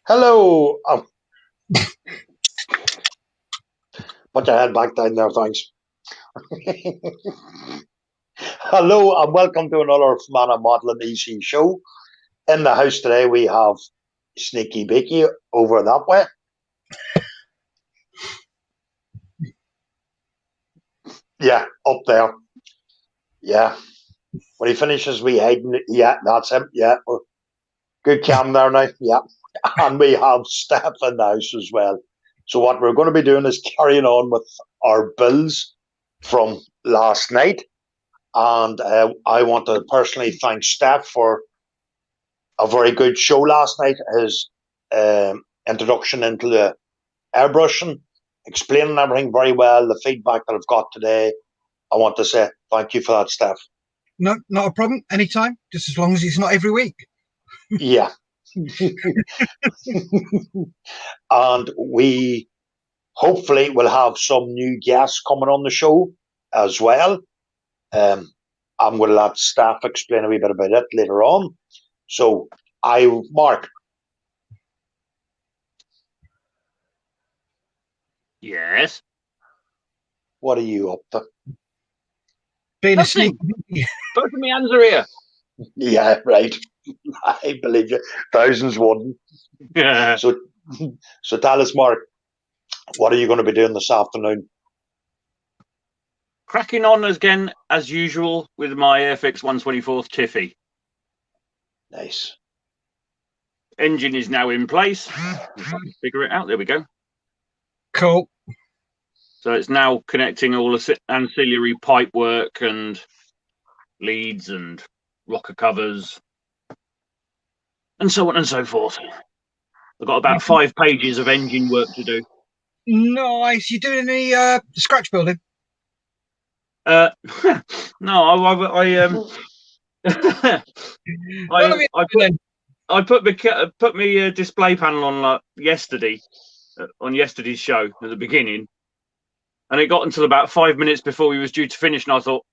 Hello. Put your head back down there, thanks. Hello and welcome to another Man of Modeling EC show. In the house today we have Sneaky Beaky over that way. Yeah, up there. Yeah. When he finishes, we hiding. Yeah, that's him. Yeah. Good cam there now. Yeah. And we have Steph in the house as well. So what we're going to be doing is carrying on with our bills from last night. And I want to personally thank Steph for a very good show last night. His introduction into the airbrushing, explaining everything very well. The feedback that I've got today, I want to say thank you for that, Steph. No, not a problem. Anytime, just as long as it's not every week. Yeah. And we hopefully will have some new guests coming on the show as well. I'm going to let Steph explain a wee bit about it later on. So, Mark. Yes. What are you up to? Being asleep. Both of my hands are here. Yeah, right. I believe you. Thousands wouldn't. Yeah. So tell us, Mark, what are you going to be doing this afternoon? Cracking on again, as usual, with my Airfix 124th Tiffy. Nice. Engine is now in place. If I can figure it out. There we go. Cool. So it's now connecting all the ancillary pipe work and leads and rocker covers and so on and so forth. I've got about 5 pages of engine work to do. Nice. You doing any scratch building? No, I put my display panel on yesterday, on yesterday's show at the beginning, and it got until about 5 minutes before we was due to finish, and I thought,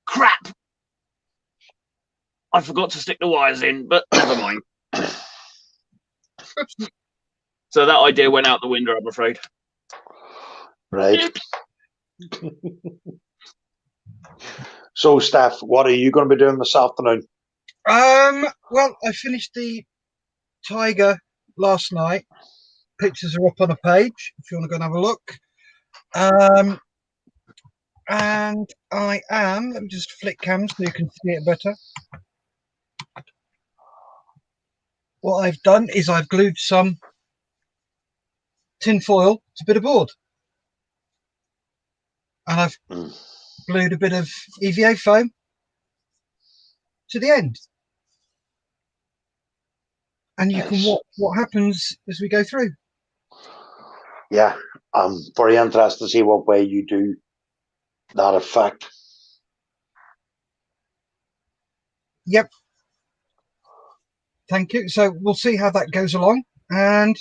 crap, I forgot to stick the wires in, but never mind. So that idea went out the window, I'm afraid. Right. So, Steph, what are you going to be doing this afternoon? Well, I finished the Tiger last night. Pictures are up on a page if you want to go and have a look. And I am, let me just flick cams so you can see it better. What I've done is I've glued some tin foil to a bit of board. And I've glued a bit of EVA foam to the end. And you can watch what happens as we go through. Yeah, I'm very interested to see what way you do that effect. Yep. Thank you. So we'll see how that goes along. And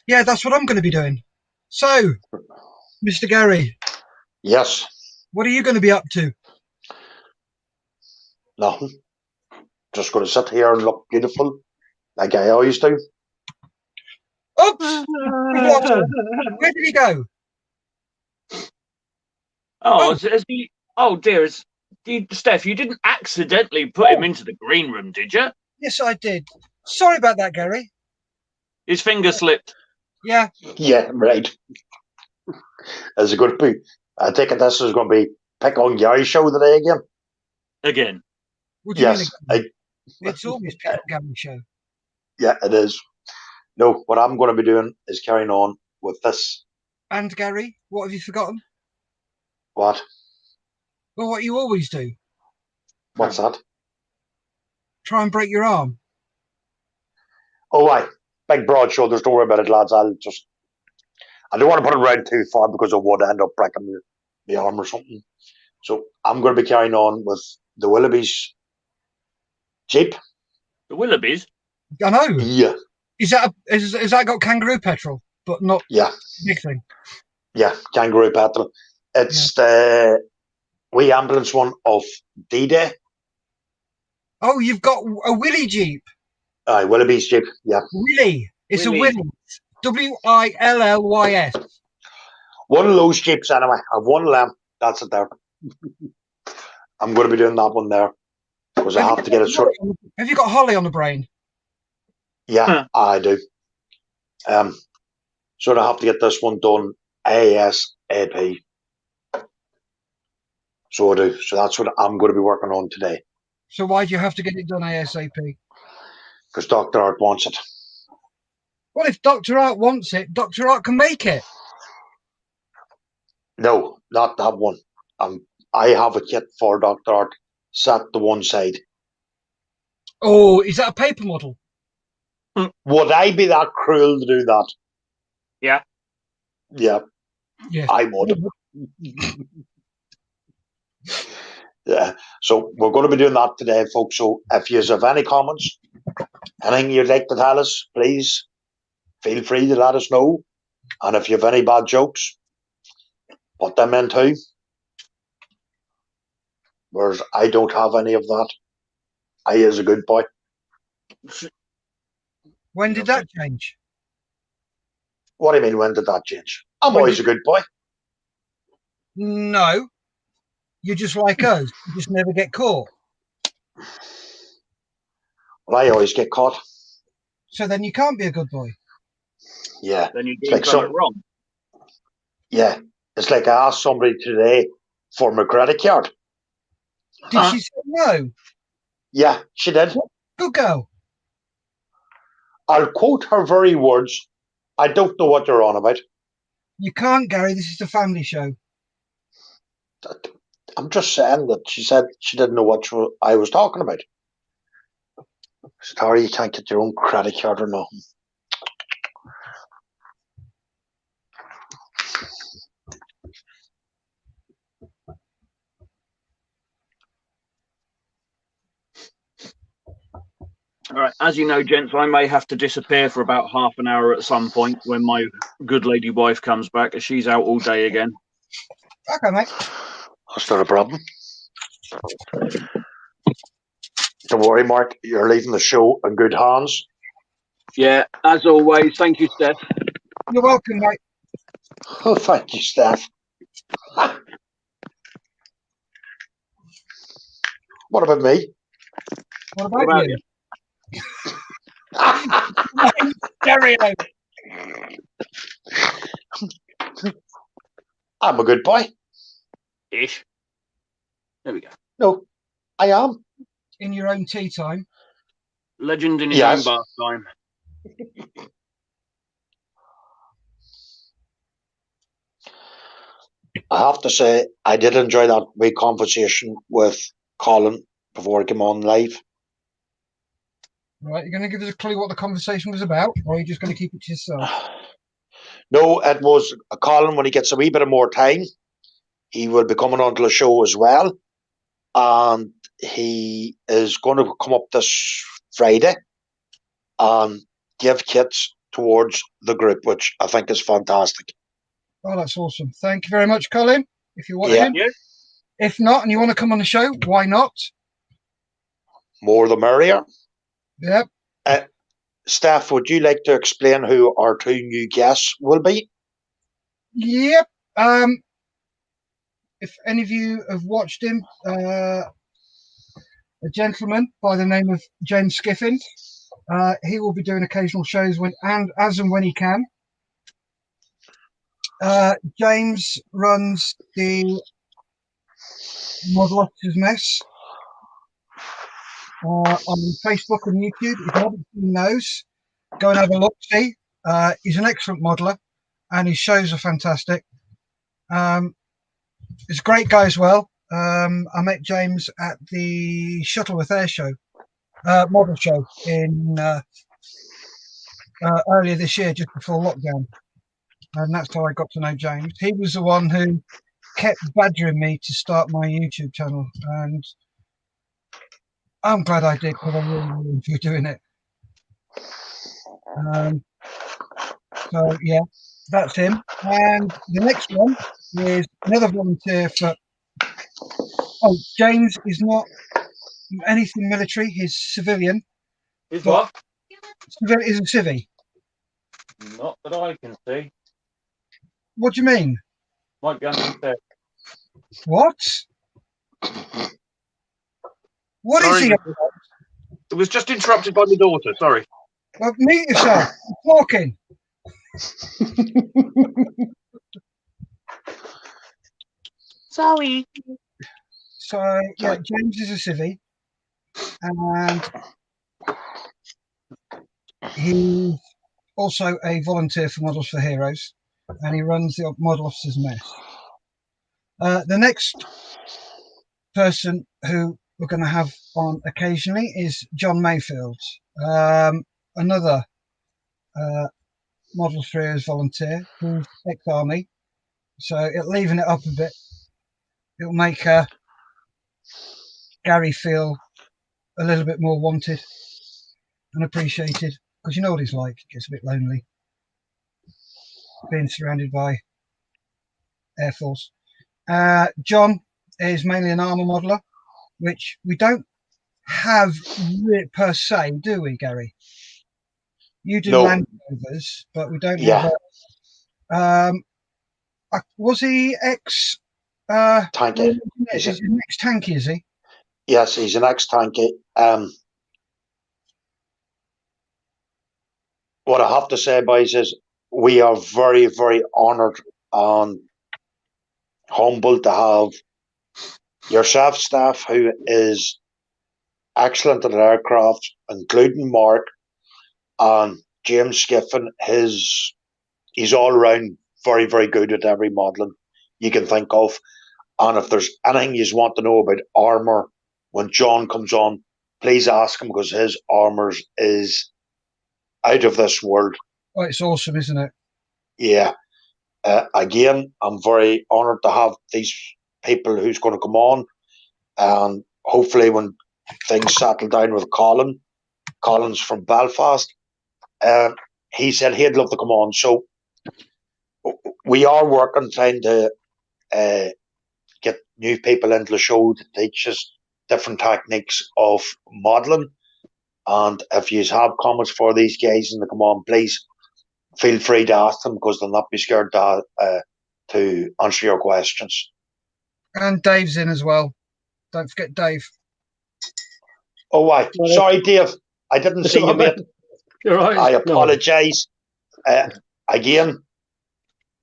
yeah, that's what I'm going to be doing. So, Mr. Gary. Yes. What are you going to be up to? Nothing. Just going to sit here and look beautiful, like I always do. Oops! Where did he go? Oh dear! Steph, you didn't accidentally put him into the green room, did you? Yes, I did. Sorry about that, Gary. His finger slipped. Yeah. Yeah, right. Is it going to be? I take it this is going to be Pick on Gary show today again. Again. What do you yes, mean? It's always Pick on Gary show. Yeah, it is. No, what I'm going to be doing is carrying on with this. And Gary, what have you forgotten? What? Well, what you always do. What's that? Try and break your arm. Oh, aye. Big broad shoulders. Don't worry about it, lads. I don't want to put it around too far because I would end up breaking the arm or something. So I'm going to be carrying on with the Willoughby's Jeep. The Willoughby's? I know. Yeah. Is that got kangaroo petrol, but not big thing? Yeah, kangaroo petrol. It's the wee ambulance one of D-Day. Oh, you've got a Willie Jeep. Aye, Willoughby's Jeep. Yeah. Willie. It's a Willie. Willys. Willys. One of those Jeeps anyway. I've one lamb. That's it there. I'm going to be doing that one there because I have to get it sort. Have you got Holly on the brain? Yeah, I do. Sort of have to get this one done ASAP. So I do. So that's what I'm going to be working on today. So why do you have to get it done ASAP? Because Dr. Art wants it. Well, if Dr. Art wants it, Dr. Art can make it. No, not that one. I have a kit for Dr. Art set to one side. Oh, is that a paper model? Would I be that cruel to do that? Yeah. Yeah. Yeah. I would. Yeah. So we're going to be doing that today, folks. So if you have any comments, anything you'd like to tell us, please feel free to let us know. And if you have any bad jokes, put them in too. Whereas I don't have any of that. I is a good boy. When did that change? What do you mean, when did that change? I'm When always did- a good boy. No. You're just like us. You just never get caught. Well, I always get caught. So then you can't be a good boy. Yeah. Then you It's do like something wrong. Yeah. It's like I asked somebody today for my credit card. Did she say no? Yeah, she did. Good girl. I'll quote her very words. I don't know what you're on about. You can't, Gary. This is a family show. I'm just saying that she said she didn't know what I was talking about. I said, Harry, you can't get your own credit card or nothing. All right. As you know, gents, I may have to disappear for about half an hour at some point when my good lady wife comes back, as she's out all day again. Okay, mate. That's not a problem. Don't worry, Mark. You're leaving the show in good hands. Yeah, as always. Thank you, Steph. You're welcome, mate. Oh, thank you, Steph. What about me? What about, What about you? you? Gary. I'm a good boy. Ish. There we go. No, I am. In your own tea time. Legend in his Yes. own bath time. I have to say, I did enjoy that wee conversation with Colin before I came on live. Right, you're going to give us a clue what the conversation was about, or are you just going to keep it to yourself? No, it was Colin, when he gets a wee bit of more time, he will be coming onto the show as well. And he is going to come up this Friday and give kits towards the group, which I think is fantastic. Oh, that's awesome. Thank you very much, Colin, if you're watching. Yeah. If not, and you want to come on the show, why not? More the merrier. Yep. Steph, would you like to explain who our two new guests will be? Yep. If any of you have watched him, a gentleman by the name of James Skiffin, he will be doing occasional shows as and when he can. James runs the Model Officers Mess on Facebook and YouTube. If you haven't seen those, go and have a look. See, he's an excellent modeler, and his shows are fantastic. He's a great guy as well. I met James at the Shuttleworth Air Show, model show in earlier this year, just before lockdown, and that's how I got to know James. He was the one who kept badgering me to start my YouTube channel, and I'm glad I did, because I really enjoy doing it. So yeah, that's him. And the next one is another volunteer for. Oh, James is not anything military. He's civilian. Is what? He's a civvy. Not that I can see. What do you mean? Might be understairs. What? What is Sorry, he? it was just interrupted by my daughter. Sorry. Well, mute yourself. I'm talking. Sorry. So, yeah, James is a civvy. And he's also a volunteer for Models for Heroes. And he runs the Model Officers Mess. The next person who we're going to have on occasionally is John Mayfield, another Model 3 as volunteer who's ex-army. So it'll even it up a bit. It'll make Gary feel a little bit more wanted and appreciated, because you know what he's like. He gets a bit lonely being surrounded by Air Force. John is mainly an armour modeller, which we don't have per se, do we, Gary? You do Land Rovers, but we don't have. Was he ex? Tanky. Is he an ex tanky? Is he? Yes, he's an ex tanky. What I have to say, boys, is we are very, very honoured and humbled to have yourself, staff, who is excellent at aircraft, including Mark and James Skiffin. He's all round very, very good at every modelling you can think of. And if there's anything you want to know about armour when John comes on, please ask him, because his armour is out of this world. Oh, it's awesome, isn't it? Yeah. Again, I'm very honoured to have these people who's going to come on, and hopefully when things settle down with Colin's from Belfast, he said he'd love to come on. So we are working, trying to get new people into the show to teach us different techniques of modelling. And if you have comments for these guys and they come on, please feel free to ask them, because they'll not be scared to answer your questions. And Dave's in as well. Don't forget Dave. Oh, why? Sorry, Dave. I didn't see you, mate. You're right. I apologise. Again,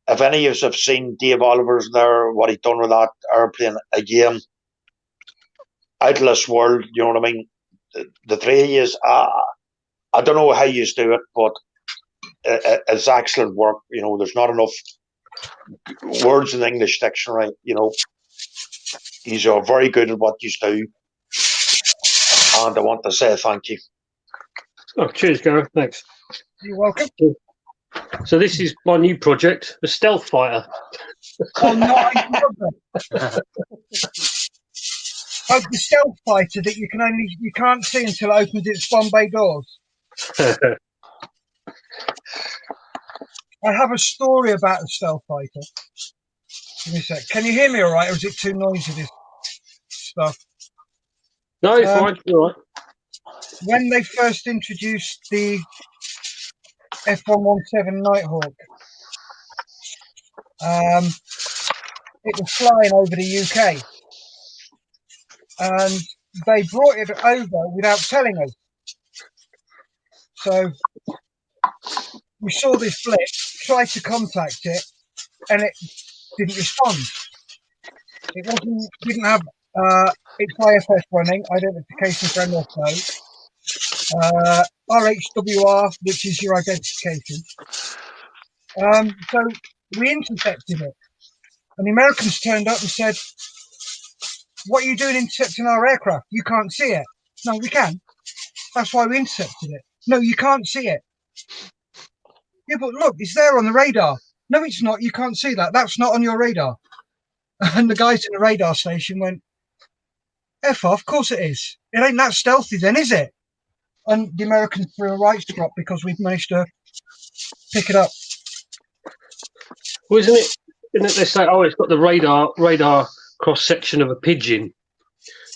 if any of you have seen Dave Oliver's there, what he done with that airplane, again, out of this world, you know what I mean? The three of you, I don't know how you do it, but it's excellent work. You know, there's not enough words in the English dictionary. You know, you are very good at what you do, and I want to say thank you. Oh, cheers, Gareth. Thanks. You're welcome. So this is my new project, the Stealth Fighter. Oh, no, I love it. Oh, the Stealth Fighter that you can't see until it opens its Bombay doors. I have a story about the Stealth Fighter. Give me a sec. Can you hear me all right, or is it too noisy, this stuff? No, it's fine. You're all right. When they first introduced the F117 Nighthawk, it was flying over the UK, and they brought it over without telling us. So we saw this blip, tried to contact it, and it didn't respond. It didn't have its IFS running, identification for MSO, RHWR, which is your identification. So we intercepted it, and the Americans turned up and said, "What are you doing intercepting our aircraft? You can't see it." No, we can. That's why we intercepted it. No, you can't see it. Yeah, but look, it's there on the radar. No, it's not. You can't see that. That's not on your radar. And the guys in the radar station went, F off, of course it is. It ain't that stealthy then, is it? And the Americans threw a right strop because we've managed to pick it up. Well, isn't it they say, oh, it's got the radar cross-section of a pigeon.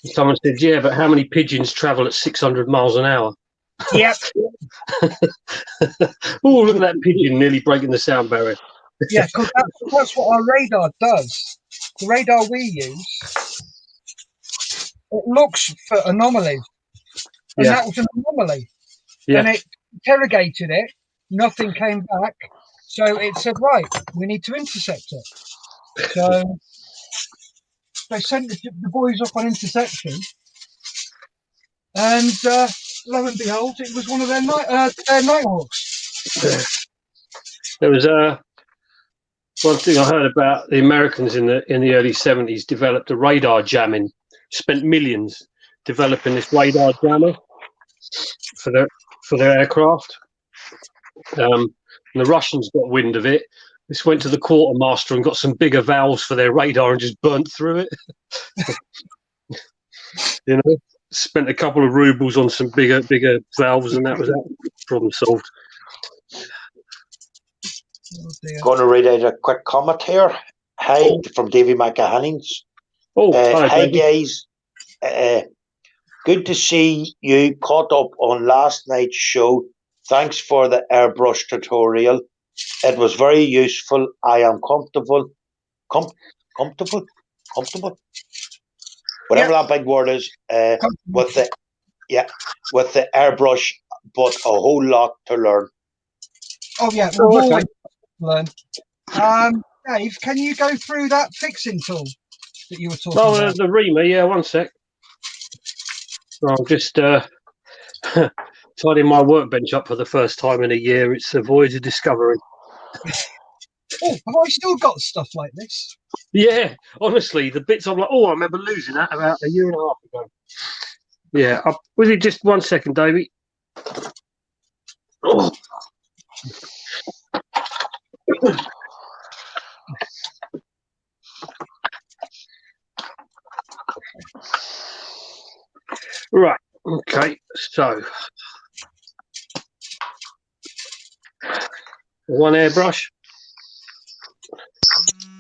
And someone said, yeah, but how many pigeons travel at 600 miles an hour? Yep. Oh, look at that pigeon nearly breaking the sound barrier. Yeah, because that's what our radar does. The radar we use, it looks for anomalies. And Yeah. that was an anomaly. Yeah. And it interrogated it. Nothing came back. So it said, right, we need to intercept it. So they sent the boys off on interception. And lo and behold, it was one of their Nighthawks. There was one thing I heard about the Americans in the early 70s developed a radar jamming, spent millions developing this radar jammer for their aircraft. And the Russians got wind of it. This went to the quartermaster and got some bigger valves for their radar and just burnt through it. You know, spent a couple of rubles on some bigger valves, and that was that. Problem solved. Going to read out a quick comment here. Hi from Davy McAhannings. Hi guys. Good to see you caught up on last night's show. Thanks for the airbrush tutorial. It was very useful. I am comfortable. Comfortable. Whatever that big word is. With the airbrush, but a whole lot to learn. Oh yeah, we'll always learn. Dave, can you go through that fixing tool that you were talking about? The reamer, yeah, one sec. I'm just tidying my workbench up for the first time in a year. It's a voyage of discovery. Oh, have I still got stuff like this? Yeah, honestly, the bits I'm like, I remember losing that about a year and a half ago. Yeah, was it just 1 second, Davey? Oh. Right, okay, so one airbrush.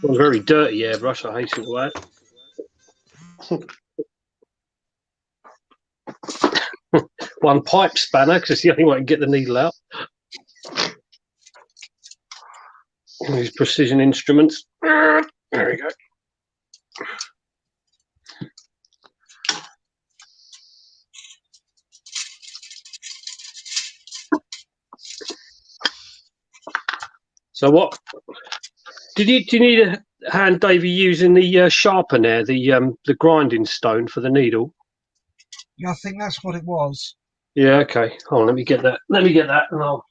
One very dirty airbrush, I hasten to add. One pipe spanner, because it's the only way to get the needle out. These precision instruments. There we go. So what? Do you need a hand, Davey, using the sharpener, the grinding stone for the needle? Yeah, I think that's what it was. Yeah, okay. Hold on, let me get that. And I'll.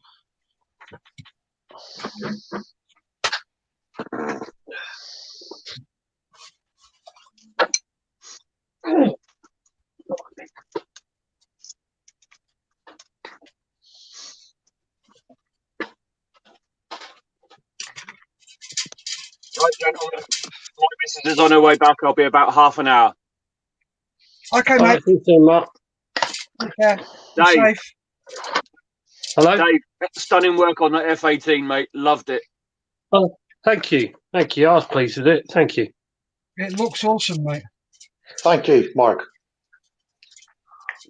Right, gentlemen. My missus is on her way back. I'll be about half an hour. Okay, mate. Thank you, Mark. Yeah. Dave. Safe. Hello? Dave, stunning work on that F-18, mate. Loved it. Oh, thank you. I was pleased with it. Thank you. It looks awesome, mate. Thank you, Mark.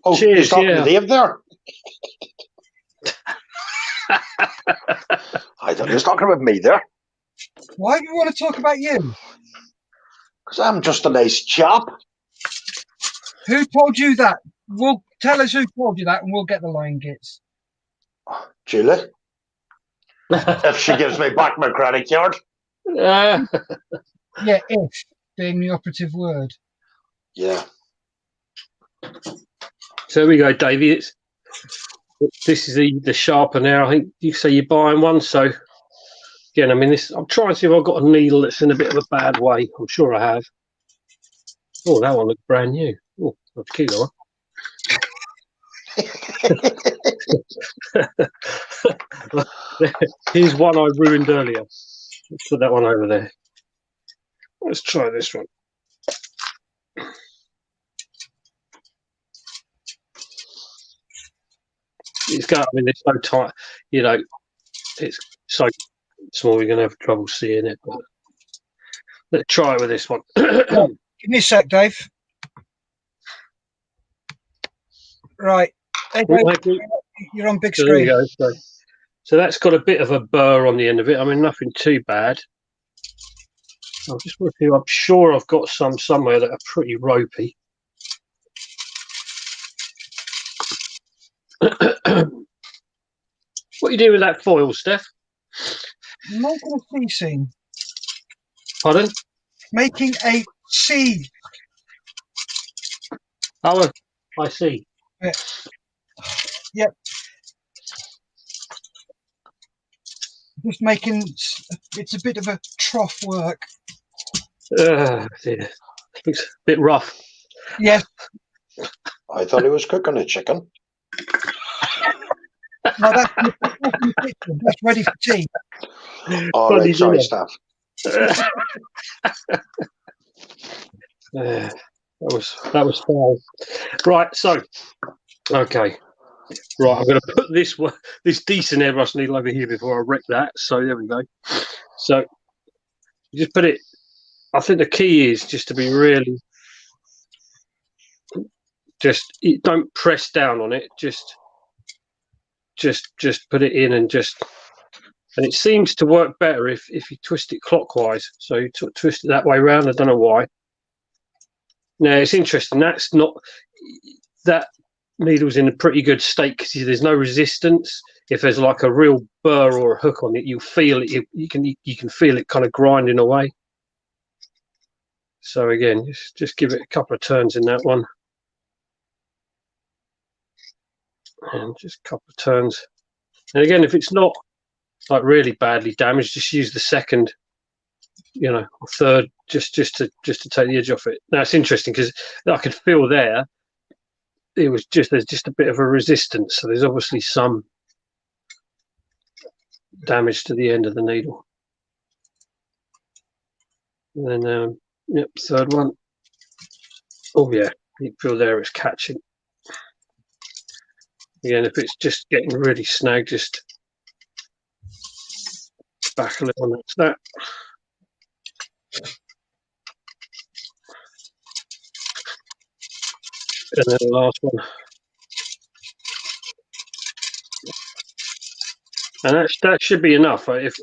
Oh, cheers, you're talking to Dave there? I thought he was talking about me there. Why do you want to talk about you? Because I'm just a nice chap. Who told you that? We'll tell us who told you that, and we'll get the line gets. Julie. If she gives me back my credit card. Yeah, if being the operative word. Yeah. So here we go, Davey. This is the sharpener. I think you say you're buying one. So again, I mean, I'm trying to see if I've got a needle that's in a bit of a bad way. I'm sure I have. Oh, that one looks brand new. Oh, that's cute, that one. Here's one I ruined earlier. Let's put that one over there. Let's try this one. It's got, I mean, it's so tight, you know, it's so small, we're going to have trouble seeing it. But let's try with this one. Give me a sec, Dave. Right. Hey, Dave, You're on big So there you screen. go. So that's got a bit of a burr on the end of it. I mean, nothing too bad. I'm just working. I'm sure I've got some somewhere that are pretty ropey. What are you doing with that foil, Steph? Making a sea scene. Pardon? Making a sea. Oh, I see. Yep. Just making. It's a bit of a trough work. Dear. Looks a bit rough. Yes. I thought he was cooking a chicken. No, that's in the kitchen. That's ready for tea. All right, sorry, Steph. That was foul. Right, so okay. Right, I'm going to put this decent airbrush needle over here before I wreck that. So there we go. So you just put it. I think the key is just to be really, don't press down on it. Just put it in and it seems to work better if you twist it clockwise. So you twist it that way round. I don't know why. Now it's interesting. That's not that. Needle's in a pretty good state because there's no resistance. If there's like a real burr or a hook on it, you feel it. You can feel it kind of grinding away. So again, just give it a couple of turns in that one, and just a couple of turns. And again, if it's not like really badly damaged, just use the second, or third, just to take the edge off it. Now it's interesting because I could feel there. There's just a bit of a resistance, so there's obviously some damage to the end of the needle. And then third one. Oh yeah, you can feel there it's catching. Again, if it's just getting really snagged, just back a little. That's that. And then the last one. And that should be enough. If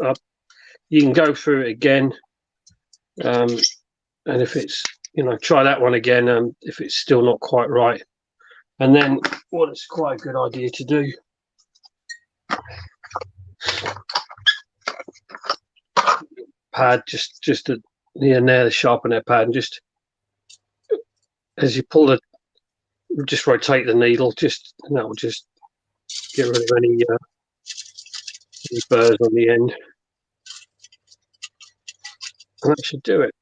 you can go through it again, and if it's try that one again, if it's still not quite right, and then what it's quite a good idea to do. Pad just at the end there, the sharpener pad, and just as you pull it, just rotate the needle, and that will just get rid of any burrs on the end, and that should do it.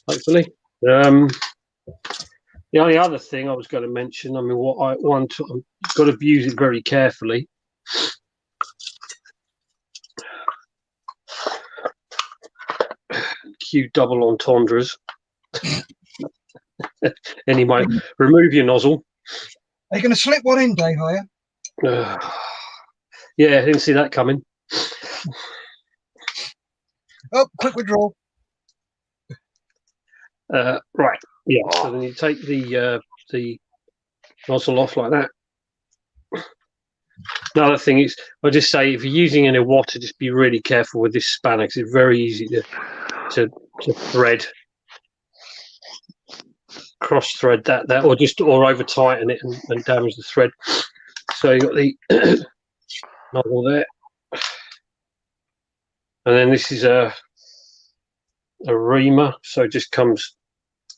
Hopefully. The only other thing I was going to mention, I mean, I've got to use it very carefully. Cue double entendres. Anyway, remove your nozzle. Are you going to slip one in, Dave, are you? Yeah, I didn't see that coming. Oh, quick withdrawal. Right, yeah. So then you take the nozzle off like that. Another thing is, I just say if you're using any water, just be really careful with this spanner because it's very easy to thread, cross thread that or over tighten it and damage the thread. So you got the nozzle there, and then this is a reamer. So it just comes.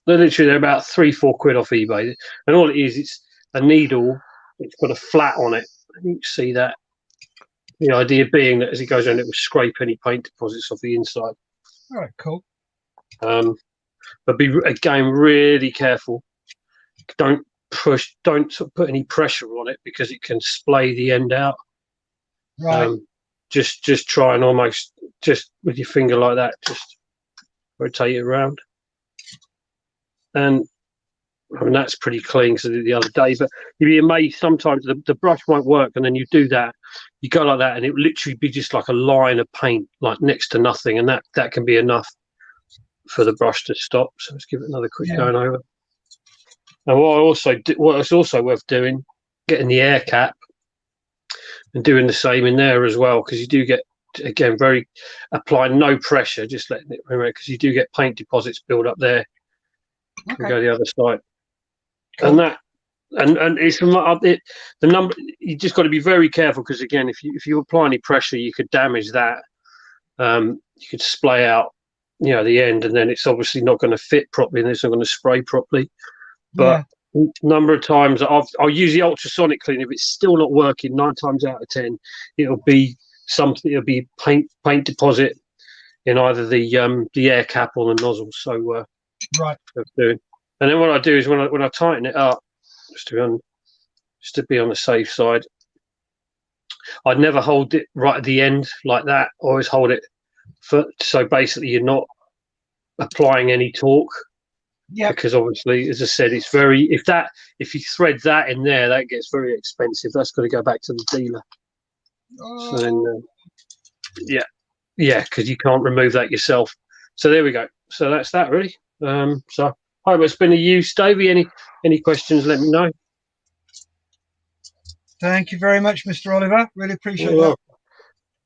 Literally, they're about £3-4 off eBay, and all it is, it's a needle. It's got a flat on it. You can see that. The idea being that as it goes on, it will scrape any paint deposits off the inside. All right, cool. But be again really careful. Don't put any pressure on it because it can splay the end out. Right. Just try and almost just with your finger like that, just rotate it around. And I mean that's pretty clean because I did it the other day. But you'd be amazed sometimes the brush won't work, and then you do that, you go like that, and it will literally be just like a line of paint, like next to nothing, and that can be enough for the brush to stop. So let's give it another quick going over. And what's also worth doing getting the air cap and doing the same in there as well, because you do get, again, very applying no pressure, just letting it run, because you do get paint deposits build up there. Okay. And go the other side. Cool. And that, and it's the number. You just got to be very careful, because again, if you apply any pressure, you could damage that. You could splay out, the end, and then it's obviously not going to fit properly, and it's not going to spray properly. But number of times I'll use the ultrasonic clean. If it's still not working, 9 times out of 10, it'll be something. It'll be paint deposit in either the air cap or the nozzle. So right. And then what I do is when I tighten it up, just to be on the safe side, I'd never hold it right at the end like that. I always hold it so basically you're not applying any torque. Yeah. Because obviously, as I said, it's very if you thread that in there, that gets very expensive. That's got to go back to the dealer. So then, because you can't remove that yourself. So there we go. So that's that really. So I hope it's been of use, Davey. Any questions? Let me know. Thank you very much, Mr. Oliver. Really appreciate that.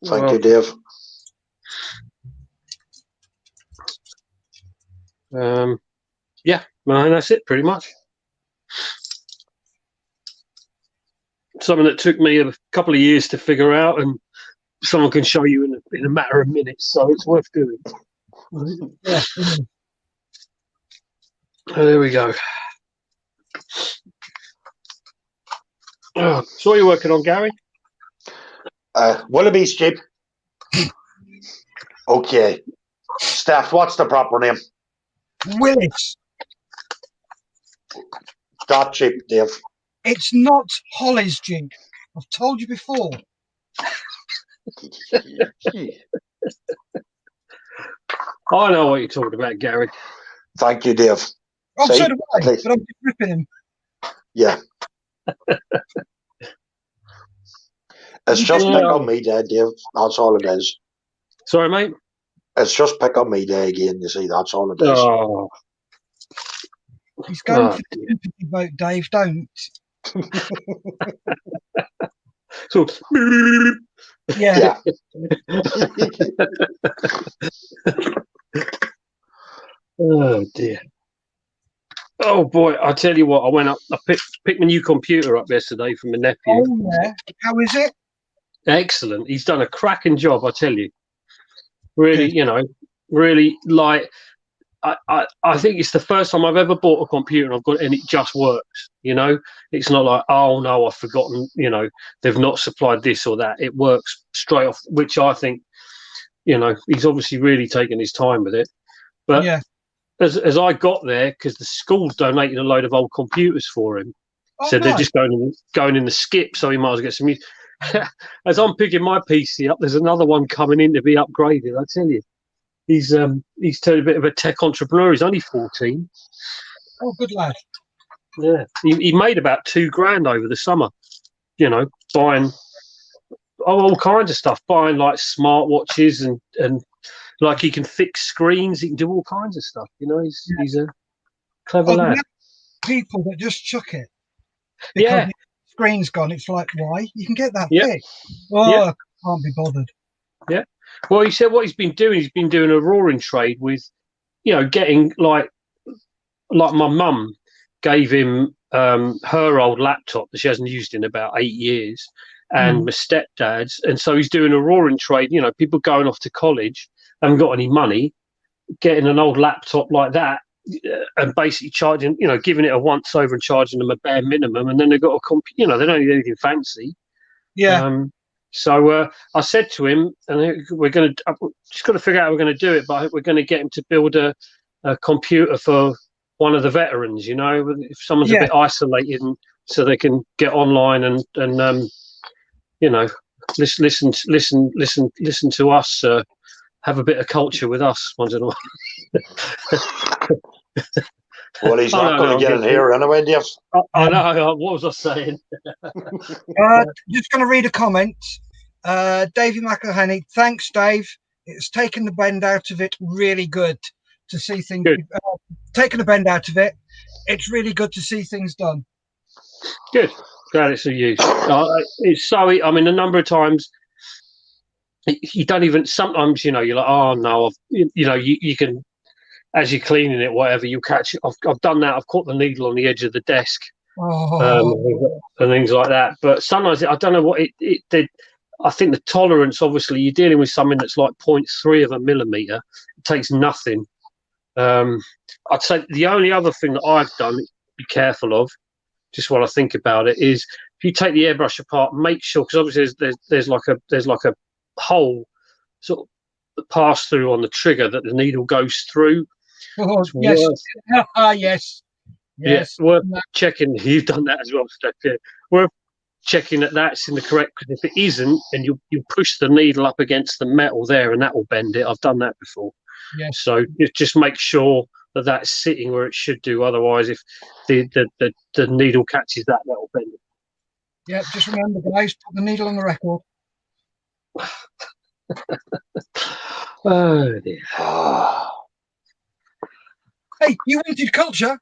Thank you, Dave. And that's it pretty much. Something that took me a couple of years to figure out, and someone can show you in a matter of minutes, so it's worth doing. Yeah. Oh, there we go. So what are you working on, Gary? Willoughby's Jeep. Okay. Steph, what's the proper name? Willis. That Jeep, Dave. It's not Holly's Jeep. I've told you before. I know what you're talking about, Gary. Thank you, Dave. Oh, so do I, but I'm just ripping him. Yeah. It's just pick on me day, Dave. That's all it is. Sorry, mate? It's just pick on me day again, you see. That's all it is. Oh. He's going for the sympathy vote, Dave. Don't. So, yeah. Oh, dear. Oh, boy. I tell you what, I picked my new computer up yesterday from my nephew. Oh, yeah. How is it? Excellent. He's done a cracking job, I tell you. Really, really like. I think it's the first time I've ever bought a computer and it just works. It's not like, oh no, I've forgotten. They've not supplied this or that. It works straight off, which I think, he's obviously really taken his time with it. But as I got there, because the school's donated a load of old computers for him, so they're just going in the skip. So he might as well get some use. As I'm picking my PC up, there's another one coming in to be upgraded. I tell you. He's turned a bit of a tech entrepreneur. He's only 14. Oh, good lad. Yeah, he made about $2,000 over the summer. Buying all kinds of stuff, buying like smartwatches and like he can fix screens. He can do all kinds of stuff. He's a clever lad. People that just chuck it. Because the screen's gone. It's like, why? You can get that fixed. Oh, I can't be bothered. Yeah. Well, he said what he's been doing a roaring trade with, getting like my mum gave him her old laptop that she hasn't used in about 8 years, and my stepdad's, and so he's doing a roaring trade. People going off to college, haven't got any money, getting an old laptop like that, and basically charging, giving it a once over and charging them a bare minimum, and then they've got a they don't need anything fancy. Yeah. So I said to him, and we're going to just got to figure out how we're going to do it, but I hope we're going to get him to build a computer for one of the veterans. If someone's a bit isolated, so they can get online and listen to us, have a bit of culture with us once in a while. Well, he's not going to get in here anyway, Dave. I know. What was I saying? Just going to read a comment. Davey McElhenney, thanks, Dave. It's taken the bend out of it. Really good to see things. Taken the bend out of it. It's really good to see things done. Good. glad it's of use. It's so. I mean, a number of times you don't even. Sometimes you're like, oh no, you can, as you're cleaning it, whatever, you catch it. I've done that. I've caught the needle on the edge of the desk, and things like that. But sometimes I don't know what it did. I think the tolerance, obviously, you're dealing with something that's like 0.3 of a millimeter. It takes nothing. I'd say the only other thing that I've done, be careful of, just while I think about it, is if you take the airbrush apart, make sure, because obviously there's like a hole sort of pass through on the trigger that the needle goes through. Oh, yes. Yes. Yes. Yeah, worth checking. You've done that as well, Steph. Yeah. Worth checking that's in the correct, because if it isn't, then you push the needle up against the metal there and that will bend it. I've done that before. Yes. So just make sure that that's sitting where it should do. Otherwise, if the needle catches that will bend it. Yeah, just remember, guys, put the needle on the record. Oh dear. Hey, you wanted culture?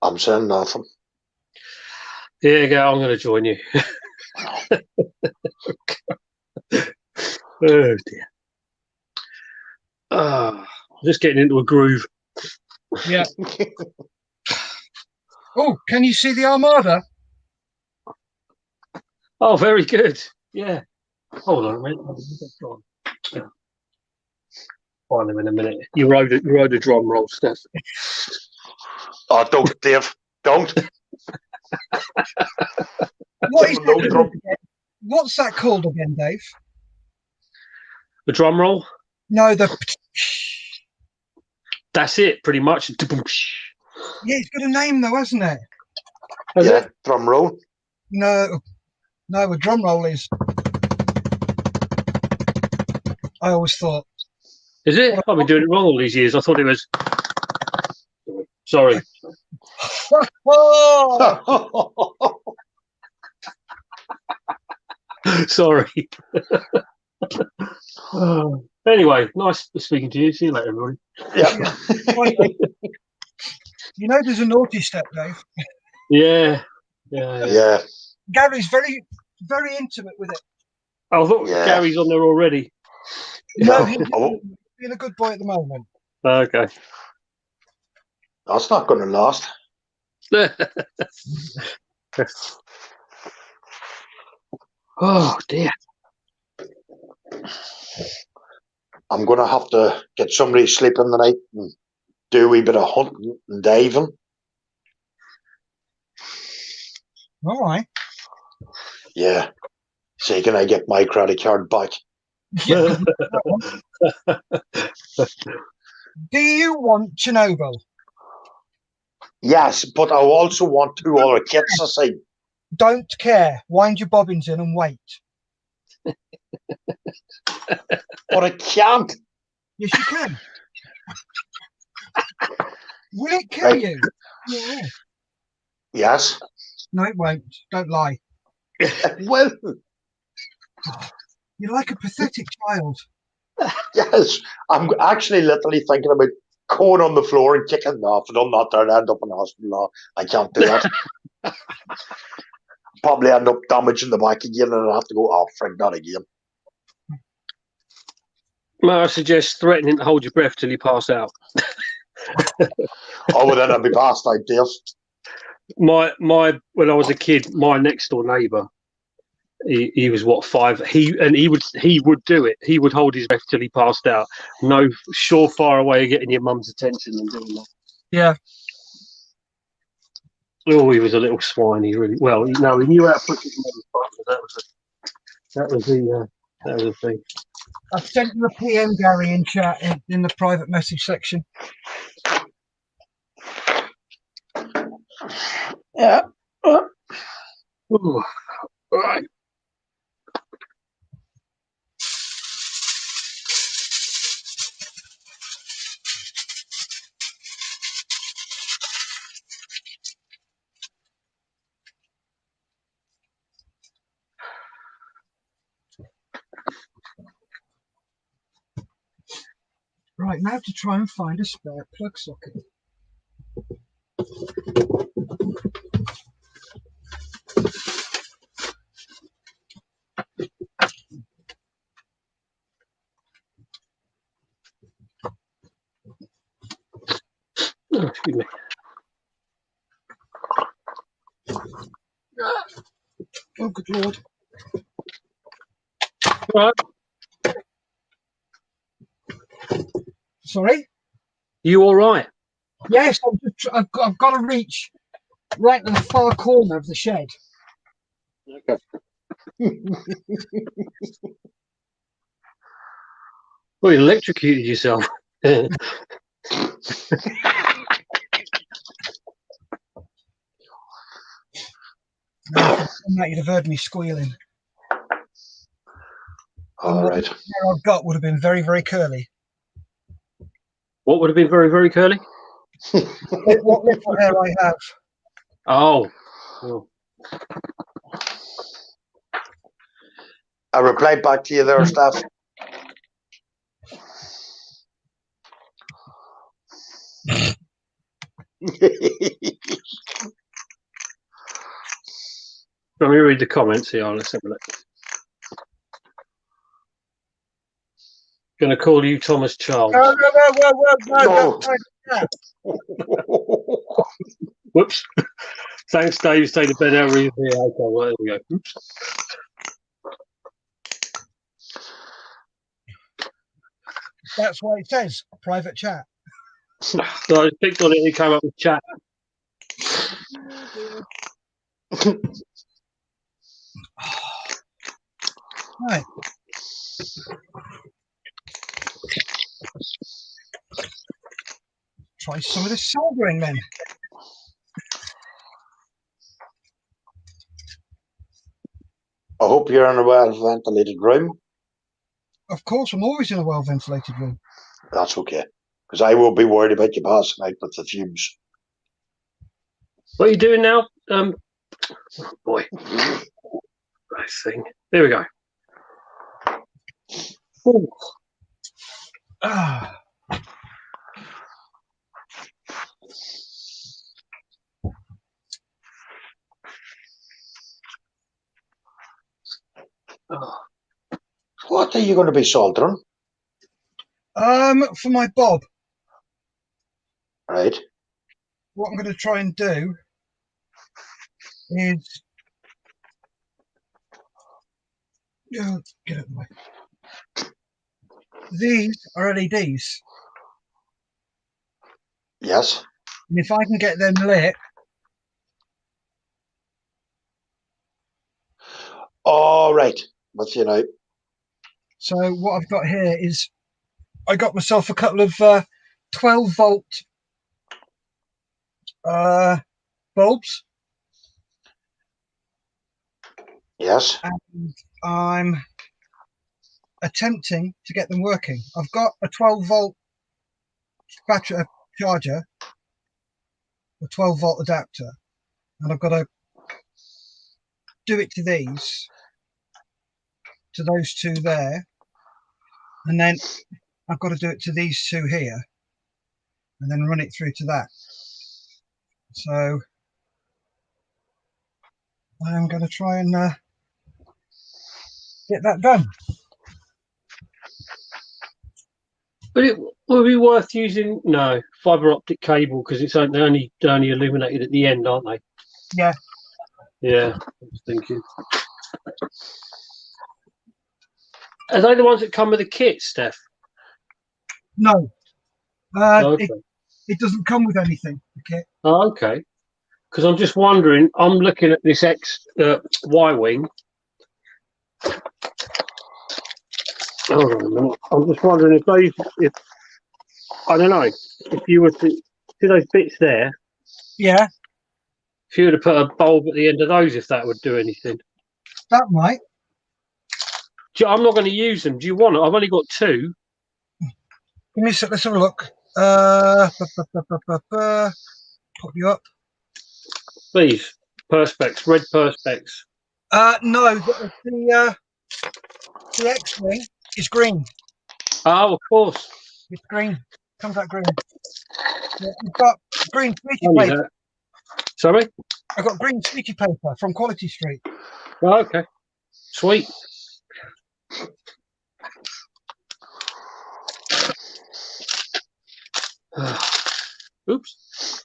I'm saying nothing. Here you go. I'm going to join you. Oh dear. Just getting into a groove. Yeah. Oh, can you see the Armada? Oh, very good. Yeah. Hold on a minute. Yeah. Find them in a minute. You rode a drum roll, Steph. Oh, don't, Dave. Don't. What's that called again, Dave? The drum roll? No, the... That's it, pretty much. Yeah, it's got a name, though, hasn't it? Yeah, drum roll. No, a drum roll is... I always thought... Is it? I've been doing it wrong all these years. I thought it was... Sorry. Sorry. Anyway, nice speaking to you. See you later, everybody. Yeah. You know there's a naughty step, Dave. Yeah. Gary's very, very intimate with it. I thought Gary's on there already. No, he's being a good boy at the moment. Okay. That's not going to last. Oh dear. I'm going to have to get somebody sleeping the night and do a wee bit of hunting and diving. All right. Yeah. So can I get my credit card back? Yeah. Do you want Chernobyl? Yes, but I also want 2 other kits to see. Don't care. Wind your bobbins in and wait. But I can't. Yes, you can. Will it kill you? Yeah. Yes. No, it won't. Don't lie. Well, You're like a pathetic child. yes. I'm actually literally thinking about going on the floor and kicking off. And I'm not there to end up in the hospital. I can't do that. Probably end up damaging the back again and I have to go, oh, frig, not again. Well, I suggest threatening to hold your breath till you pass out. Oh, well, then I'll be past out, Dave. When I was a kid, my next door neighbour, he was 5. He would do it. He would hold his breath till he passed out. No surefire way of getting your mum's attention than doing that. Yeah. Oh, he was a little swine. He really he knew how to push his mum's button. That was the thing. I've sent you a PM, Gary, in chat in the private message section. Yeah. Ooh. All right. Right, now to try and find a spare plug socket. Oh, excuse me. Oh, good Lord. Right. Sorry? You all right? Yes, I've got to reach right to the far corner of the shed. Okay. Well, you electrocuted yourself. Now, if you'd done that, you'd have heard me squealing. All right. The hair I've got would have been very, very curly. What would have been very, very curly? What little hair I have. Oh. Well, I replied back to you there, Steph. let me read the comments here. Let's have a look. Going to call you Thomas Charles. No, don't try that. Whoops. Thanks, Dave. Stay to bed over here. Okay, well, there we go. Oops. That's why it says private chat. So I just picked on it and it came up with chat. Right. Try some of this soldering then. I hope you're in a well-ventilated room. Of course, I'm always in a well-ventilated room. That's okay, because I will be worried about you passing out with the fumes. What are you doing now? Oh boy. Right thing. There we go. Ooh. Ah. Oh. What are you going to be soldering? For my bob, Right. what I'm going to try and do is get out of the way. These are LEDs, Yes. and if I can get them lit, All right. With you now. so what I've got here is I got myself a couple of 12-volt bulbs, Yes. and I'm attempting to get them working. I've got a 12-volt battery charger, a 12-volt adapter, and I've got to do it to these, to those two there, and then I've got to do it to these two here, and then run it through to that. So I'm going to try and get that done. But it would be worth using fibre optic cable because it's only illuminated at the end, aren't they? Yeah. Yeah, I was thinking. Are they the ones that come with the kit, Steph? No. Okay. It doesn't come with anything. Okay. Oh, okay. Because I'm just wondering, I'm looking at this Y-wing. Hold on a minute. I'm just wondering if I don't know, if you were to see those bits there, Yeah, if you were to put a bulb at the end of those, if that would do anything. that might. I'm not going to use them. Do you want it? I've only got two. Give me a sec, let's have a look. Pop you up. Please, perspex, red perspex. No, the X-wing is green. Oh, of course. It's green. Comes out green. Yeah, we've got green 3D Funny plate. that. Sorry? I got green sticky paper from Quality Street. Oh, okay. Sweet. Oops.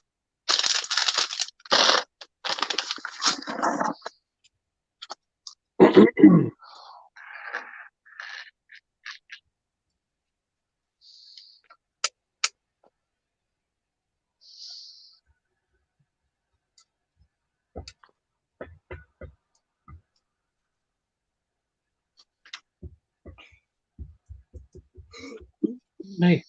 Me.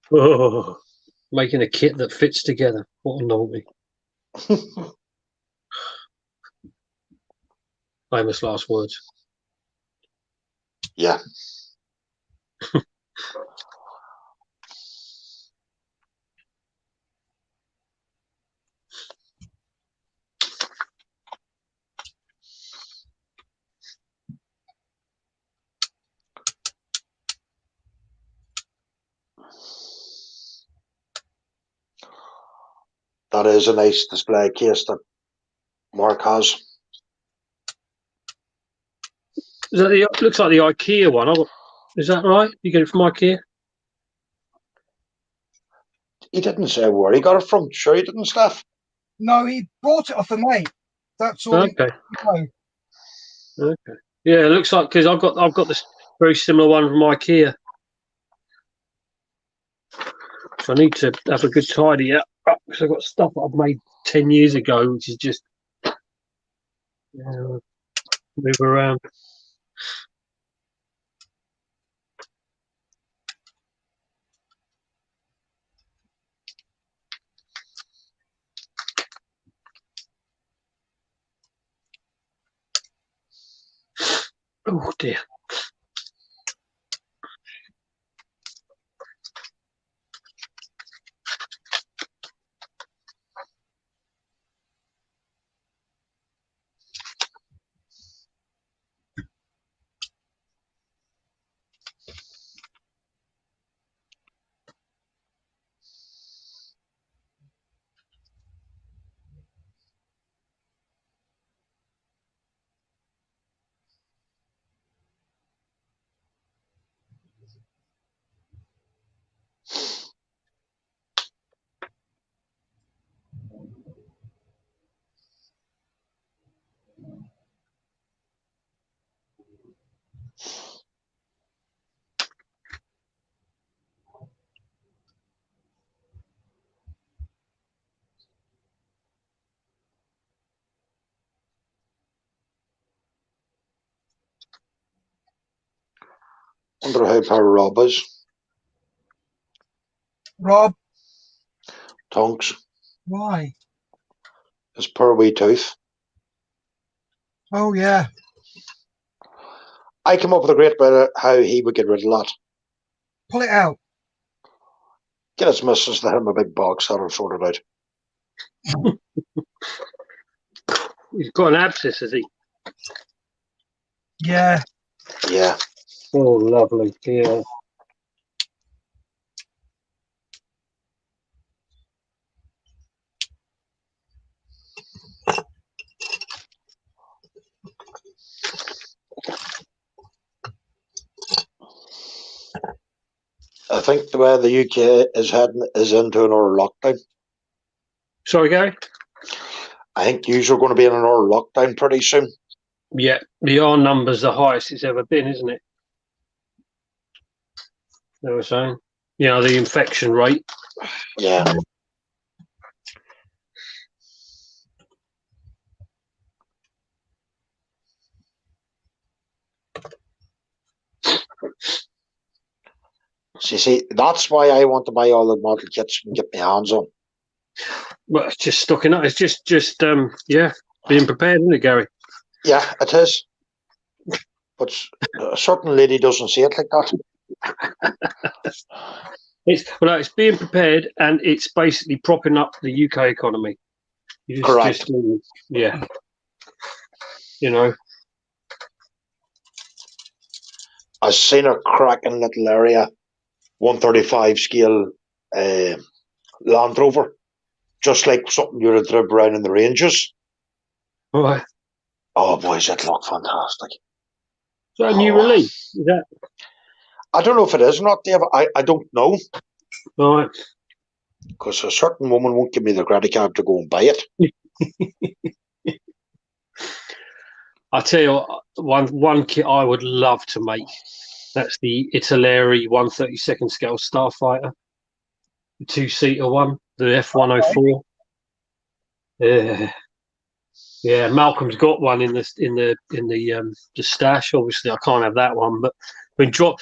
Oh, making a kit that fits together. What a novelty. Famous last words. Yeah. That is a nice display case that Mark has. Is that the, looks like the IKEA one. Is that right? You get it from IKEA? He didn't say where he got it from. Sure he didn't, Steph? No, he bought it off a mate. That's all. Okay. No. Okay. Yeah, it looks like, because I've got this very similar one from IKEA. So I need to have a good tidy up because I've got stuff that I've made 10 years ago, which is just move around. Oh dear. Wonder how poor Rob is. Rob, Tonks. why? His poor wee tooth. Oh, yeah. I came up with a great way of how he would get rid of that. Pull it out. Get his missus to hit him a big box, that'll sort it out. He's got an abscess, has he? Yeah. Yeah. Oh, lovely. Yeah. I think the way the UK is heading is into another lockdown. Sorry, Gary? I think you're going to be in another lockdown pretty soon. Yeah, the R number's the highest it's ever been, isn't it? They were saying. You know, the infection rate. Yeah. So you see, that's why I want to buy all the model kits and get my hands on. Well, it's just stocking up. It's just yeah, being prepared, isn't it, Gary? Yeah, it is. But a certain lady doesn't see it like that. It's being prepared, and it's basically propping up the UK economy. Correct. Yeah. You know. I've seen a cracking little area, 135 scale Land Rover, just like something you'd have driven around in the ranges. Right. Oh, boys, it looked fantastic. Is that a new release? Is that? I don't know if it is or not, Dave. I don't know. Right. Because a certain woman won't give me the credit card to go and buy it. I tell you what, one kit I would love to make. That's the Italeri 132nd scale Starfighter, the 2-seater one, the F104. Yeah, Malcolm's got one in the stash. Obviously, I can't have that one, but when no,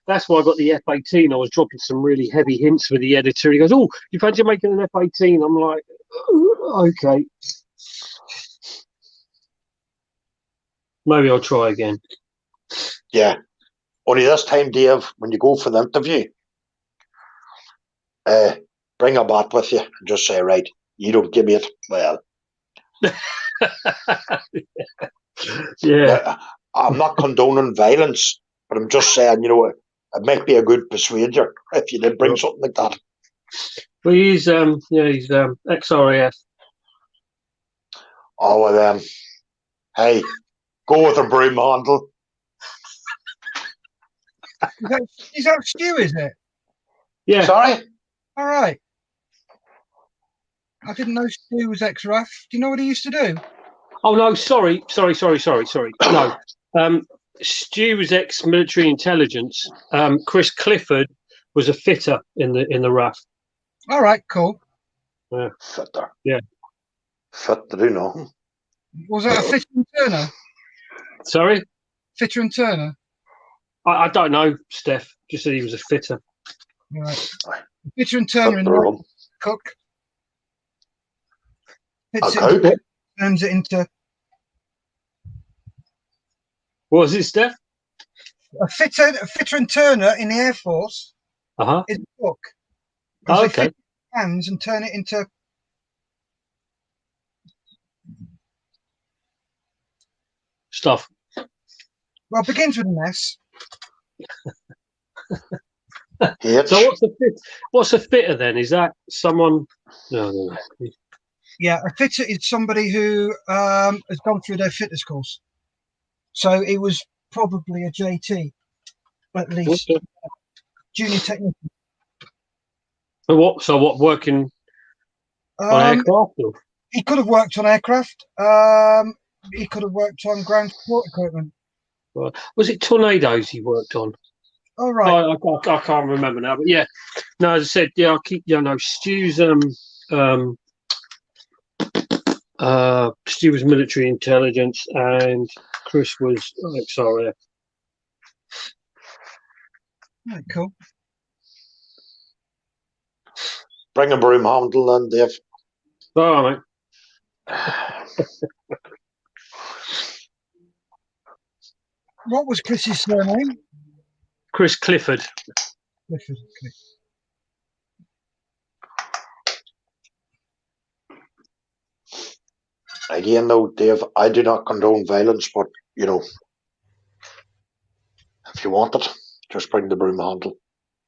that's why I got the F18. I was dropping some really heavy hints with the editor. He goes, "Oh, you fancy making an F18?" I'm like, "Okay, maybe I'll try again." Yeah. Only this time, Dave, when you go for the interview, bring a bat with you and just say, right, you don't give me it. Well, yeah. I'm not condoning violence, but I'm just saying, it might be a good persuader if you did bring something like that. Well, he's ex-RAF. Oh, well, hey, go with a broom handle. Is that Stu, is it? Yeah. Sorry? All right. I didn't know Stu was ex-RAF. Do you know what he used to do? Oh no, sorry. No, Stu was ex-military intelligence. Chris Clifford was a fitter in the RAF. All right, cool. Yeah. Fitter. Yeah. Fitter, you know. Was that a fitter and turner? Sorry? Fitter and turner? I don't know, Steph. Just said he was a fitter. Right. Fitter and turner in the cook. Fits it, turns it into. What was it, Steph? A fitter and turner in the Air Force is a cook. Oh, they okay. fit hands and turn it into stuff. Well, it begins with an S. So what's a fitter then? Is that someone? No. Yeah, a fitter is somebody who has gone through their fitters course. So it was probably a JT, at least junior technician. So what working on aircraft? Or? He could have worked on aircraft. He could have worked on ground support equipment. Was it Tornadoes he worked on? Oh, right. I can't remember now, but yeah. No, as I said, yeah, I'll keep. Stu's Stu was military intelligence, and Chris was ex-RAF. Right, cool. Bring a broom handle then, Dave. All right, mate. What was Chris's surname? Chris Clifford. Clifford. Again, though, Dave, I do not condone violence, but, if you want it, just bring the broom handle.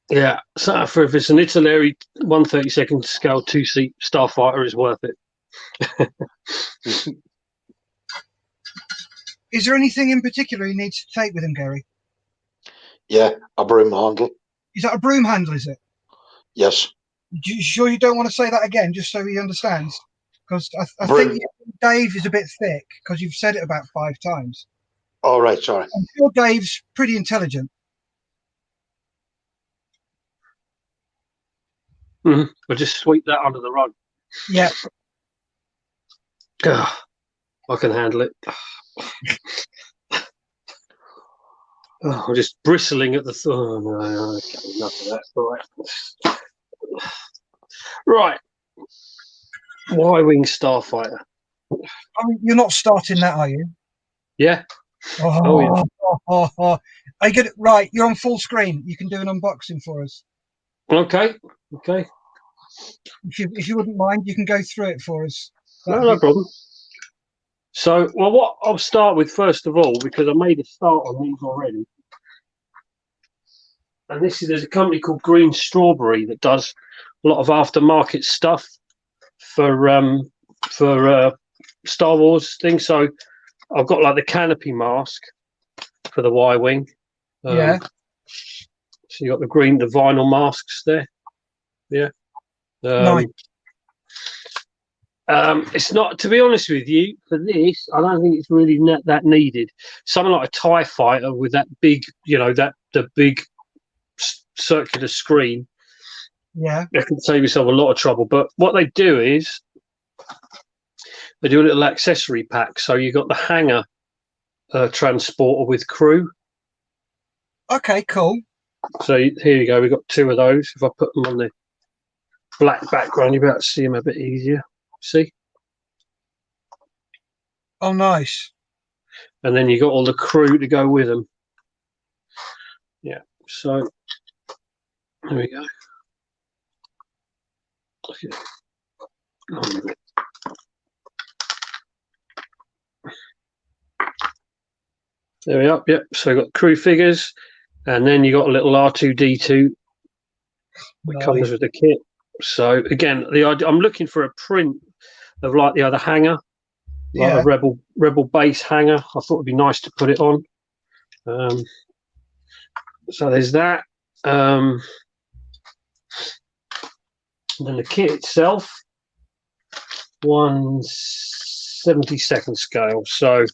Yeah, so if it's an Italeri 132nd scale 2-seat Starfighter, it's worth it. Is there anything in particular he needs to take with him, Gary? Yeah, a broom handle. Is that a broom handle, is it? Yes. You sure you don't want to say that again, just so he understands? Because I think Dave is a bit thick, because you've said it about 5 times. Oh, right, sorry. I'm sure Dave's pretty intelligent. We'll just sweep that under the rug. Yeah. I can handle it. I'm just bristling at the thought. Oh, no, okay, enough of that. Right. Y-wing Starfighter. You're not starting that, are you? Yeah. Oh yeah. Are you good? Right, you're on full screen. You can do an unboxing for us. Okay. Okay. If you wouldn't mind, you can go through it for us. No problem. So, well, what I'll start with first of all, because I made a start on these already, and there's a company called Green Strawberry that does a lot of aftermarket stuff for Star Wars things. So I've got like the canopy mask for the Y-wing. Yeah. So you got the vinyl masks there. Yeah. Nice. It's not, to be honest with you, for this, I don't think it's really that needed. Something like a TIE fighter with that big, the big circular screen. Yeah. You can save yourself a lot of trouble. But what they do is they do a little accessory pack. So you got the hangar transporter with crew. Okay, cool. So here you go. We've got two of those. If I put them on the black background, you'll be able to see them a bit easier. See? Oh, nice. And then you got all the crew to go with them. Yeah. So there we go. Okay. There we are. Yep. So we've got crew figures, and then you got a little R2D2 that comes with the kit. So again, I'm looking for a print of like the other hangar, like a rebel base hangar. I thought it'd be nice to put it on. So there's that. And then the kit itself, 1/72 scale. So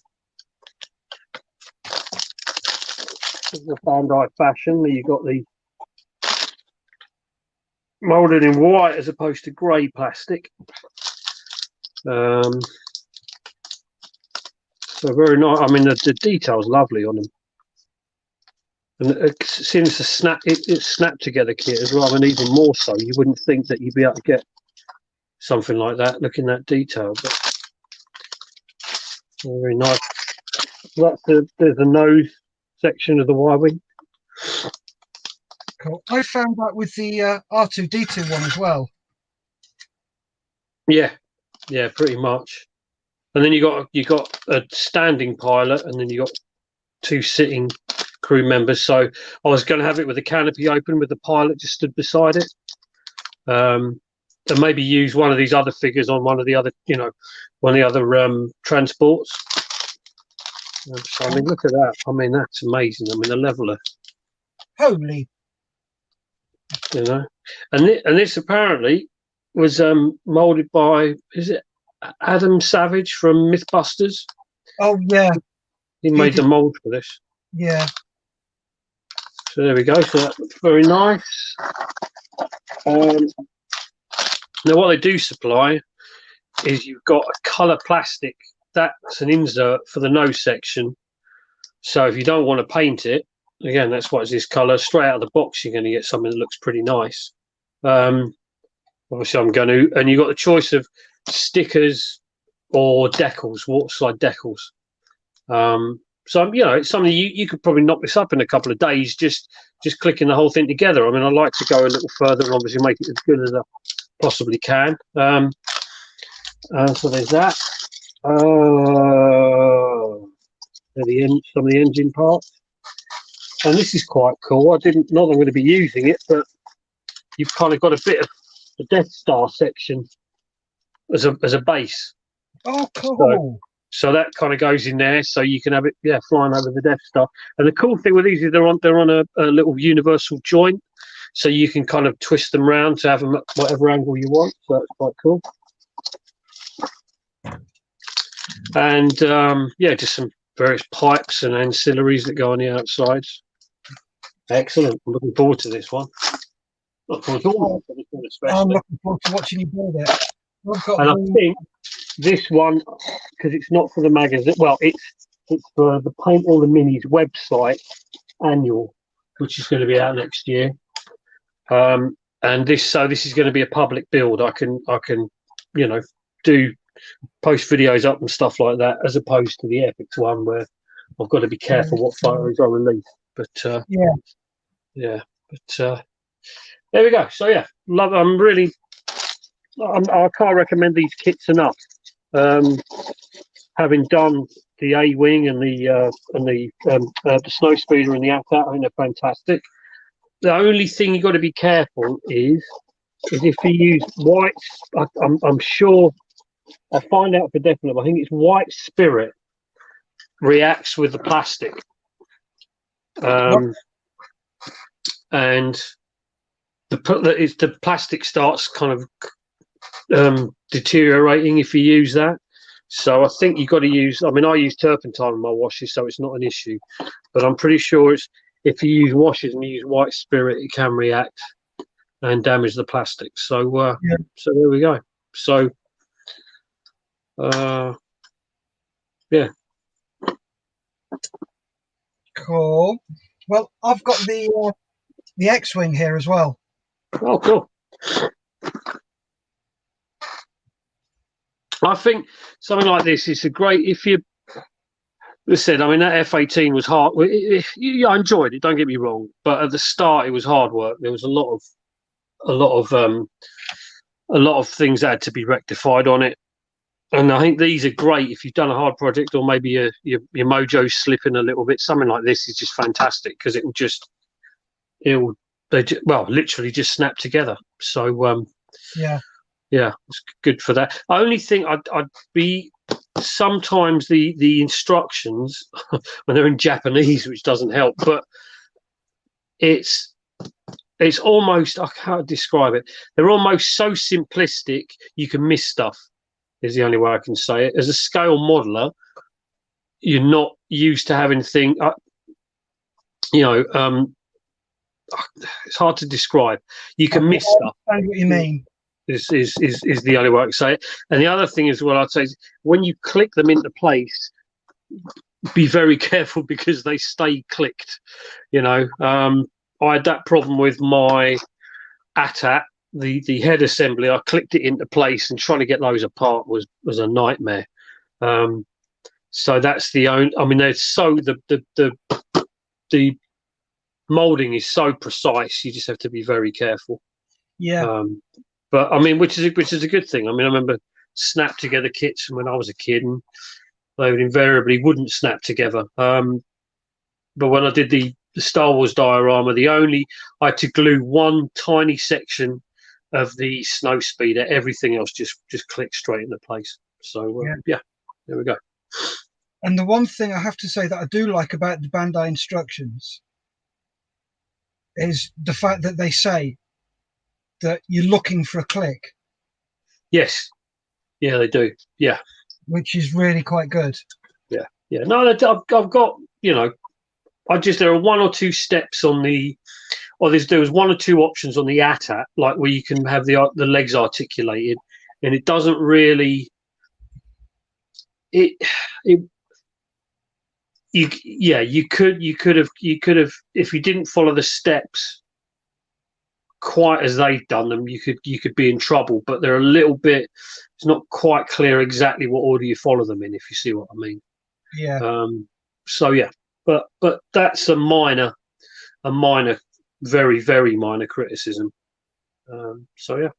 the Bandai fashion, you got the molded in white as opposed to grey plastic. So very nice. I mean, the detail's lovely on them. And since it's snap together kit as well, and even more so, you wouldn't think that you'd be able to get something like that, looking that detailed. But very nice. So there's the nose section of the Y-wing. Cool. I found that with the R2D2 one as well. Yeah, pretty much. And then you got a standing pilot, and then you got two sitting crew members. So I was going to have it with the canopy open, with the pilot just stood beside it, and maybe use one of these other figures on one of the other, transports. So, I mean, look at that. I mean, that's amazing. I mean, the level of Holy. and this apparently was molded by, is it Adam Savage from Mythbusters? Oh yeah, he made the mold for this. Yeah. So there we go. So that looks very nice. Now what they do supply is you've got a colour plastic. That's an insert for the nose section. So if you don't want to paint it, again, that's why it's this colour. Straight out of the box, you're going to get something that looks pretty nice. Obviously, I'm going to, and you've got the choice of stickers or decals, waterslide decals. So it's something you could probably knock this up in a couple of days, just clicking the whole thing together. I mean, I like to go a little further and obviously make it as good as I possibly can. So there's that. Some of the engine parts, and this is quite cool. Not that I'm going to be using it, but you've kind of got a bit of the Death Star section as a base. Oh, cool. So that kind of goes in there, so you can have it, flying over the Death Star. And the cool thing with these is they're on a little universal joint, so you can kind of twist them around to have them at whatever angle you want. So that's quite cool. And just some various pipes and ancillaries that go on the outsides. Excellent. I'm looking forward to this one. I'm looking forward to watching you build it. I think this one, because it's not for the magazine, well, it's for the Paint All the Minis website annual, which is going to be out next year. And this is going to be a public build. I can do post videos up and stuff like that, as opposed to the Epics one where I've got to be careful what photos I release. But there we go. So yeah, love. I can't recommend these kits enough. Having done the A wing and the snow speeder and the ATAT, I think they're fantastic. The only thing you've got to be careful is if you use whites. I'm sure I'll find out for definite. I think it's white spirit reacts with the plastic, and the plastic starts kind of deteriorating if you use that. So I think you've got to use. I mean, I use turpentine in my washes, so it's not an issue. But I'm pretty sure it's if you use washes and you use white spirit, it can react and damage the plastic. So so there we go. So yeah. Cool. Well, I've got the X-wing here as well. Oh, cool. I think something like this is a great. If you listen, I mean that F-18 was hard. I enjoyed it. Don't get me wrong, but at the start it was hard work. There was a lot of things that had to be rectified on it. And I think these are great if you've done a hard project or maybe your mojo's slipping a little bit. Something like this is just fantastic because literally just snap together. So yeah, it's good for that. I only think I'd be sometimes the instructions when they're in Japanese, which doesn't help, but it's almost, I can't describe it. They're almost so simplistic you can miss stuff. Is the only way I can say it. As a scale modeler, you're not used to having things. It's hard to describe. You can miss stuff. I know what you mean. Is the only way I can say it. And the other thing as well, I'd say, is when you click them into place, be very careful because they stay clicked. I had that problem with my ATAT. The head assembly, I clicked it into place, and trying to get those apart was a nightmare. So that's the only. I mean, there's so the molding is so precise. You just have to be very careful. Yeah. But I mean, which is a good thing. I mean, I remember snap together kits from when I was a kid, and they invariably wouldn't snap together. But when I did the Star Wars diorama, I had to glue one tiny section of the snow speeder. Everything else just clicked straight into place. So yeah, there we go. And the one thing I have to say that I do like about the Bandai instructions is the fact that they say that you're looking for a click. Yes. Yeah, they do. Yeah. Which is really quite good. Yeah. Yeah. No, I've got, there are one or two steps on the, there was one or two options on the ATAT, like where you can have the legs articulated, and it doesn't really. You could have if you didn't follow the steps quite as they've done them, you could be in trouble. But they're a little bit. It's not quite clear exactly what order you follow them in, if you see what I mean. Yeah. So yeah, but that's a minor, very, very minor criticism. So yeah.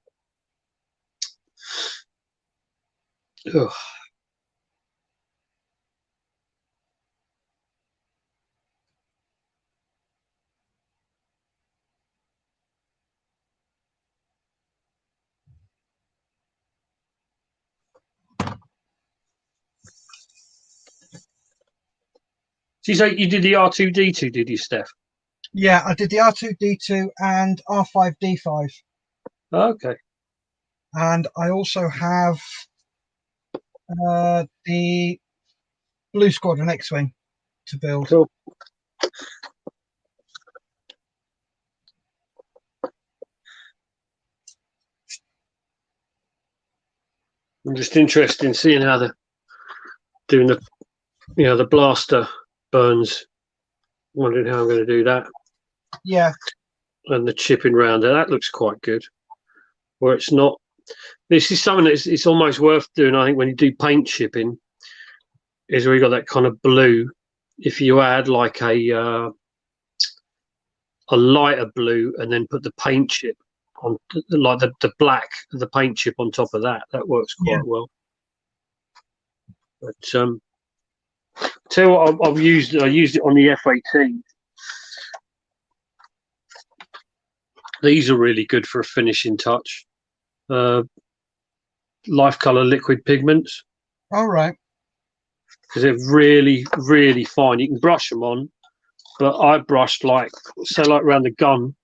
Ugh. So you say you did the R2D2, did you, Steph? Yeah, I did the R2D2 and R5D5. Okay. And I also have the Blue Squadron X-Wing to build. Cool. I'm just interested in seeing how they're doing the blaster burns. Wondering how I'm going to do that. Yeah. And the chipping round there, that looks quite good. Where it's not. This is something that it's almost worth doing, I think, when you do paint chipping, is where you got that kind of blue. If you add like a lighter blue and then put the paint chip on like the black, the paint chip on top of that. That works quite well. But tell you what, I used it on the FAT. These are really good for a finishing touch. Life color liquid pigments. All right. Because they're really, really fine. You can brush them on, but I brushed like around the gun.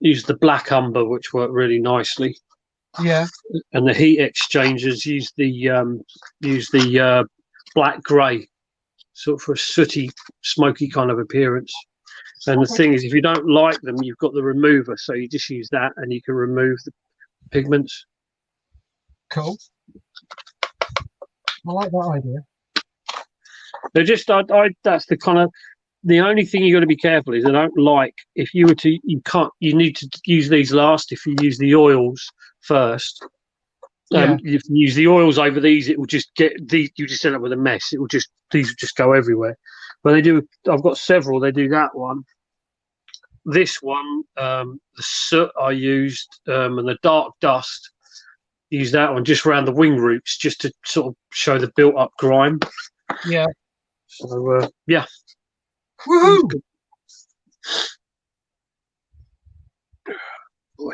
Used the black umber, which worked really nicely. Yeah. And the heat exchangers use the black grey, sort of a sooty, smoky kind of appearance. And the thing is, if you don't like them, you've got the remover, so you just use that, and you can remove the pigments. Cool. I like that idea. They're just, that's the kind of, the only thing you got to be careful is I don't like, if you were to, you need to use these last. If you use the oils first, if you use the oils over these, it will just get these, you just end up with a mess. It will just, these will just go everywhere. But they do, I've got several, they do that one. This one, the soot I used, and the dark dust, use that one just around the wing roots, just to sort of show the built up grime. Yeah. So, yeah. Woohoo!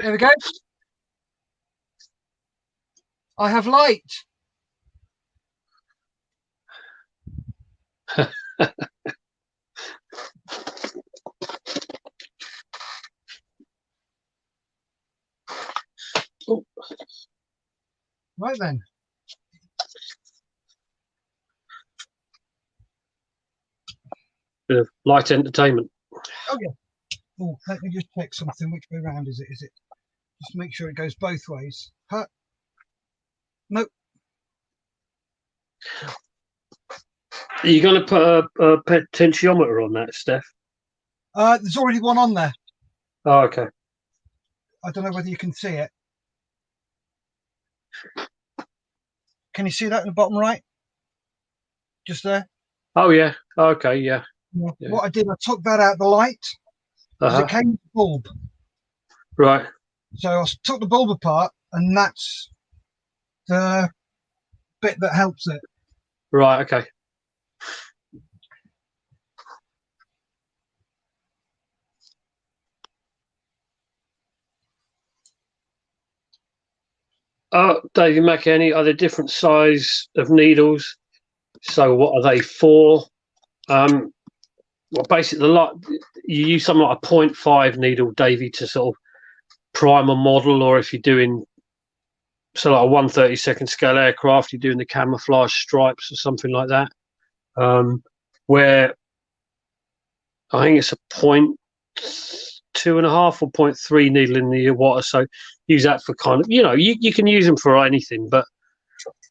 There we go. I have light. Oh. Right then. Bit of light entertainment. Oh yeah. Oh, let me just check something. Which way round is it? Is it? Just make sure it goes both ways. Huh? Nope. Are you going to put a potentiometer on that, Steph? There's already one on there. Oh, okay. I don't know whether you can see it. Can you see that in the bottom right? Just there? Oh, yeah. Okay, yeah. Yeah. What I did, I took that out of the light because it came with the bulb. Right. So I took the bulb apart, and that's the bit that helps it. Right, okay. David McEnany, are there different size of needles? So what are they for? Well, basically, you use something like a 0.5 needle, Davey, to sort of prime a model, or if you're doing like a 1/32 scale aircraft, you're doing the camouflage stripes or something like that. Where I think it's a 0.2.5 or 0.3 needle in the water, so use that for kind of, you can use them for anything, but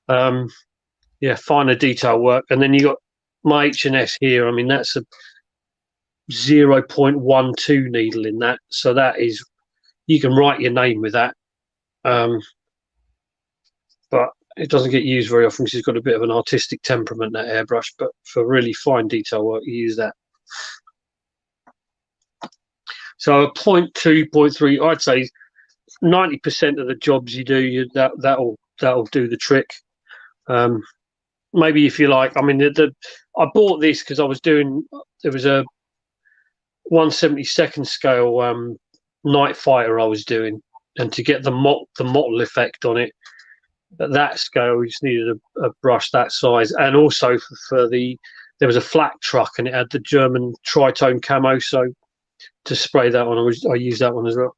finer detail work. And then you got my H&S here. I mean, that's a 0.12 needle in that, so that is, you can write your name with that, but it doesn't get used very often because it's got a bit of an artistic temperament, that airbrush. But for really fine detail work, you use that. So a 0.2, 0.3, I'd say 90% of the jobs you do, that'll do the trick. Maybe if you like, I mean, I bought this because I was doing, there was a 1/72 scale night fighter I was doing, and to get the mottle effect on it at that scale, we just needed a brush that size. And also there was a flak truck, and it had the German tritone camo, so to spray that on, I used that one as well.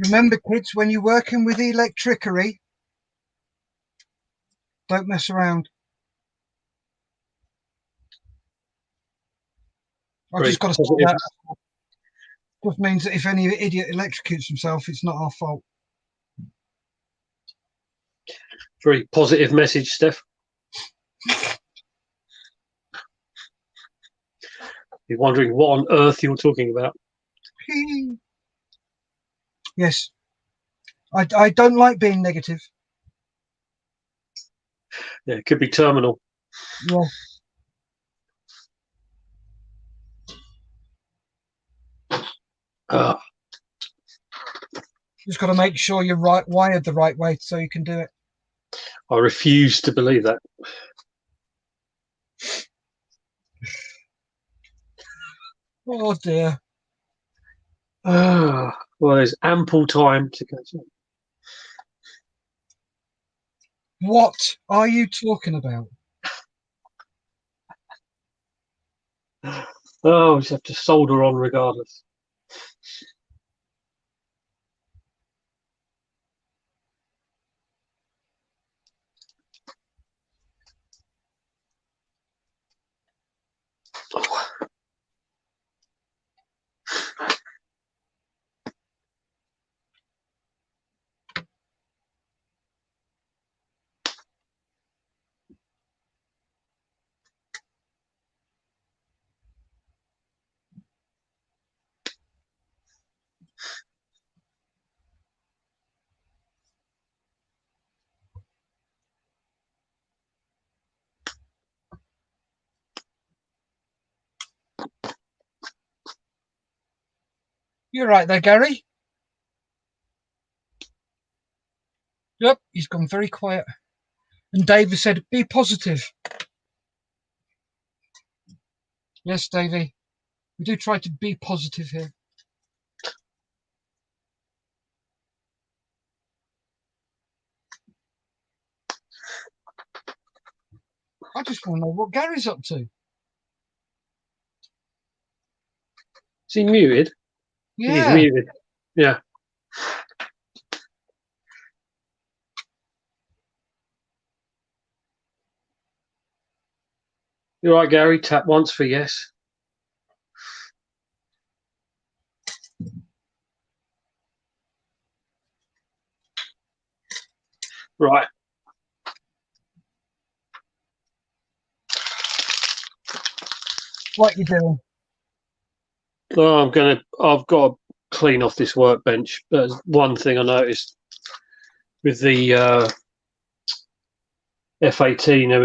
Remember, kids, when you're working with electricity, don't mess around. I just got to say that. Just means that if any idiot electrocutes himself, it's not our fault. Very positive message, Steph. You're wondering what on earth you're talking about. Yes. I don't like being negative. Yeah, it could be terminal. Yeah. Just got to make sure you're wired the right way so you can do it. I refuse to believe that. Oh dear. Well, there's ample time to go. What are you talking about? Oh, we just have to solder on regardless. You're right there, Gary. Yep, he's gone very quiet. And David said, be positive. Yes, Davey. We do try to be positive here. I just want to know what Gary's up to. Is he muted? He's Yeah. muted. Yeah. You're right, Gary. Tap once for yes. Right. What you doing? Oh, I've got to clean off this workbench. That's one thing I noticed with the F18. There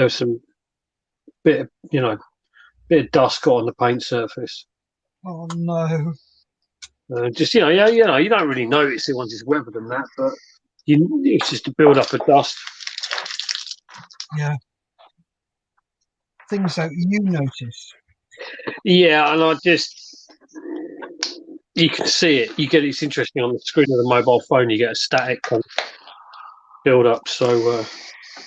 was some bit of dust got on the paint surface. Oh no. Just you don't really notice it once it's weathered and that, but it's just a build up of dust. Yeah. Things that you notice. Yeah, and you can see it. It's interesting on the screen of the mobile phone. You get a static kind of build up. So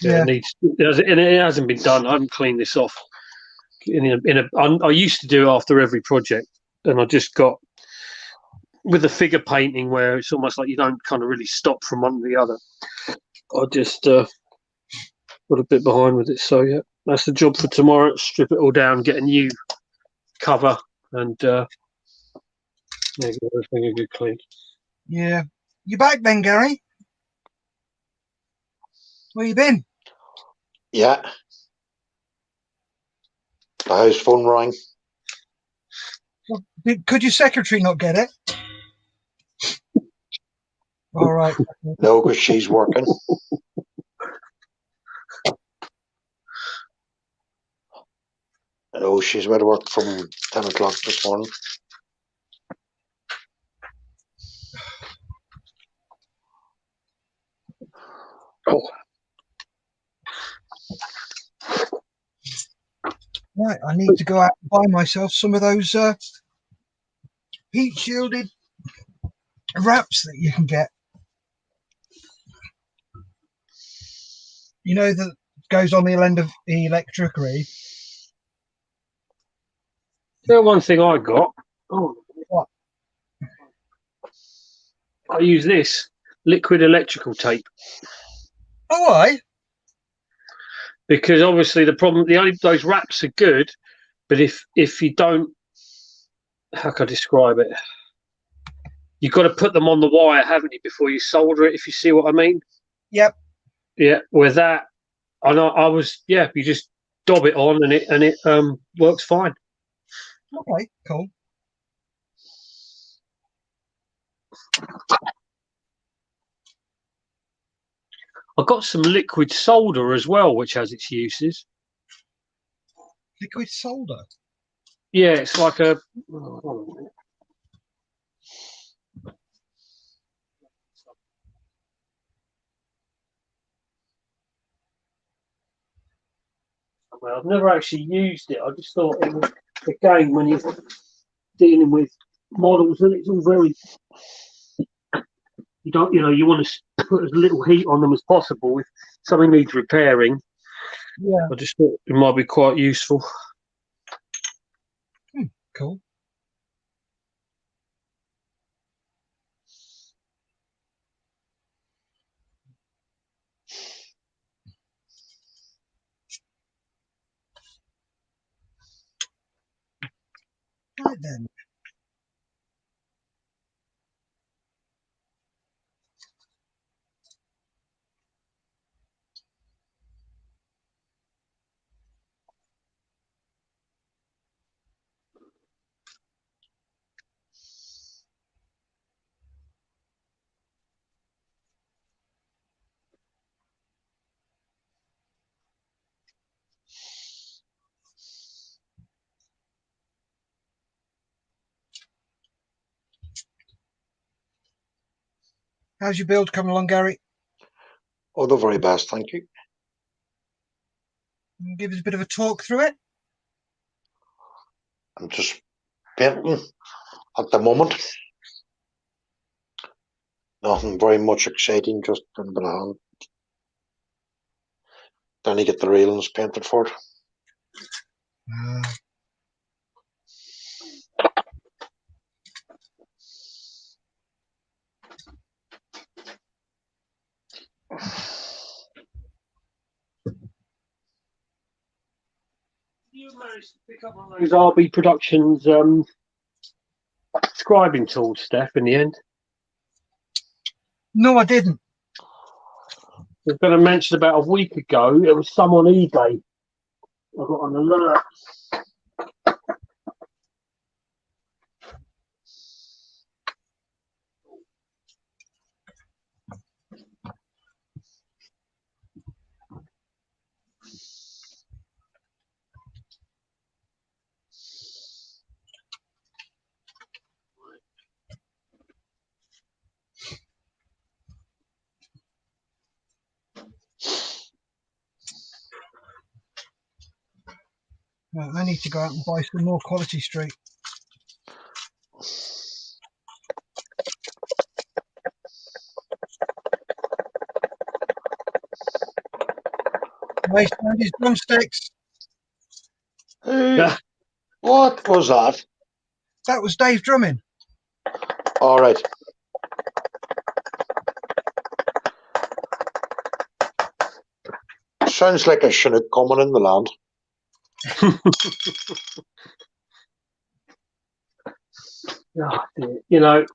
Yeah. it hasn't been done. I haven't cleaned this off. I used to do it after every project, and I just got with the figure painting where it's almost like you don't kind of really stop from one to the other. I just got a bit behind with it. So yeah, that's the job for tomorrow. Strip it all down, get a new cover, and get everything a good clean. Yeah. You back then, Gary? Where you been? Yeah. The house phone rang. Well, could your secretary not get it? All right. No, because she's working. No, she's went to work from 10 o'clock this morning. Oh. Right, I need to go out and buy myself some of those heat shielded wraps that you can get. You know, that goes on the end of the electricity. The one thing I got. Oh, What? I use this liquid electrical tape. Oh, I. Because obviously those wraps are good, but if you don't, how can I describe it? You've got to put them on the wire, haven't you, before you solder it? If you see what I mean. Yep. Yeah. With that, you just dob it on and it works fine. Okay. Cool. I've got some liquid solder as well, which has its uses. Liquid solder. Yeah, it's like a. Well, I've never actually used it. I just thought it was, again, when you're dealing with models, and it's all very. You don't, you want to put as little heat on them as possible. If something needs repairing, Yeah. I just thought it might be quite useful. Cool. Right then. How's your build coming along, Gary? Oh, the very best, thank you. Give us a bit of a talk through it. I'm just painting at the moment. Nothing very much exciting, just a bit of hand. Then you get the railings painted for it. You managed to pick up one of those RB Productions scribing tools, Steph, in the end? No, I didn't. There's been a mention about a week ago. It was some on eBay. I got an alert. I need to go out and buy some more Quality Street. Waste his drumsticks. Hey, what was that? That was Dave drumming. All right. Sounds like a Chinook coming in the land. Oh,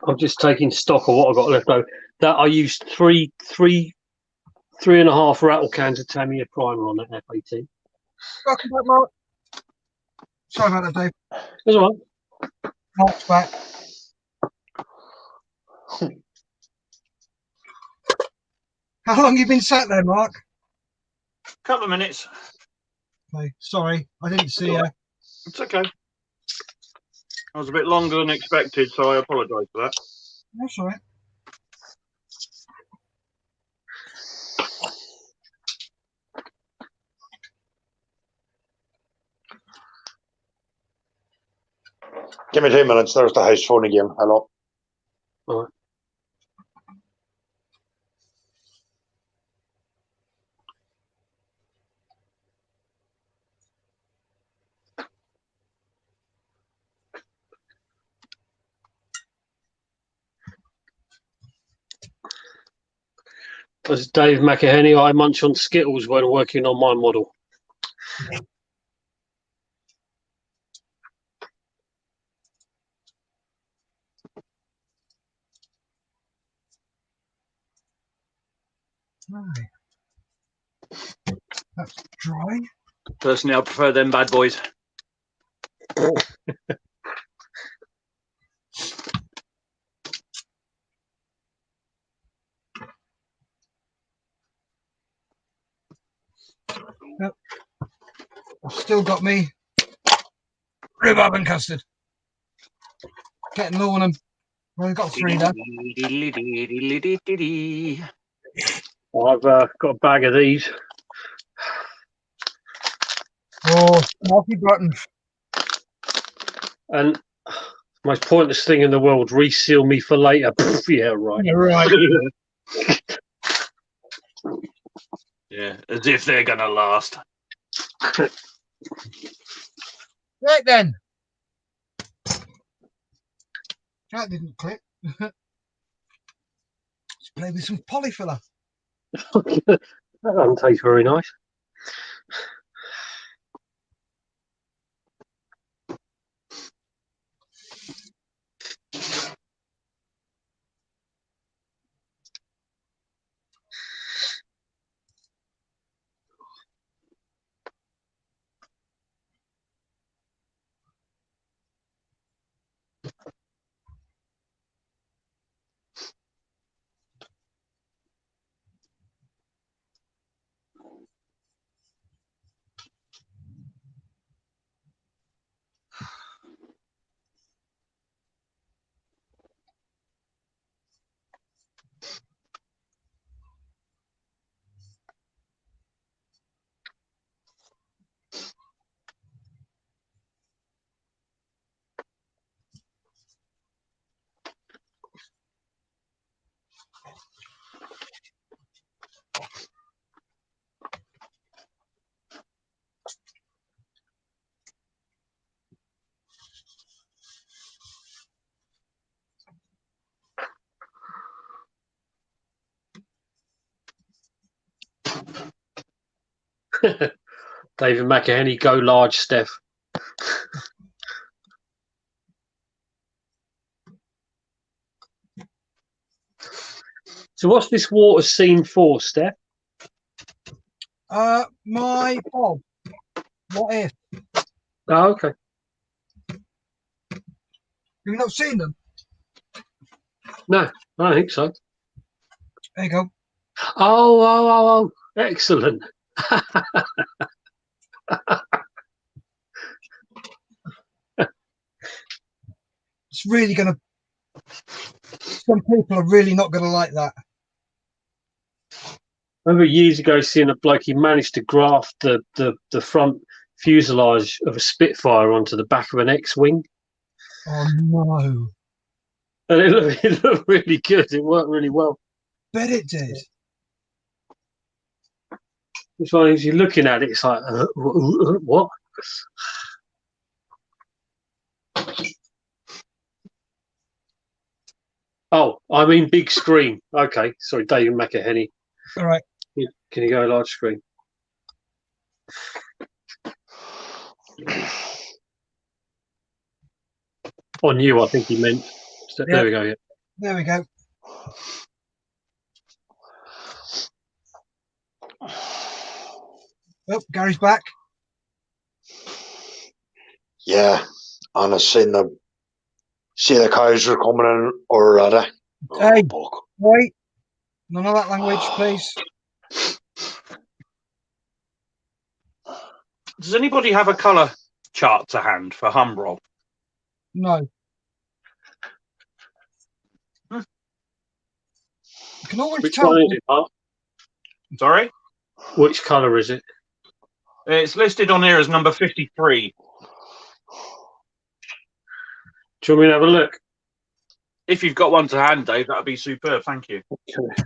I'm just taking stock of what I've got left over. That I used three and a half rattle cans of Tamiya primer on that F18. Welcome back, Mark. Sorry about that, Dave. That's all right. Mark's back. How long have you been sat there, Mark? Couple of minutes. Okay, sorry, I didn't see you. It's okay. I was a bit longer than expected, so I apologise for that. That's all right. Give me 2 minutes. There's the house phone again. Hello. All right. As Dave McEhenny, I munch on Skittles when working on my model. Right. That's dry. Personally, I prefer them bad boys. I've still got me rhubarb and custard. Getting low on them. Well, I've got 3 done. I've got a bag of these. Oh, multi buttons. And most pointless thing in the world, reseal me for later. Yeah, right. Yeah, right. Yeah, as if they're going to last. Right then. That didn't click. Let's play with some polyfiller. That doesn't taste very nice. David McEhenny, go large, Steph. So what's this water scene for, Steph? My Bob. What if? Oh, okay. Have you not seen them? No, I don't think so. There you go. Oh, excellent. It's really going to... Some people are really not going to like that. I remember years ago seeing a bloke, he managed to graft the front fuselage of a Spitfire onto the back of an X-Wing. Oh, no. And it looked really good. It worked really well. Bet it did. It's like, as you're looking at it, it's like, what? Oh, I mean big screen. Okay, sorry, David McEhenny. All right. Can you go large screen? On you, I think he meant. So, Yeah. there we go. Yeah. There we go. Oh, Gary's back. Yeah, and I seen the cows are coming in already. Hey. Fuck. Wait. None of that language, please. Does anybody have a colour chart to hand for Humbrol? No. You can always Which tell. one is it, Mark? Sorry? Which colour is it? It's listed on here as number 53. Do you want me to have a look? If you've got one to hand, Dave, that would be superb. Thank you. Okay.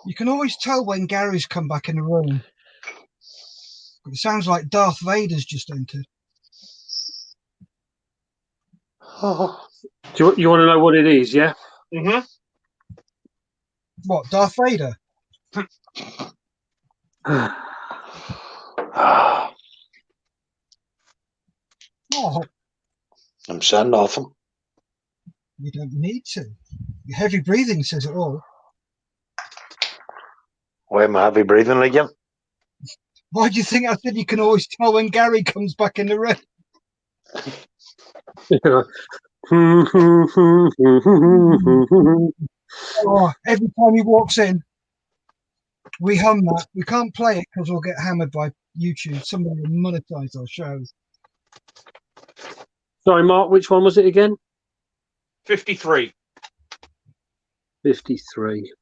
You can always tell when Gary's come back in the room. It sounds like Darth Vader's just entered. Do you want to know what it is? Yeah. Mm-hmm. What, Darth Vader? Oh, I'm saying nothing. you don't need to. Your heavy breathing says it all. Why am I heavy breathing again? Why do you think I said you can always tell when Gary comes back in the room? Oh, every time he walks in. We hum that. We can't play it because we'll get hammered by YouTube. Somebody will monetize our show. Sorry, Mark, which one was it again? 53. 53.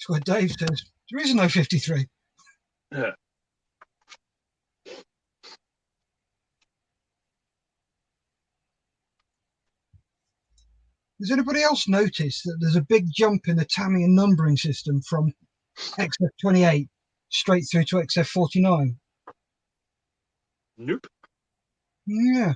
That's what Dave says. There is no 53. Yeah. Has anybody else noticed that there's a big jump in the Tamiya numbering system from XF28 straight through to XF49? Nope. Yeah.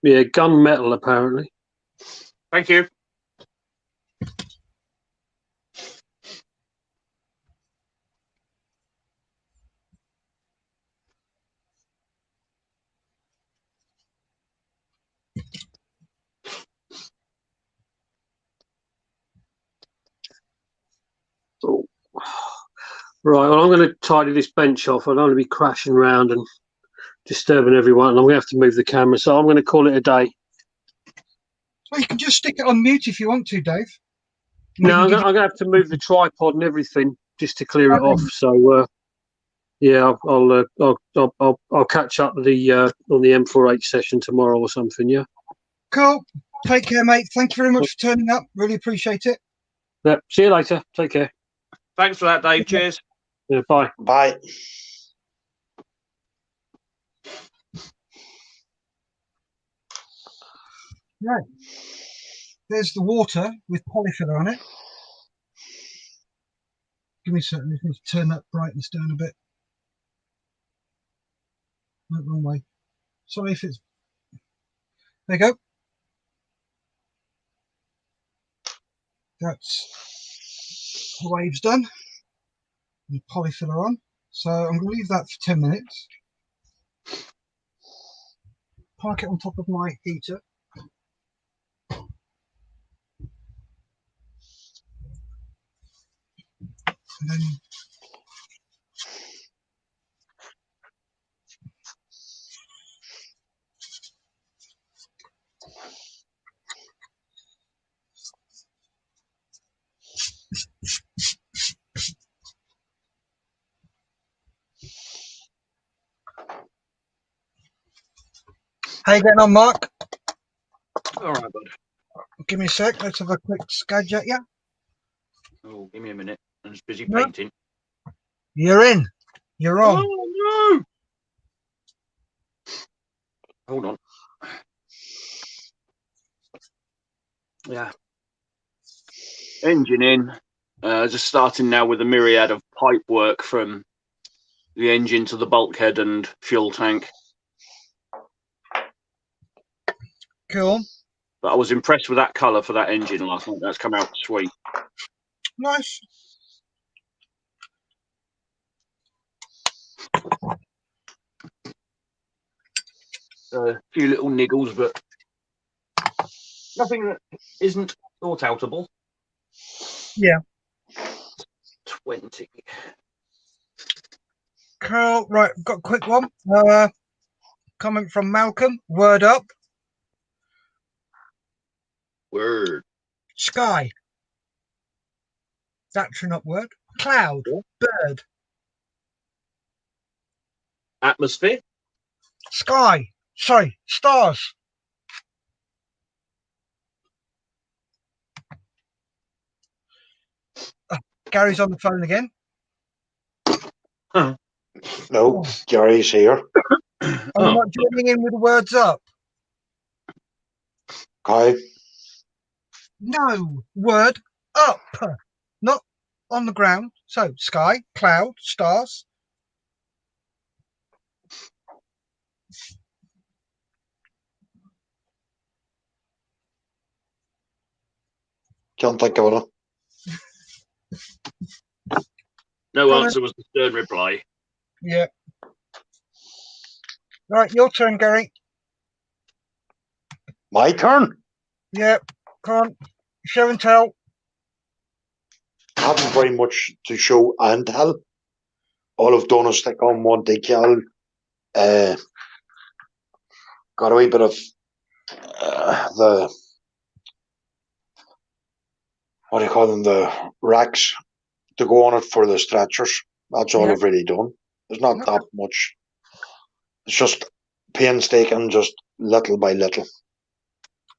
Yeah, gunmetal apparently. Thank you. Oh. Right, well, I'm going to tidy this bench off. I don't want to be crashing around and disturbing everyone. And I'm going to have to move the camera, so I'm going to call it a day. Well, you can just stick it on mute if you want to, Dave. No, I'm going to have to move the tripod and everything just to clear it off. So, yeah, I'll catch up with the on the M48 session tomorrow or something. Yeah. Cool. Take care, mate. Thank you very much for turning up. Really appreciate it. Yeah. See you later. Take care. Thanks for that, Dave. Cheers. Yeah, bye. Bye. Right. There's the water with polyfiller on it. Give me a second. Let me turn that brightness down a bit. No, wrong way. Sorry if it's... There you go. That's the waves done. And polyfiller on. So I'm going to leave that for 10 minutes. Park it on top of my heater. And then how you getting on, Mark? All right, bud. Give me a sec. Let's have a quick scadge at you. Oh, give me a minute. I'm just busy No. painting. You're in. You're on. Oh, no! Hold on. Yeah. Engine in. Just starting now with a myriad of pipe work from the engine to the bulkhead and fuel tank. Cool. But I was impressed with that colour for that engine last night. That's come out sweet. Nice. A few little niggles, but nothing that isn't thought outable. Yeah. 20. Cool. Right, got a quick one. Comment from Malcolm. Word up. Word. Sky. That's an up word. Cloud. Yeah. Bird. Atmosphere. Sky. Sorry, stars. Gary's on the phone again. Huh. No, Gary's here. Are you not joining in with the words up? Okay. No, word up. Not on the ground. So, sky, cloud, stars. Can't think of it. No Comment. answer was the stern reply. Yeah. Right, your turn, Gary. My turn? Yeah, come on. Show and tell. I haven't very much to show and tell. All I've done is stick on one decal. Got a wee bit of the, what do you call them, the racks to go on it for the stretchers. That's all Yeah. I've really done. There's not Okay. that much. It's just painstaking, just little by little.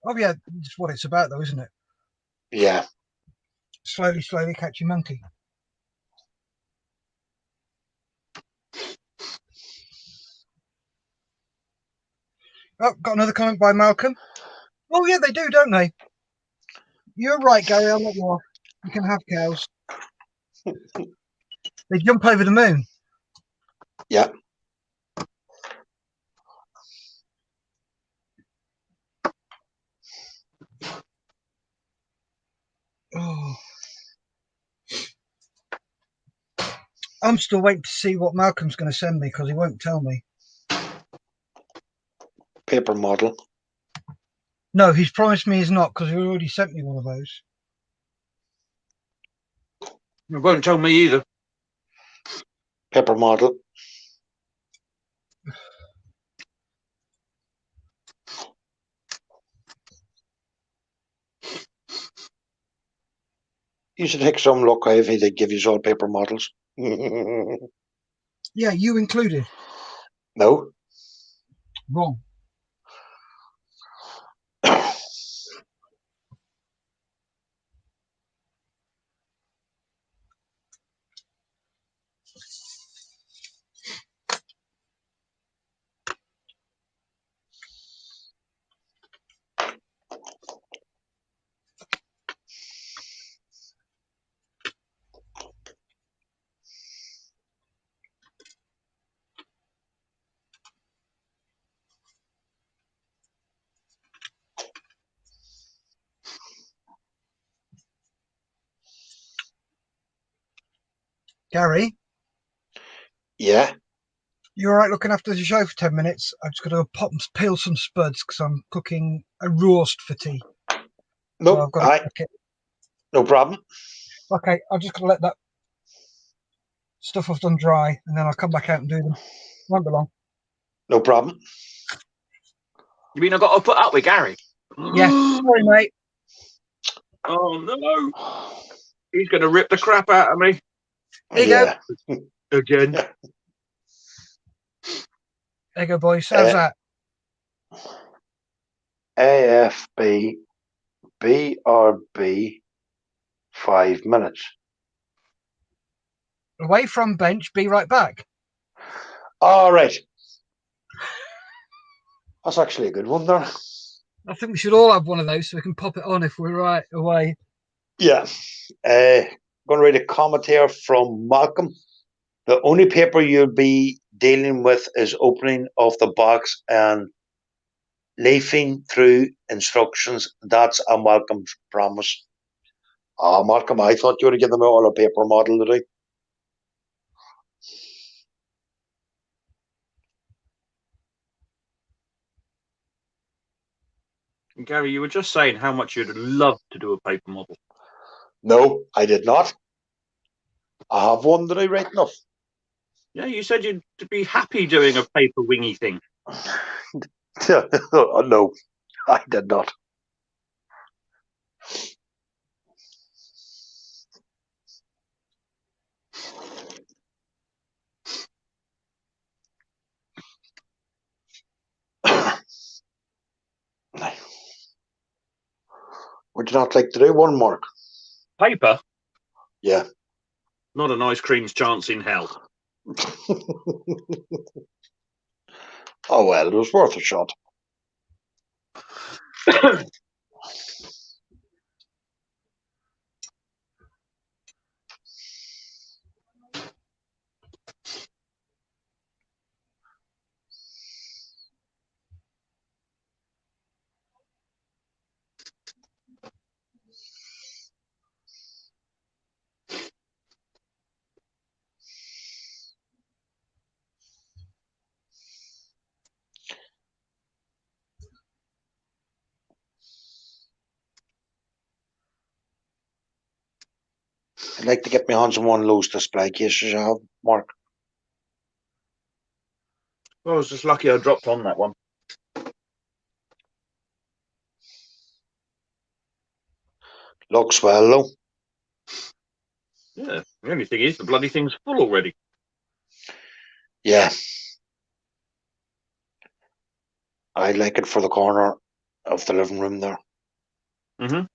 Oh, yeah, that's what it's about, though, isn't it? Yeah. Slowly, slowly catch your monkey. Oh, got another comment by Malcolm. Oh, yeah, they do, don't they? You're right, Gary. I'll let you off. You can have cows. They jump over the moon. Yeah. Oh. I'm still waiting to see what Malcolm's going to send me because he won't tell me. Paper model. No, he's promised me he's not because he already sent me one of those. It won't tell me either. Paper model. You should take some look if they give you all paper models. Yeah, you included. No. Wrong. Gary, Yeah. you all right looking after the show for 10 minutes? I've just got to pop and peel some spuds because I'm cooking a roast for tea. So Nope. I've got to cook it. No problem. Okay, I've just got to let that stuff I've done dry and then I'll come back out and do them. Won't be long. No problem. You mean I've got to put up with Gary? Yeah. Sorry, mate. Oh, no. He's going to rip the crap out of me. Here you Yeah. Again. There you go, boys. How's that? AFB BRB 5 minutes. Away from bench, be right back. All right. That's actually a good one there. I think we should all have one of those so we can pop it on if we're right away. Yeah. I'm going to read a comment here from Malcolm. The only paper you'll be dealing with is opening of the box and leafing through instructions. That's a Malcolm's promise. Malcolm, I thought you would have given them all a paper model today. Gary, you were just saying how much you'd love to do a paper model. No, I did not. I have one that I write enough. Yeah, you said you'd be happy doing a paper wingy thing. No, I did not. Would you not like to do one, Mark? Paper? Yeah. Not an ice cream's chance in hell. Oh, well, it was worth a shot. like to get my hands on one of those display cases you have, Mark. Well, I was just lucky I dropped on that one. Looks well, though. Yeah, the only thing is the bloody thing's full already. Yeah. I like it for the corner of the living room there. Mm-hmm.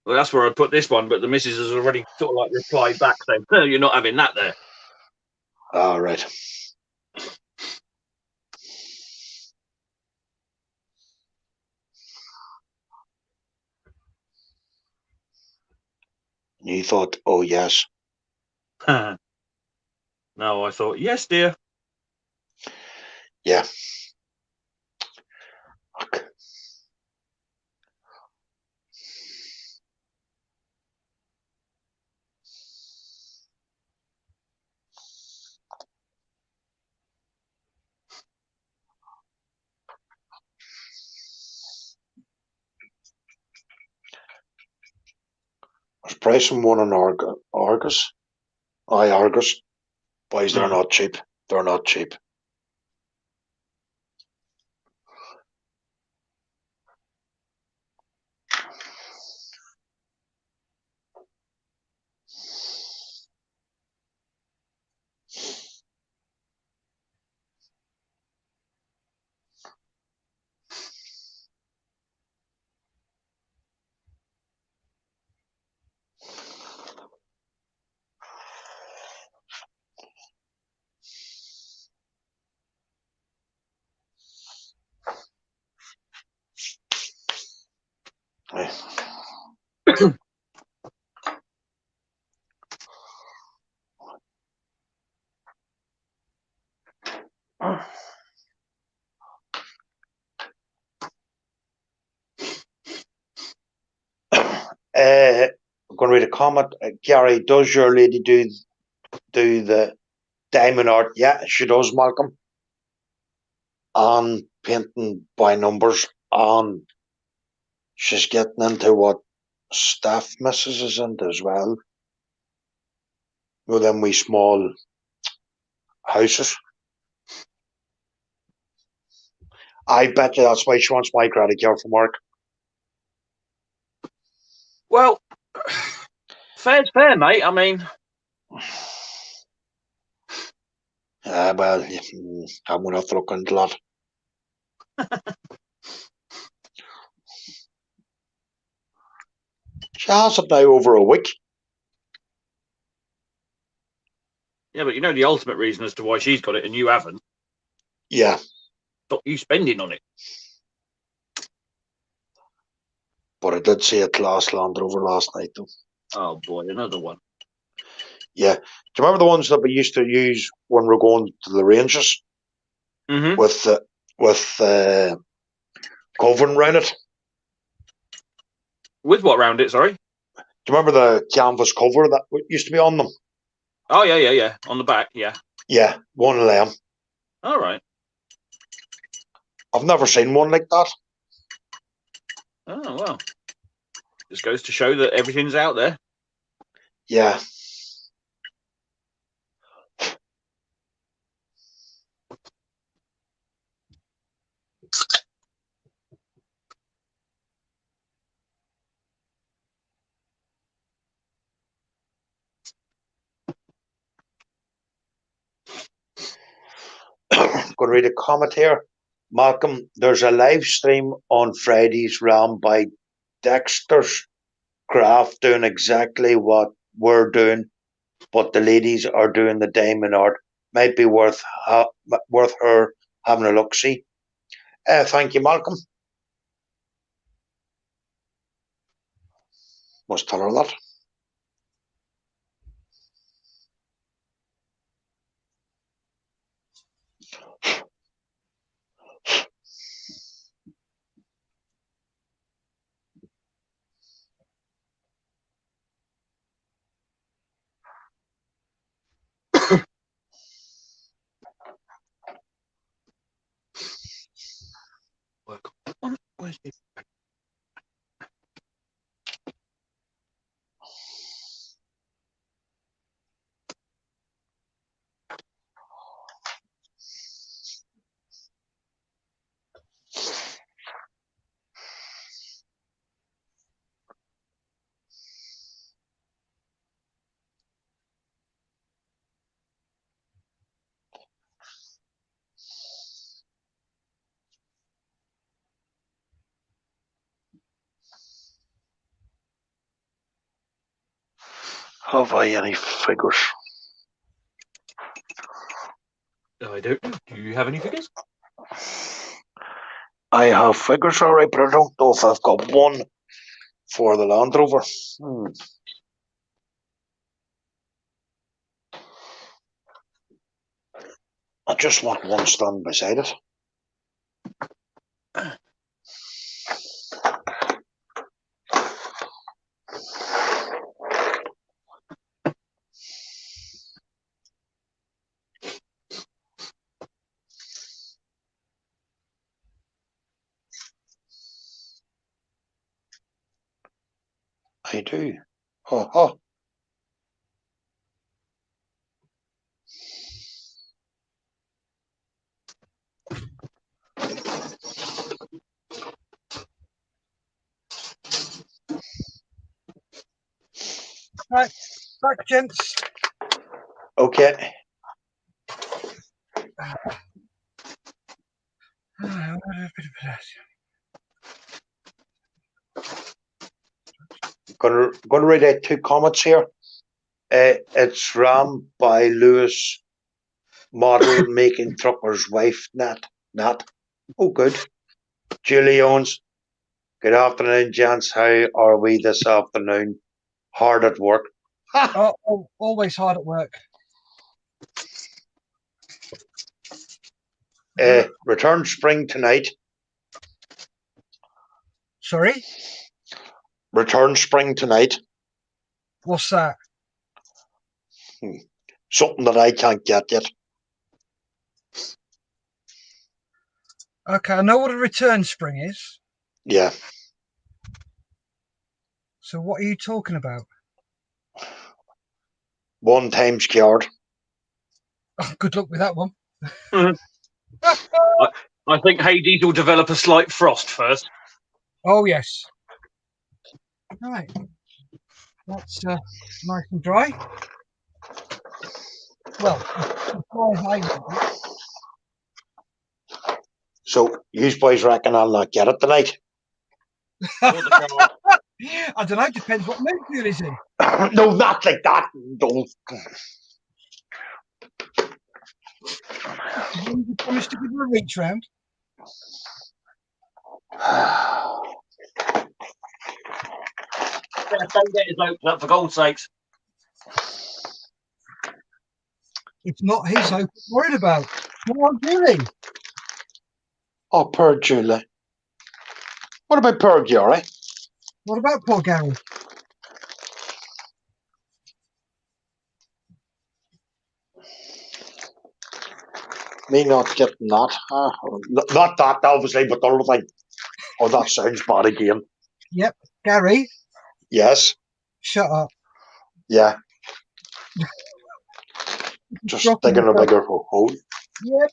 Well, that's where I put this one, but the missus has already sort of like replied back saying, "No, you're not having that there." All right. You thought, oh yes. No, I thought, yes, dear. Yeah. There's price on one on Argus. Argus. Boys, they're not cheap. They're not cheap. I'm going to read a comment. Gary, does your lady do the diamond art? Yeah, she does, Malcolm. And painting by numbers. And she's getting into what staff misses is into as well. You know, them wee small houses. I bet you that's why she wants my credit card from work. Well, fair's fair, mate. I mean, Well, I'm going to have to look into that. She has it now over a week. yeah, but you know the ultimate reason as to why she's got it and you haven't. Yeah. Stop you spending on it. But I did see it Land Rover last night, though. Oh boy, another one. Yeah. Do you remember the ones that we used to use when we were going to the ranges? Mm-hmm. With covering around it? With what round it, sorry? Do you remember the canvas cover that used to be on them? Oh, yeah. On the back, yeah. Yeah, one of them. All right. I've never seen one like that. Oh, well. Just goes to show that everything's out there. Yeah. Going to read a comment here. Malcolm, there's a live stream on Friday's round by Dexter's Craft doing exactly what we're doing, but the ladies are doing the diamond art. Might be worth her having a look. See, thank you, Malcolm. Must tell her that. Work on. Where's it? Have I any figures? I don't know. Do you have any figures? I have figures, all right, but I don't know if I've got one for the Land Rover. I just want one stand beside it. I do. Oh. Right, back, gents. Okay. Gonna read out two comments here. It's Ram by Lewis, model making trucker's wife, Nat. Oh, good. Julie Owens. Good afternoon, gents. How are we this afternoon? Hard at work. Oh, always hard at work. Return spring tonight. Sorry? Return spring tonight. What's that? Something that I can't get yet. Okay, I know what a return spring is. Yeah. So what are you talking about? 1 times cured. Oh, good luck with that one. I think Hades will develop a slight frost first. Oh, yes. Right. That's nice and dry. Well, dry high. So, you boys reckon I'll not get it tonight? I don't know, depends what mood you're in. No, not like that. Don't. You promised to give her a reach round. Don't get his hopes up, for God's sakes. It's not his hope I'm worried about. Come on, Julie. Oh, poor Julie. What about poor Gary? What about poor Gary? Me not getting that. Not that, obviously, but the other thing. Oh, that sounds bad again. Yep. Gary? Yes. Shut up. Yeah. Just digging a bigger hole. Yep.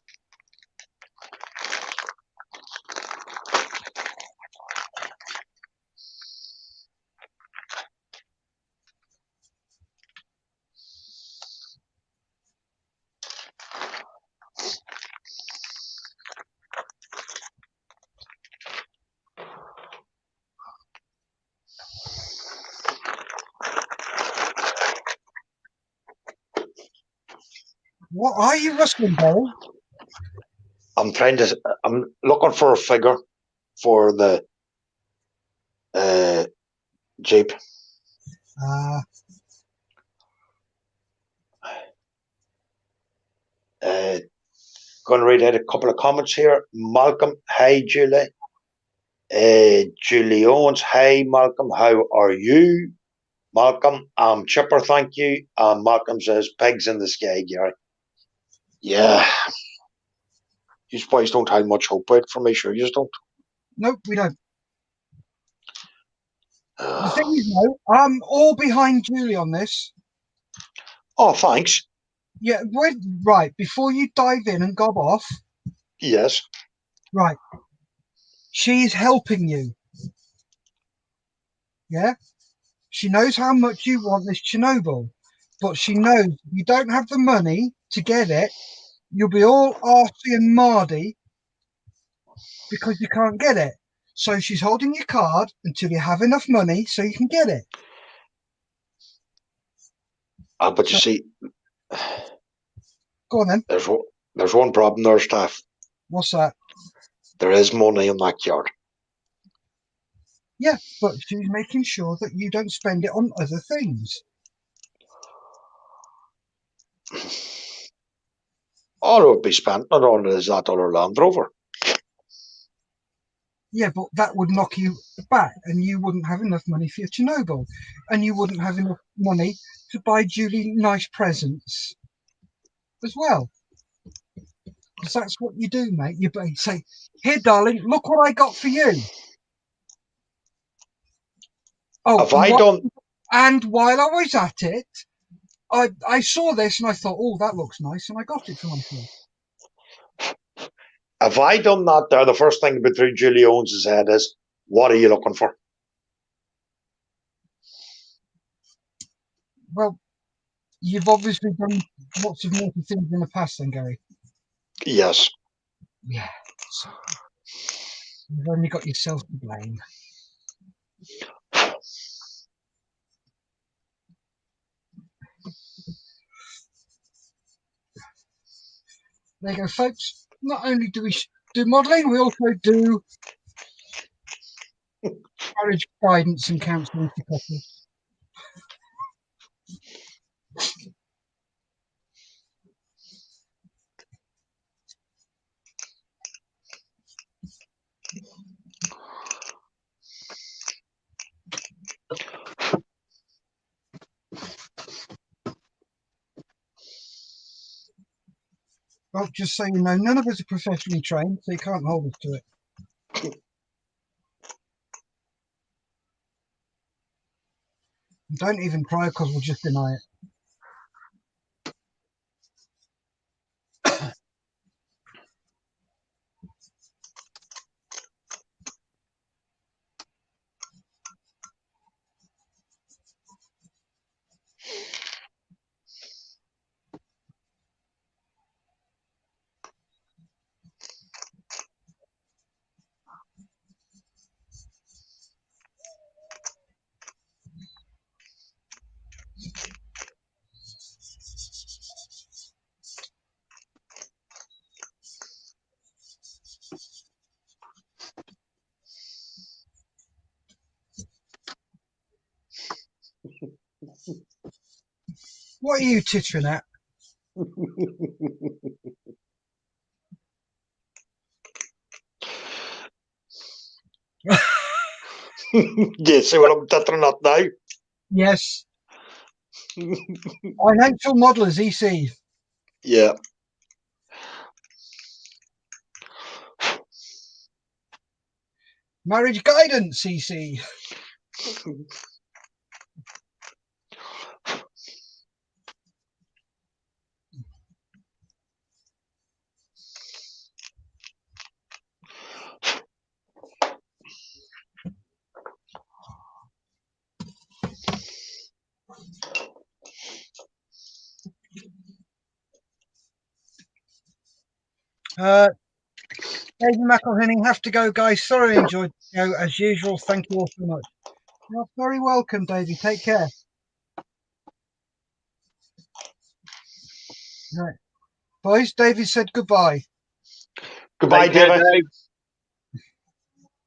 What are you rustling, Gary? I'm looking for a figure for the Jeep. Going to read out a couple of comments here. Malcolm, hi Julie. Julie Owens, hi Malcolm, how are you? Malcolm, I'm chipper, thank you. And Malcolm says, pigs in the sky, Gary. Yeah. You boys don't have much hope out for me, sure you just don't. Nope, we don't. The thing is, though, I'm all behind Julie on this. Oh, thanks. Yeah, right, before you dive in and gob off. Yes. Right. She's helping you. Yeah? She knows how much you want this Chernobyl, but she knows if you don't have the money to get it, you'll be all arsey and mardy because you can't get it. So she's holding your card until you have enough money so you can get it. But you see, Go on then. there's one problem there, Steph. What's that? There is money in that yard. Yeah, but she's making sure that you don't spend it on other things. All it would be spent not on is that other Land Rover. Yeah, but that would knock you back, and you wouldn't have enough money for your Chernobyl, and you wouldn't have enough money to buy Julie nice presents as well. Because that's what you do, mate. You say, "Here, darling, look what I got for you." Oh, and while I was at it, I saw this and I thought, "Oh, that looks nice," and I got it for myself. If I done that there, the first thing between Julie Owens' head is, what are you looking for? Well, you've obviously done lots of naughty things in the past then, Gary. Yes. Yeah. So you've only got yourself to blame. There you go, folks. Not only do we do modelling, we also do marriage guidance and counselling for couples. Well, just so you know, none of us are professionally trained, so you can't hold us to it. Don't even try, because we'll just deny it. What are you tittering at? Do you see what I'm tittering at now? Yes. Financial Modellers, EC. Yeah. Marriage Guidance, EC. David McElhenning, have to go, guys. Sorry I enjoyed the show as usual. Thank you all so much. You're very welcome, Davey. Take care. Right. Boys, David said goodbye. Goodbye, Take care, David. Dave.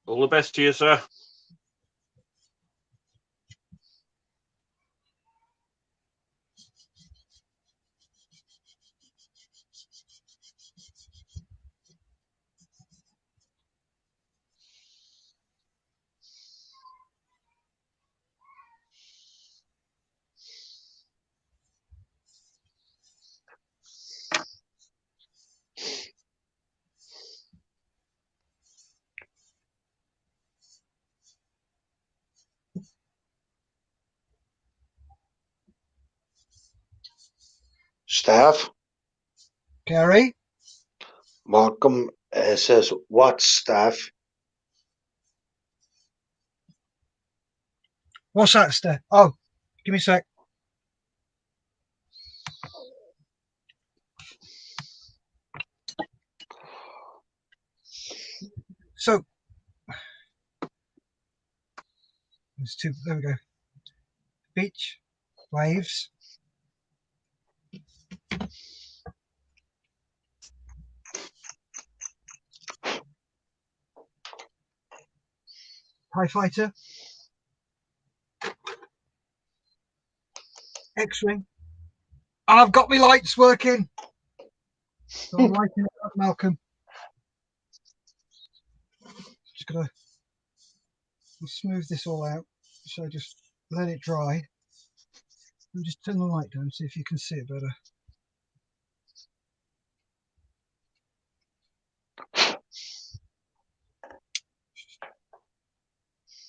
All the best to you, sir. Steph, Gary? Malcolm says, what's Steph? What's that, Steph? Oh, give me a sec. So, there's two. There we go. Beach, waves, TIE Fighter, X-Wing. I've got my lights working. So I'm lighting it up, Malcolm. Just gonna smooth this all out. So just let it dry. And just turn the light down, see if you can see it better.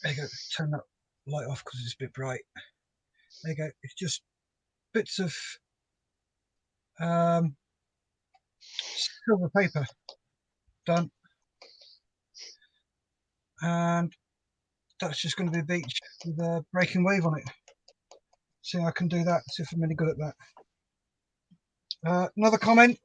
There you go. Turn that light off because it's a bit bright. There you go. It's just bits of silver paper done, and that's just going to be a beach with a breaking wave on it. See how I can do that. See if I'm any good at that. Another comment.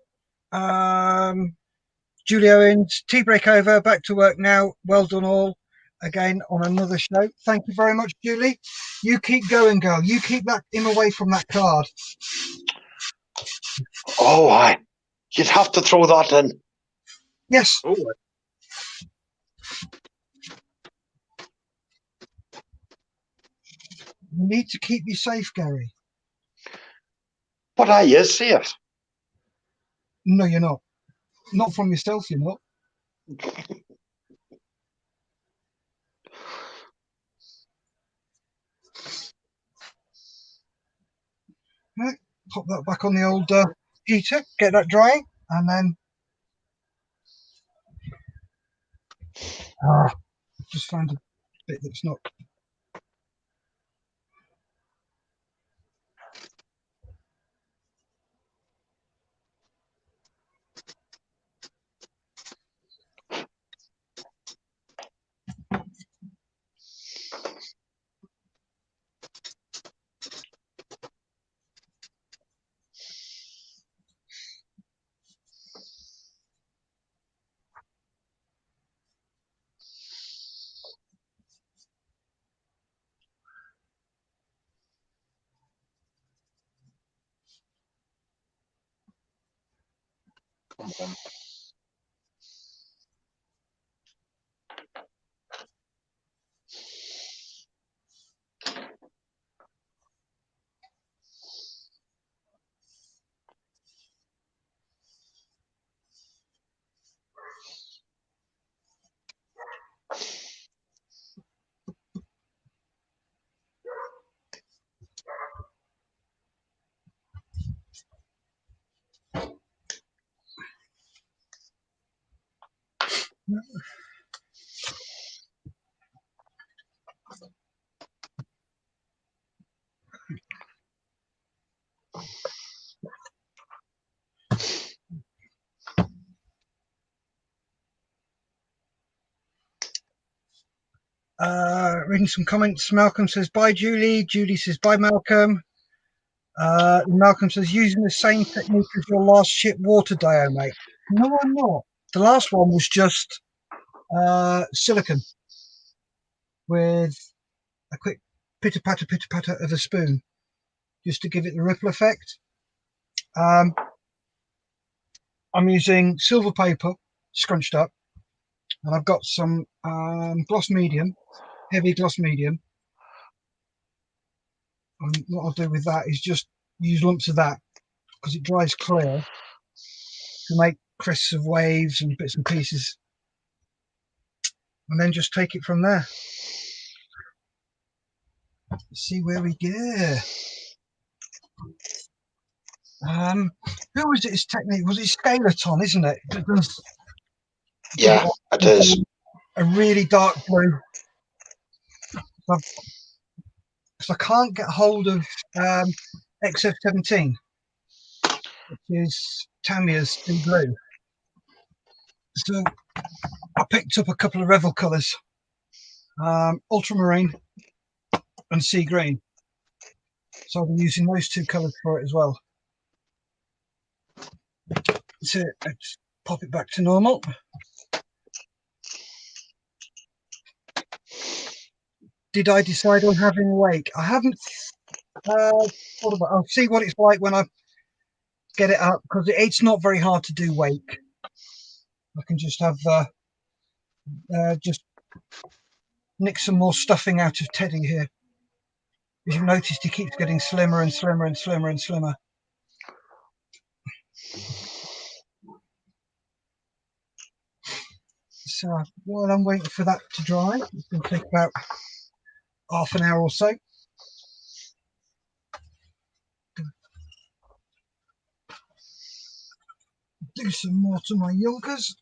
Julie Owens, tea break over, back to work now. Well done all. Again on another show. Thank you very much, Julie. You keep going, girl. You keep him away from that card. Oh, you'd have to throw that in. Yes. Oh, You need to keep you safe, Gary. But I is safe. No, you're not. Not from yourself, you're not. Right, pop that back on the old heater, get that drying, and then just find a bit that's not. come on. Reading some comments. Malcolm says, bye, Julie. Julie says, bye, Malcolm. Malcolm says, using the same technique as your last ship water dio, mate. No, I'm not. The last one was just silicon with a quick pitter patter of a spoon just to give it the ripple effect. I'm using silver paper scrunched up, and I've got some gloss medium, heavy gloss medium. And what I'll do with that is just use lumps of that because it dries clear to make crests of waves and bits and pieces, and then just take it from there. Let's see where we go. Who was it? His technique was it Scalaton, isn't it? Yeah, it is. A really dark blue. Because I can't get hold of XF17, which is Tamiya's in blue. So I picked up a couple of Revel colours, ultramarine and sea green. So I'll be using those two colours for it as well. So let's pop it back to normal. Did I decide on having wake? I haven't thought about. I'll see what it's like when I get it up, because it's not very hard to do wake. I can just have just nick some more stuffing out of Teddy here. As you've noticed, he keeps getting slimmer and slimmer and slimmer and slimmer. So while I'm waiting for that to dry, it's going to take about half an hour or so. Do some more to my yonkers.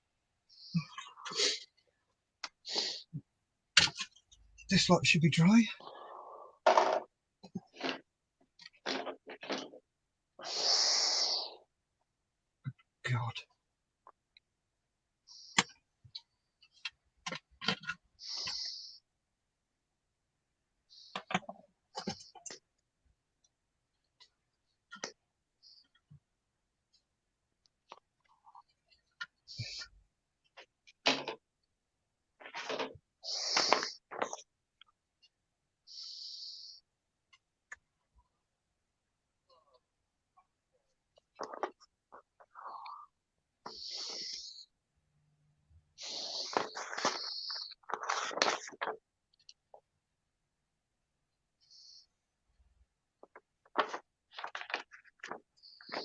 This lot should be dry. God.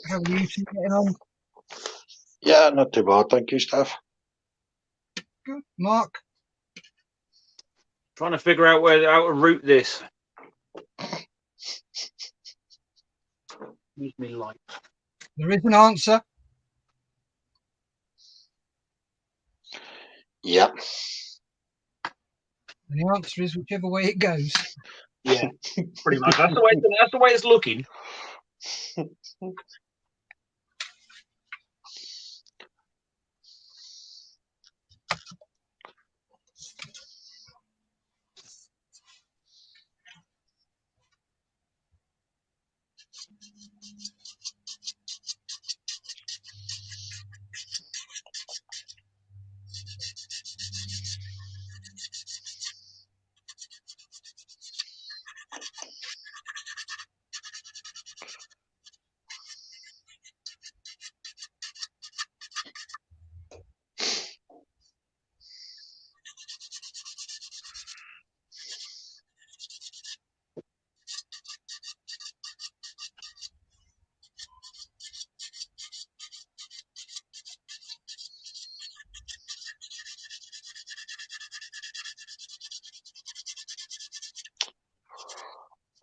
How are you two getting on? Yeah, not too bad, thank you, Steph. Good. Mark? Trying to figure out how to route this. Use me light. There is an answer. Yeah. And the answer is whichever way it goes. Yeah, pretty much. That's the way it's looking.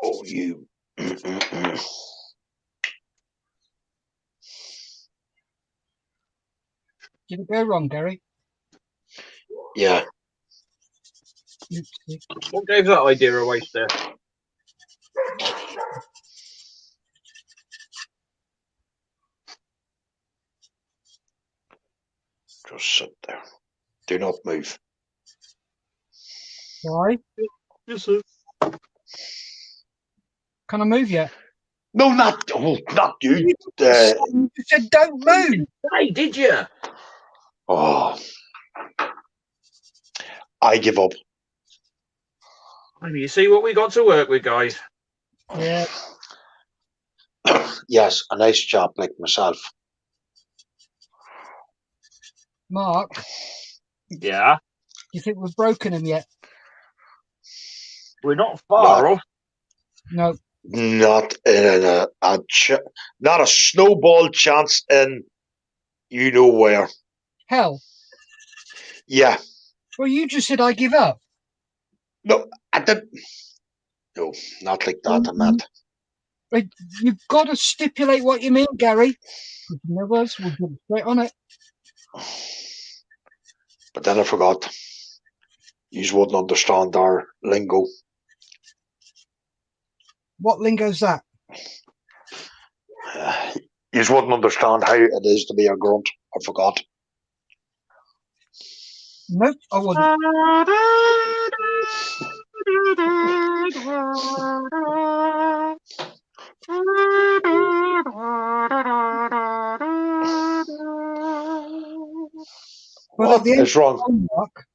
Oh, you. Did it go wrong, Gary? Yeah. Oopsie. What gave that idea away, Steph? Just sit there. Do not move. Why? Yes, sir. Can I move yet? No, not you. You said don't move. Hey, did you? Oh, I give up. You see what we got to work with, guys. Yeah. Yes, a nice chap like myself. Mark, Yeah, do you think we've broken him yet? we're not far off. No. Not in not a snowball chance in you know where. Hell. Yeah. Well, you just said I give up. No, I didn't. No, not like that. I meant. But you've got to stipulate what you mean, Gary. If you know us, we'll get straight on it. But then I forgot. You wouldn't understand our lingo. What lingo's that? You wouldn't understand how it is to be a grunt. I forgot. Nope, I wouldn't. But What is wrong? Mark,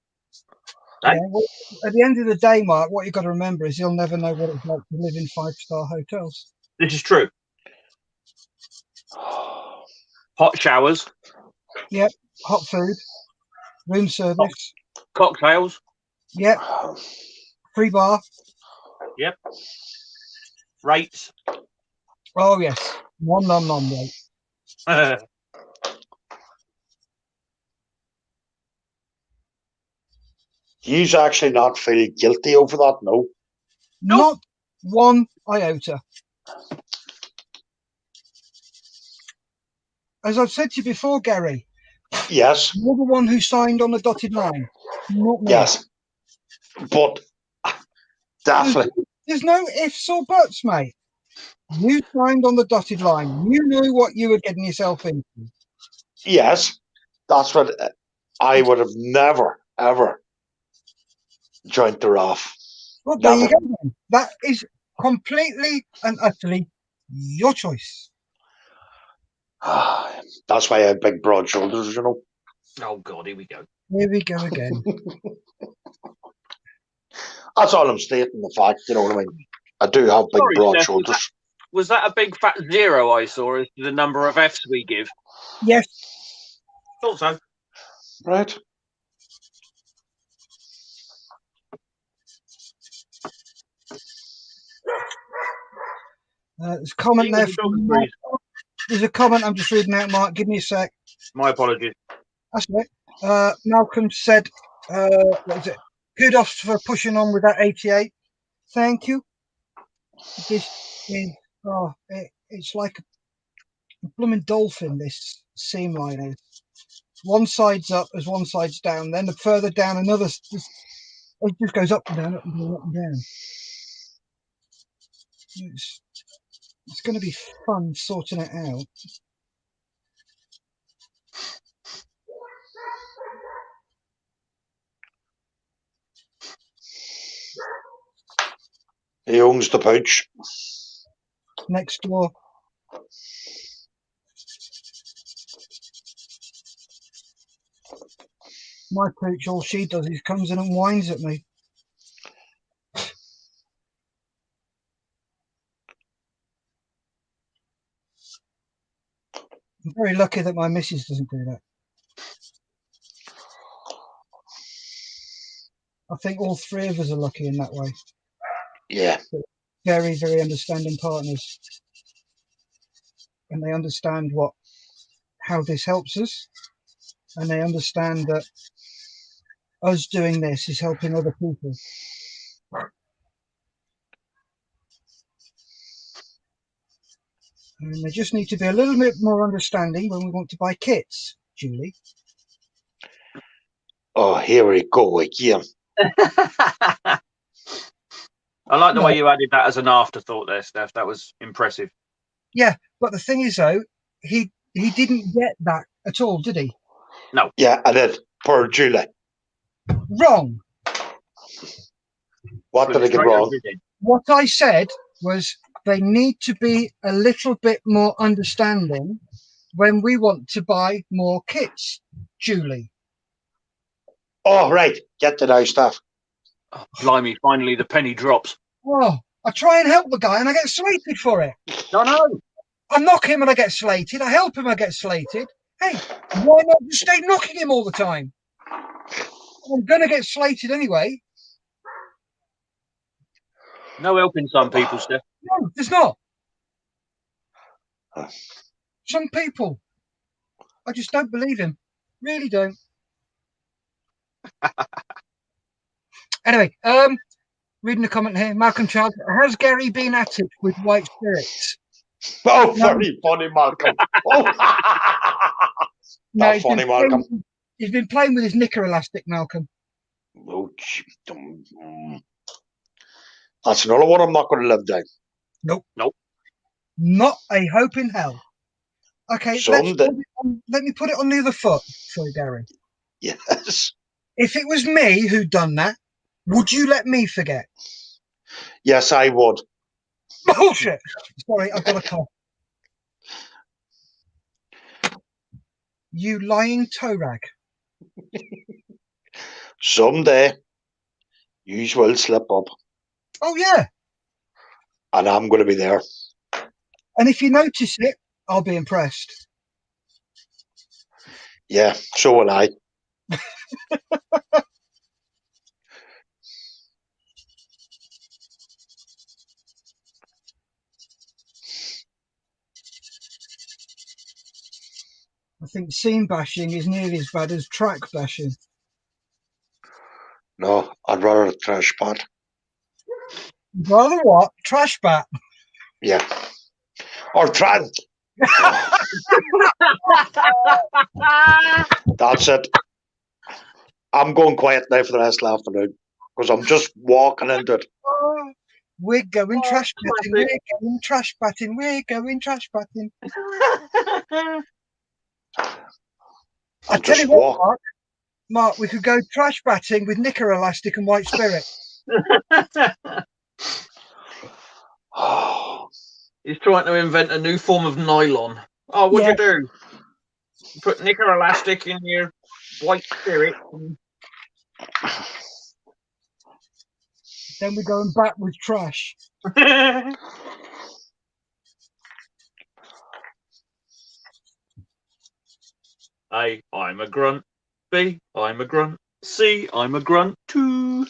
yeah, well, at the end of the day, Mark, what you've got to remember is you'll never know what it's like to live in 5-star hotels. This is true. Hot showers. Yep, hot food, room service. Cocktails. Yep. Free bar. Yep. Rates. Oh yes. Nom nom nom. Right. He's actually not feeling guilty over that, no. Not one iota. As I've said to you before, Gary, Yes, you're the one who signed on the dotted line, not me. yes. But definitely, There's no ifs or buts, mate. You signed on the dotted line. You knew what you were getting yourself into. yes. That's what I would have never, ever joined the RAF. Well, there you Never. go then. That is completely and utterly your choice. That's why I have big, broad shoulders, you know. Oh, God, here we go. Here we go again. That's all I'm stating, the fact, you know what I mean? I do have big, Sorry, broad Steph, shoulders. Was that a big fat 0 I saw as the number of Fs we give? Yes. Thought so. Right. There's a comment there. There's a comment I'm just reading out, Mark. Give me a sec. My apologies. That's right. Malcolm said, what is it? Kudos for pushing on with that 88. Thank you. This is, it's like a blooming dolphin, this seam line is. One side's up as one side's down. Then the further down, it just goes up and down, up and down, up and down. It's going to be fun sorting it out. He owns the pouch. Next door. My pooch, all she does is comes in and whines at me. I'm very lucky that my missus doesn't do that. I think all three of us are lucky in that way. Yeah. Very, very understanding partners. And they understand how this helps us. And they understand that us doing this is helping other people. And they just need to be a little bit more understanding when we want to buy kits, Julie. Oh, here we go again. I like the way you added that as an afterthought there, Steph. That was impressive. Yeah, but the thing is, though, he didn't get that at all, did he? No. Yeah, I did. Poor Julie. Wrong. What did I get wrong? What I said was they need to be a little bit more understanding when we want to buy more kits, Julie. Oh, right. Get the now stuff. Oh, blimey, finally the penny drops. Oh, I try and help the guy and I get slated for it. No. I knock him and I get slated. I help him, I get slated. Hey, why not just stay knocking him all the time? I'm going to get slated anyway. No helping some people, Steph. No, there's not. Some people. I just don't believe him. Really don't. Anyway, reading the comment here. Malcolm Child, has Gary been at it with white spirits? Oh, very funny, Malcolm. That's funny, Malcolm. He's been playing with his knicker elastic, Malcolm. Oh, that's another one I'm not going to live down. Nope. Not a hope in hell. Okay, let me put it on the other foot for Gary. Yes. If it was me who'd done that, would you let me forget? Yes, I would. Bullshit. Sorry, I've got a cough. You lying toe rag. Someday, you will slip up. Oh, yeah. And I'm going to be there. And if you notice it, I'll be impressed. Yeah, so will I. think seam bashing is nearly as bad as track bashing. No, I'd rather a trash bat. You'd rather what? Trash bat. Yeah. Or trash. That's it. I'm going quiet now for the rest of the afternoon because I'm just walking into it. Oh, we're going trash batting. We're classic. going trash batting. We're going trash batting. I I'm tell you just what, walking. Mark, we could go trash batting with knicker elastic and white spirit. He's trying to invent a new form of nylon. Oh, what'd you do? Put knicker elastic in your white spirit. Then we're going back with trash. A, I'm a grunt. B, I'm a grunt. C, I'm a grunt too.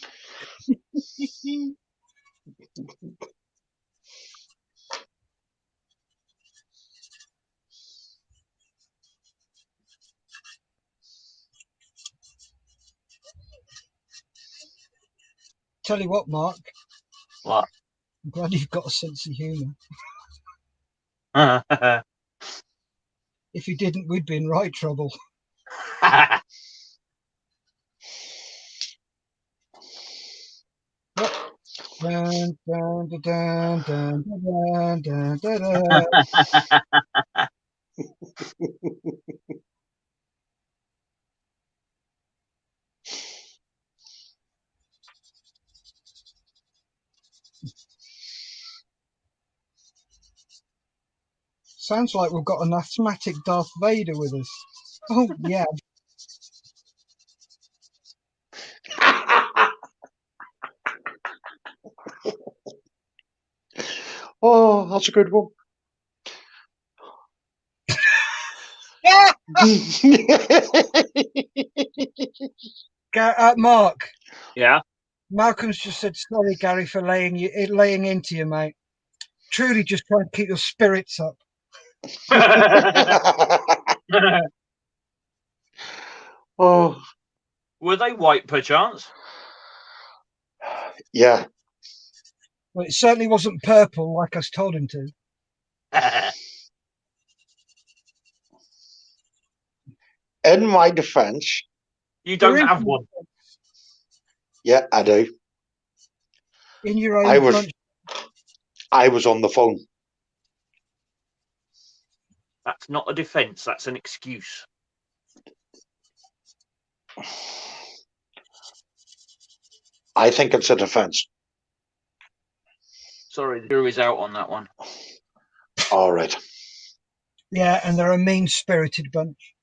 Tell you what, Mark. What? I'm glad you've got a sense of humour. If you didn't, we'd be in right trouble. Dun, dun, dun, dun, dun, dun, dun, dun. Sounds like we've got an asthmatic Darth Vader with us. Oh, yeah. Oh, that's a good one. Mark. Yeah. Malcolm's just said, sorry, Gary, for laying into you, mate. Truly just trying to keep your spirits up. Oh, Were they white, perchance? yeah. Well, it certainly wasn't purple like I was told him to. In my defense, You don't You're have one. yeah, I do. In your own I was lunch. I was on the phone. That's not a defence, that's an excuse. I think it's a defense. Sorry, the jury's out on that one. All right. Yeah, and they're a mean-spirited bunch.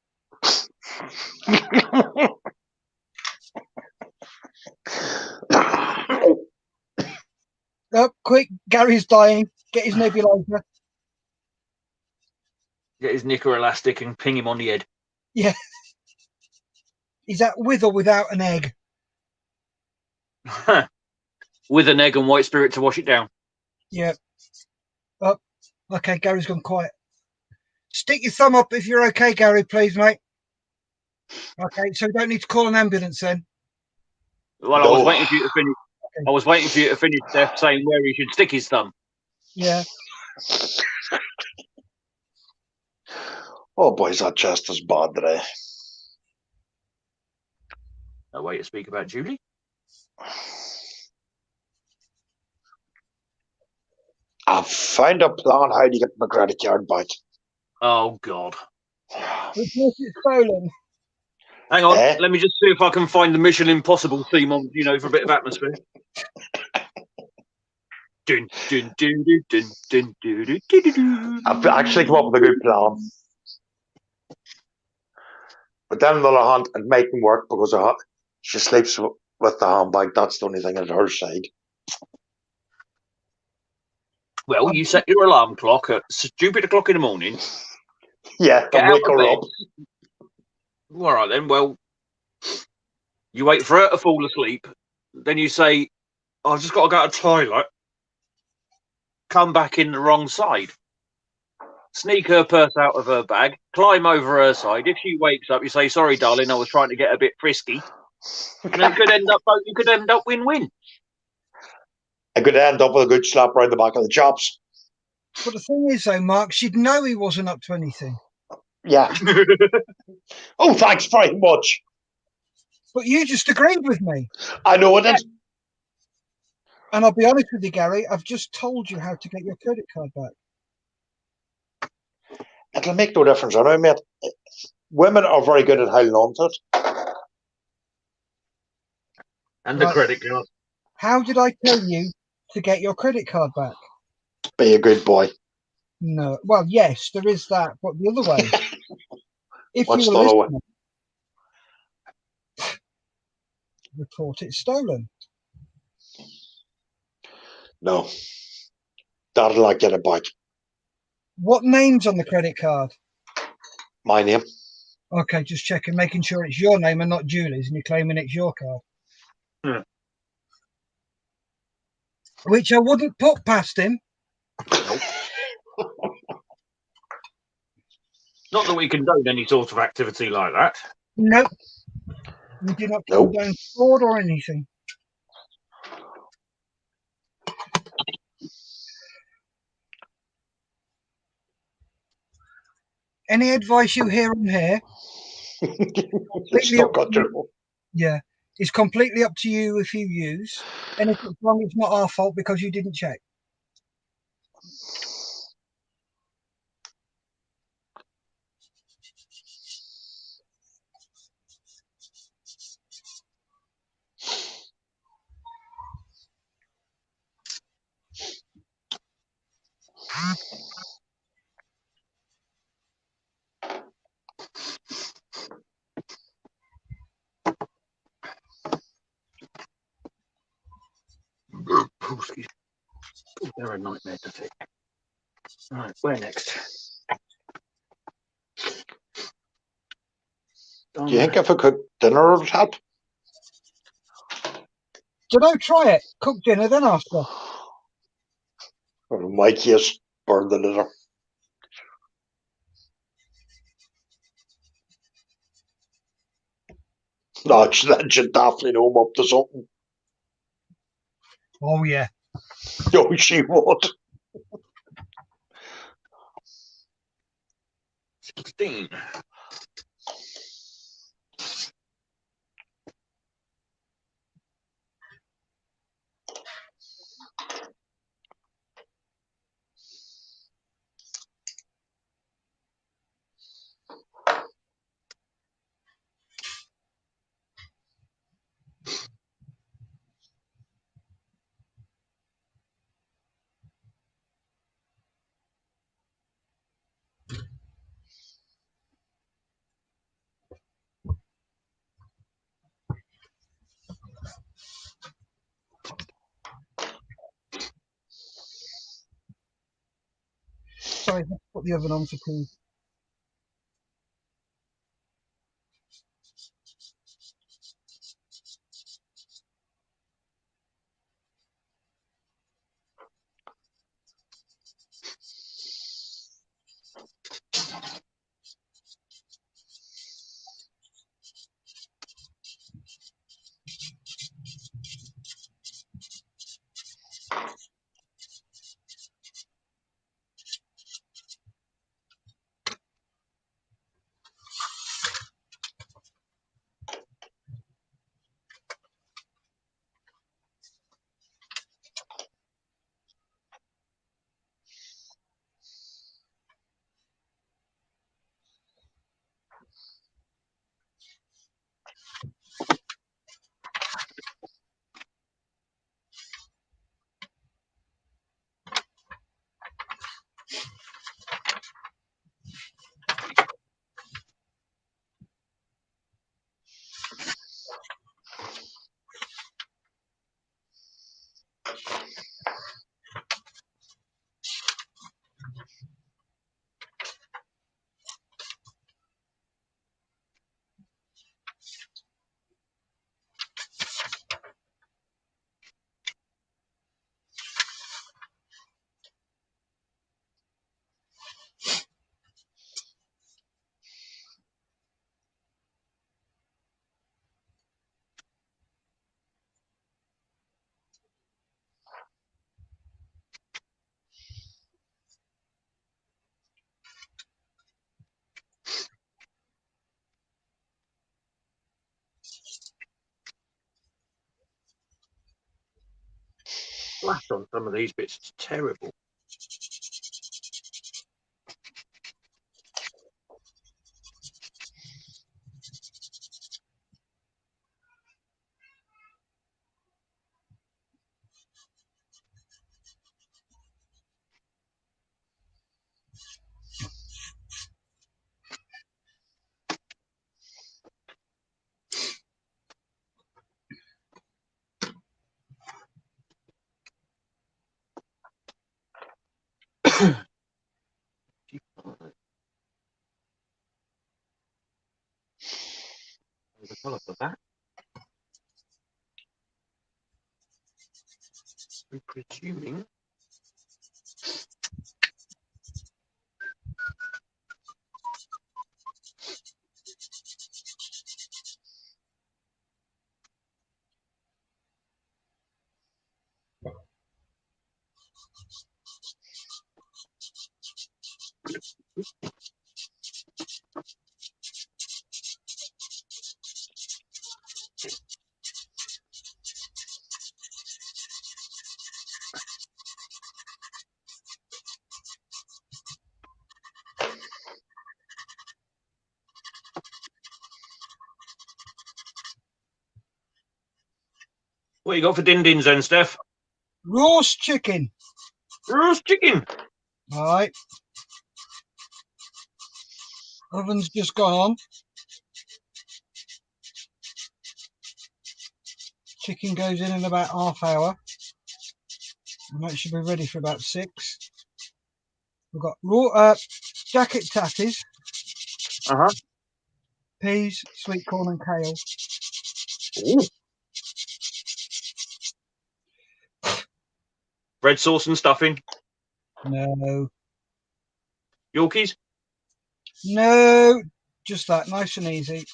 Oh, quick, Gary's dying. Get his nebulizer. Get his knicker elastic and ping him on the head. Yeah. Is that with or without an egg? With an egg and white spirit to wash it down. Yeah. Oh, okay, Gary's gone quiet. Stick your thumb up if you're okay, Gary, please, mate. Okay, so we don't need to call an ambulance then. Well, No. I was waiting for you to finish. I was waiting for you to finish, Steph, saying where he should stick his thumb. Yeah. Oh, boys, that chest is bad today. No way to speak about Julie. I've found a plan how to get my credit card back. Oh, God. Report it stolen. Hang on, let me just see if I can find the Mission Impossible theme on, for a bit of atmosphere. Dun, dun, dun, dun, dun, dun, dun, dun, dun, dun. I've actually come up with a good plan. But then on the other hand, it mightn't work because she sleeps with the handbag. That's the only thing at her side. Well, you set your alarm clock at stupid o'clock in the morning. Yeah, Get and out wake of her bed. up. All right, then. Well, you wait for her to fall asleep. Then you say, I've just got to go to the toilet. Come back in the wrong side. sneak her purse out of her bag, climb over her side. If she wakes up, you say, "Sorry, darling, I was trying to get a bit frisky," and then you could end up win-win. I could end up with a good slap round the back of the chops. But the thing is, though, Mark, she'd know he wasn't up to anything. Yeah. Oh, thanks very much. But you just agreed with me. I know it is. And I'll be honest with you, Gary, I've just told you how to get your credit card back. It'll make no difference, I know, mate. Women are very good at holding on to it. And the Right. credit card. How did I tell you to get your credit card back? Be a good boy. No. Well, yes, there is that, but the other way. If What's you the were other way? listening, report it stolen. No. That'll not get it back. What name's on the credit card? My name. Okay, just checking, making sure it's your name and not Julie's, and you're claiming it's your card. Hmm. Which I wouldn't put past him. Nope. Not that we condone any sort of activity like that. Nope. We do not Nope. condone fraud or anything. Any advice you hear on here? It's not got to. Yeah, it's completely up to you if you use. And if it's wrong, it's not our fault because you didn't check. They're a nightmare to fix. Right, where next? Do you think if I cook dinner it would help? Did I try it? Cook dinner, then after. Or in my case, burn the dinner. No, that should definitely know I'm up to something. Oh, yeah. No, she would. 16. Sorry, let's put the oven on for 2. flat on some of these bits. It's terrible. The colour for that. I'm presuming. What you got for din-dins then, Steph? Roast chicken. Roast chicken. All right. Oven's just gone on. Chicken goes in about half hour. And that should be ready for about 6. We've got raw jacket tatties, peas, sweet corn and kale. Ooh. Bread sauce and stuffing. No. Yorkies. No. Just that, nice and easy.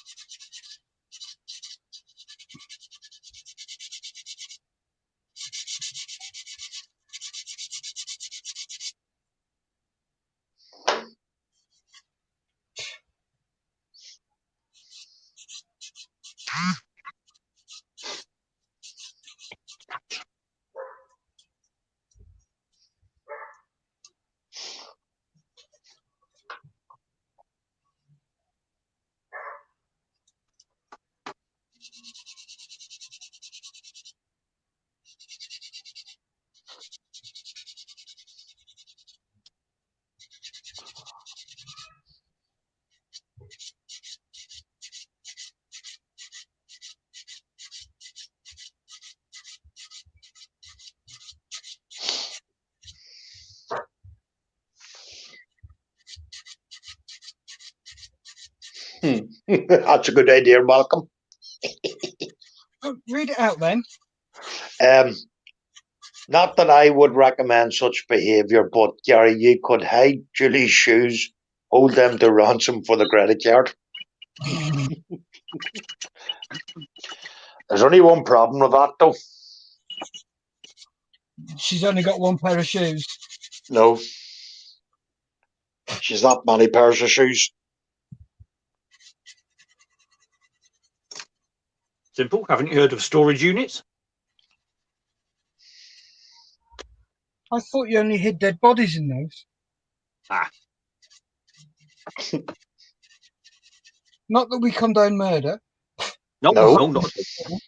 That's a good idea, Malcolm. Oh, read it out then. Not that I would recommend such behaviour, but Gary, you could hide Julie's shoes, hold them to ransom for the credit card. There's only one problem with that, though. She's only got one pair of shoes. No. She's not many pairs of shoes. Simple. Haven't you heard of storage units? I thought you only hid dead bodies in those. Ah. Not that we condone murder. No, No. no, not at all.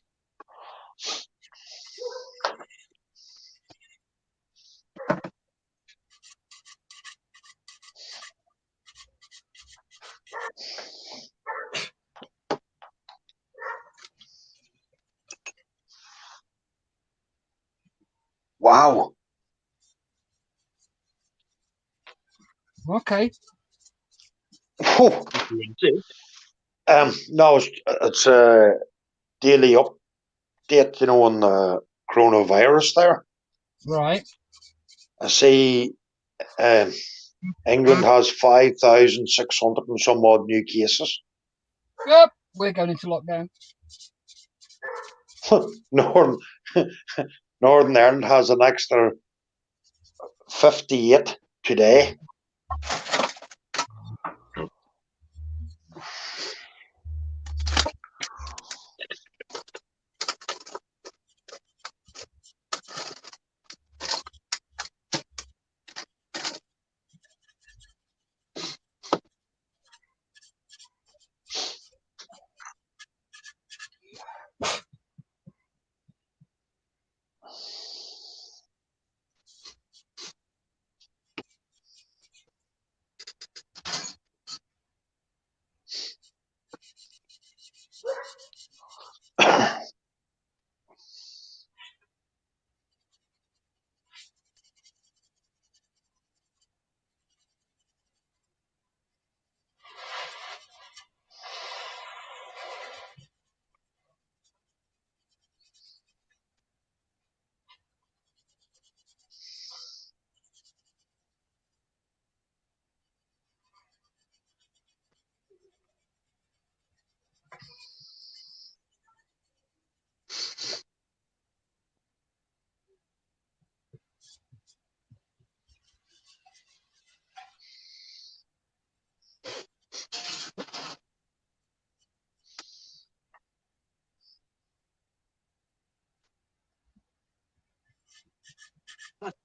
Wow. Okay. Whew. No, it's a daily update, you know, on the coronavirus there. Right. I see England has 5,600 and some odd new cases. Yep. We're going into lockdown. Northern Ireland has an extra 58 today.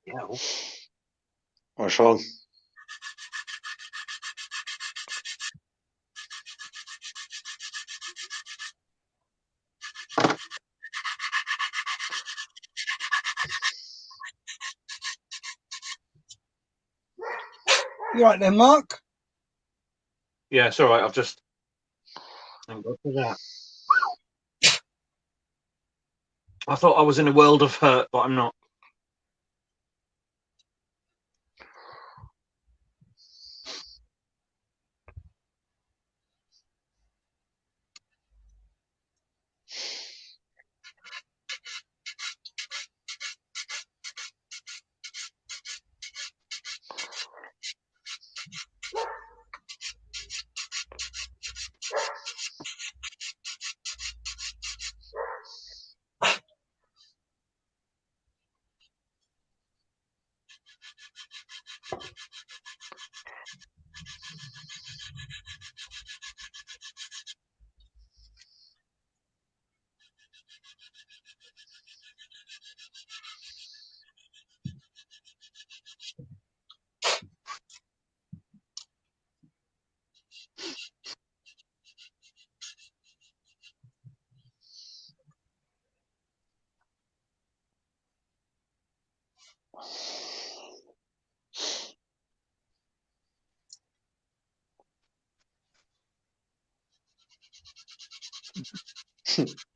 Yeah. What's wrong? You right there, Mark? Yeah, it's all right. I've just. Thank God for that. I thought I was in a world of hurt, but I'm not.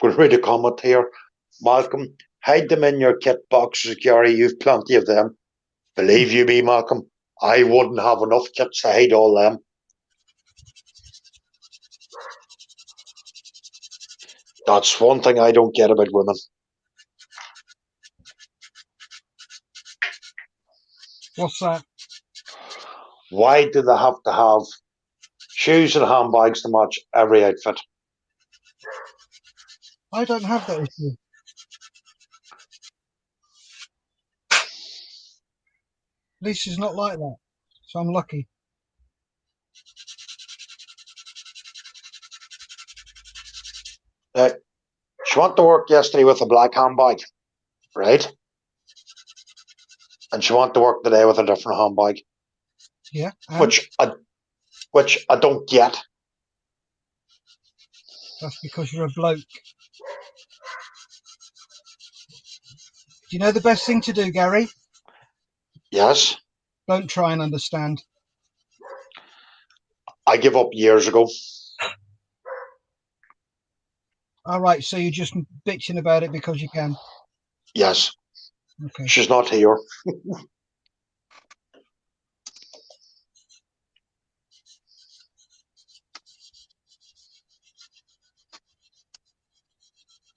We'll read a comment here. Malcolm, hide them in your kit boxes, Gary. You've plenty of them. Believe you me, Malcolm, I wouldn't have enough kits to hide all them. That's one thing I don't get about women. What's that? Why do they have to have shoes and handbags to match every outfit? I don't have that issue. Lisa's not like that, so I'm lucky. She went to work yesterday with a black handbag, right? And she went to work today with a different handbag. Yeah. Which I don't get. That's because you're a bloke. Do you know the best thing to do, Gary? Yes. Don't try and understand. I gave up years ago. All right, so you're just bitching about it because you can. Yes. Okay. She's not here.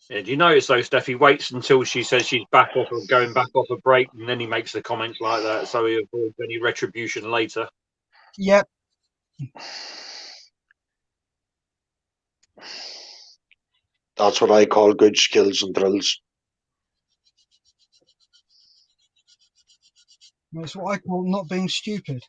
Yeah, do you notice though, Steph? He waits until she says she's back off or going back off a break, and then he makes the comments like that, so he avoids any retribution later. Yep. That's what I call good skills and drills. That's what I call not being stupid.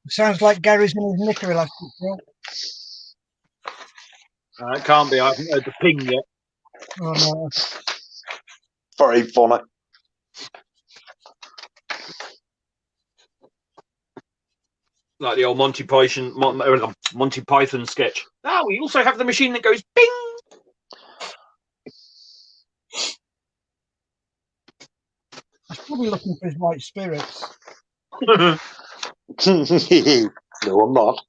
Sounds like Gary's in his knicker elastic, Bill. It can't be. I haven't heard the ping yet. Oh no. Very funny. like the old Monty Python sketch. Ah, we also have the machine that goes bing. He's probably looking for his white spirits. No, I'm not.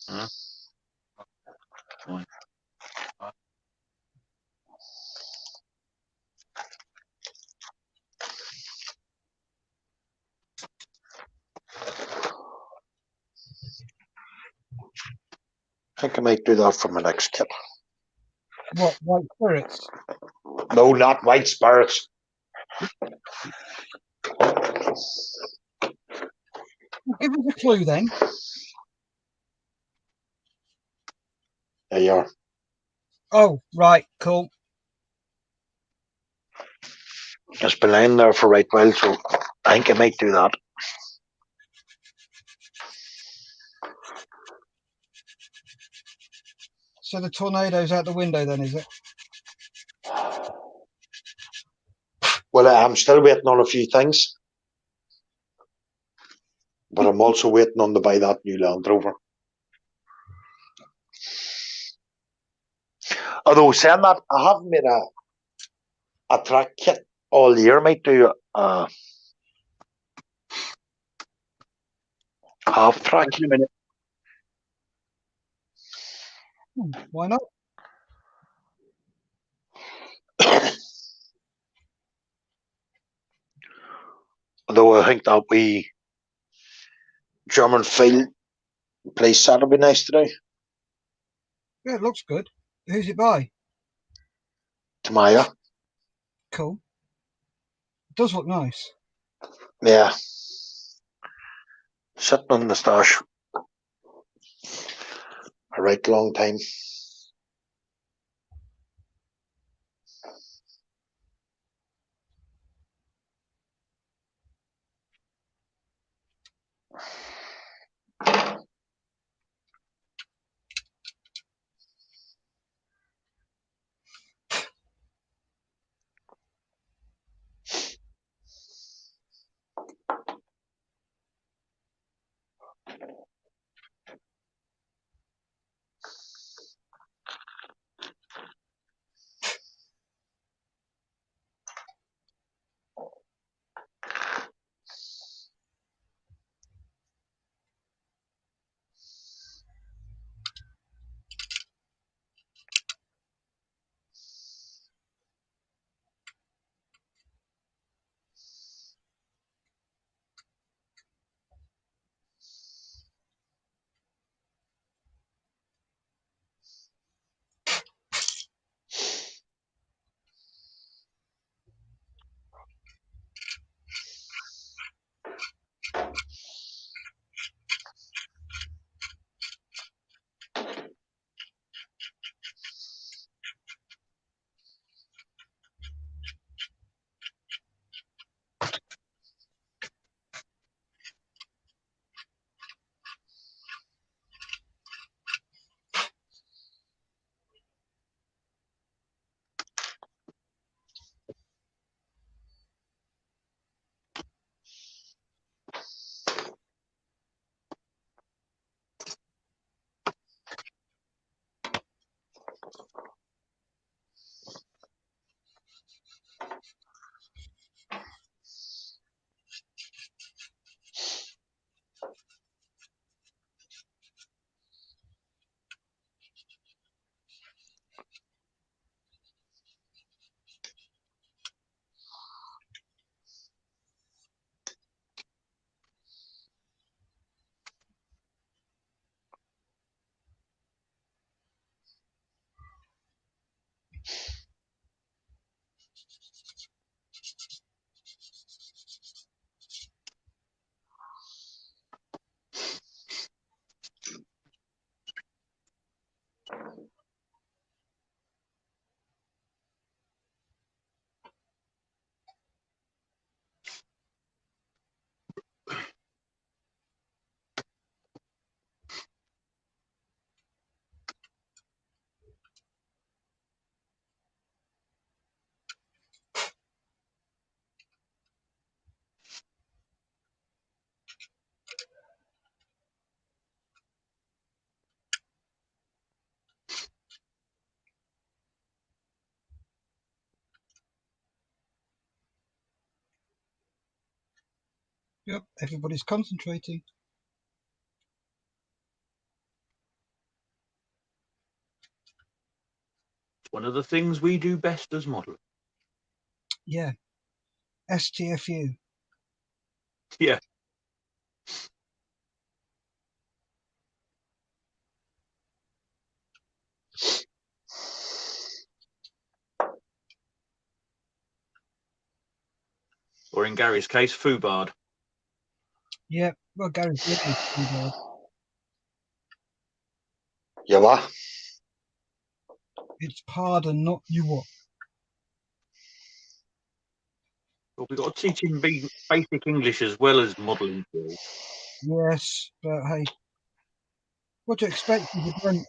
I think I might do that for my next kit. What, white spirits? No, not white spirits. Give us a clue then. There you are. Oh, right, cool. It's been lying there for a right while, so I think I might do that. So the tornado's out the window then, is it? Well, I'm still waiting on a few things. But I'm also waiting on to buy that new Land Rover. Although saying that, I haven't made a track kit all year. I might do a half track. In a minute. Why not? Although I think that wee German field place that would be nice to do. Yeah, it looks good. Who's it by? Tamaya. Cool. It does look nice. Yeah. Sitting on the stash a right long time. Yep, everybody's concentrating. It's one of the things we do best as modellers. Yeah. STFU. Yeah. Or in Gary's case, FUBARD. Yeah, well, Gary's really good. You what? It's pardon, not you what. Well, we've got to teach him basic English as well as modelling skills. Yes, but hey, what do you expect if you don't?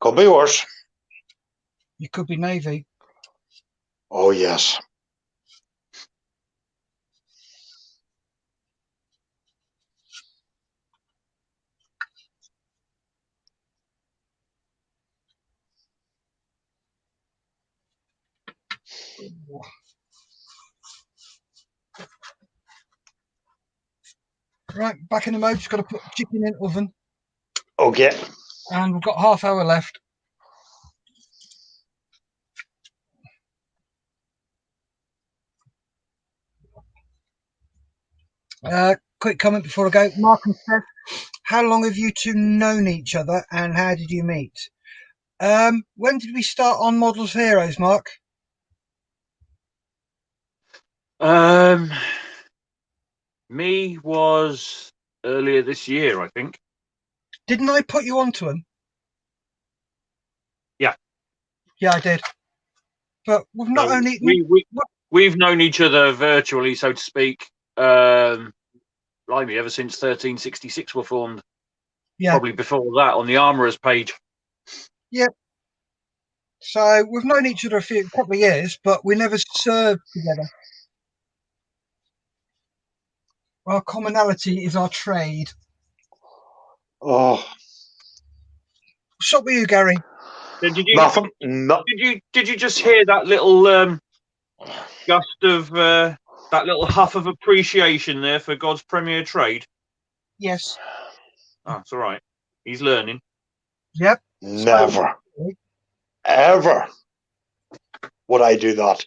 Could be worse. You could be Navy. Oh, yes. Right, back in the mode. Just got to put chicken in oven, Okay. and we've got half hour left. Quick comment before I go. Mark and Steph, how long have you two known each other, and how did you meet? When did we start on Models Heroes, Mark? Me was earlier this year, I think. Didn't I put you onto him? Yeah. Yeah, I did. But we've not So only we've known each other virtually, so to speak. Blimey, ever since 1366 were formed. Yeah. Probably before that on the Armourers page. Yep. So we've known each other a couple of years, but we never served together. Our commonality is our trade. Oh, What's up with you, Gary? Did you nothing. No. Did you just hear that little gust of that little huff of appreciation there for God's premier trade? Yes. Oh, it's all right. He's learning. Yep. Never, ever would I do that.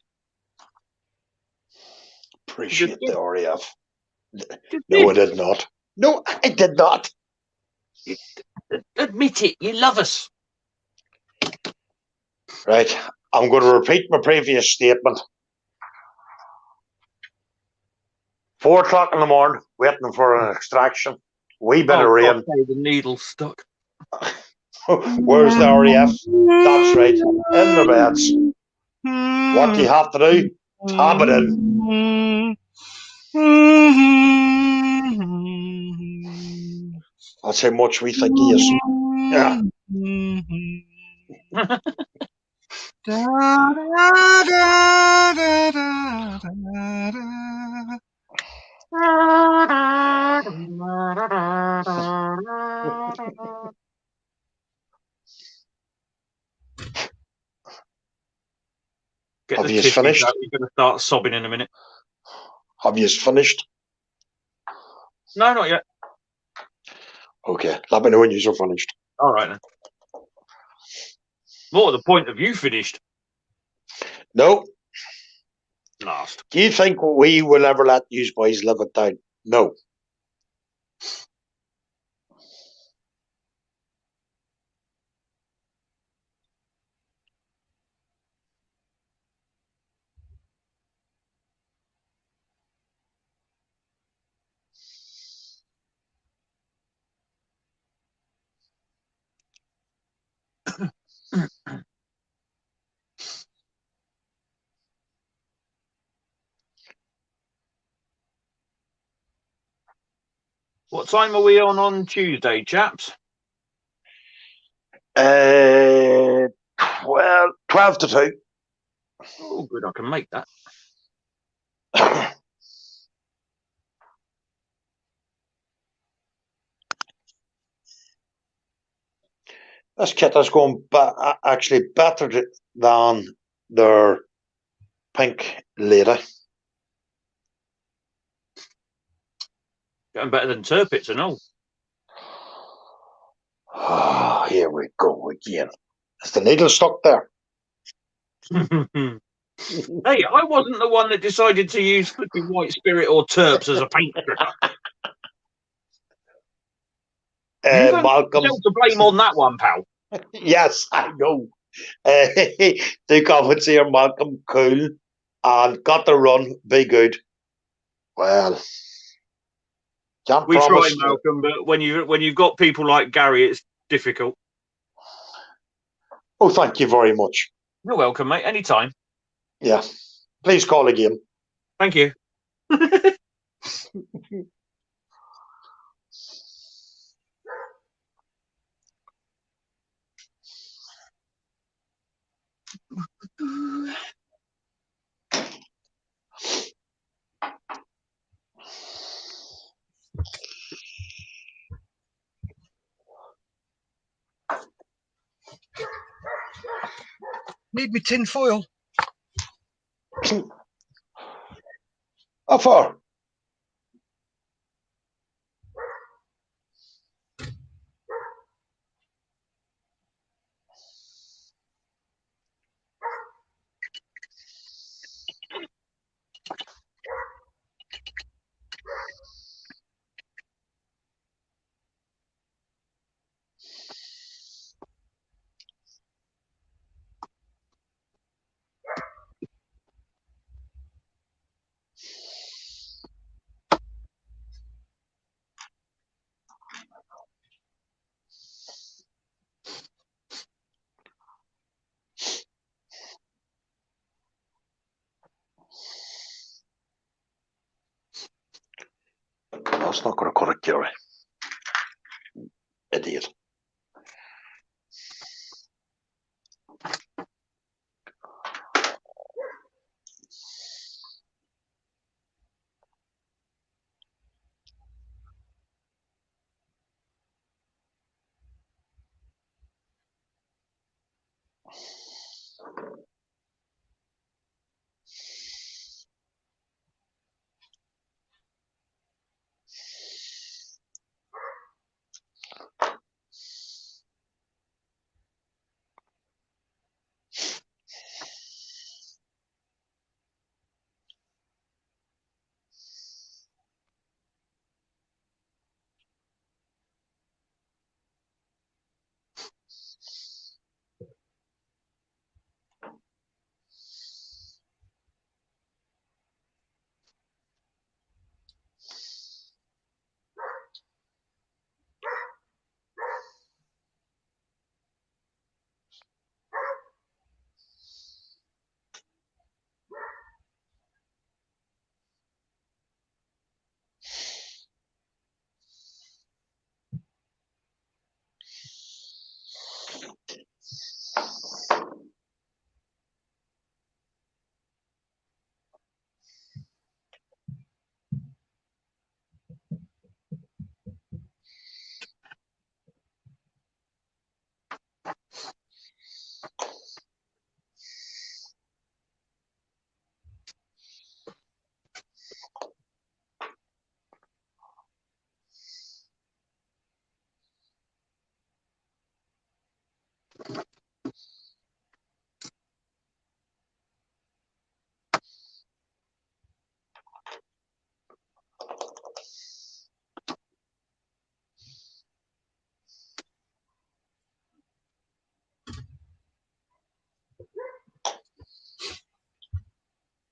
Appreciate the RAF. No, I did not. No, I did not. Admit it. You love us. Right. I'm going to repeat my previous statement. 4 o'clock in the morning, waiting for an extraction. Wee bit of rain. God, the needle's stuck. Where's the RAF? That's right. In their beds. What do you have to do? Tab it in. That's how much we think he is. Yeah. Get Have the you tissues finished? out. You're going to start sobbing in a minute. Have you finished? No, not yet. Okay. Let me know when you're finished. All right then. More to the point, have you finished? No. Last. Do you think we will ever let you boys live it down? No. What time are we on Tuesday, chaps? 12 to 2. Oh, good, I can make that. This kit is going actually better than their pink lady. Getting better than Turpits and all. Oh, here we go again. Is the needle stuck there? Hey, I wasn't the one that decided to use flipping White Spirit or Terps as a paint stripper. You don't Malcolm. yourself to blame on that one, pal. Yes, I know. The comments here, Malcolm, cool, and got the run, be good. Well, can't We try, promise. Malcolm, but when you've got people like Gary, it's difficult. Oh, thank you very much. You're welcome, mate. Anytime. Yeah, please call again. Thank you. Need me tin foil. How far? That's not going to cut it, Gary. Idiot.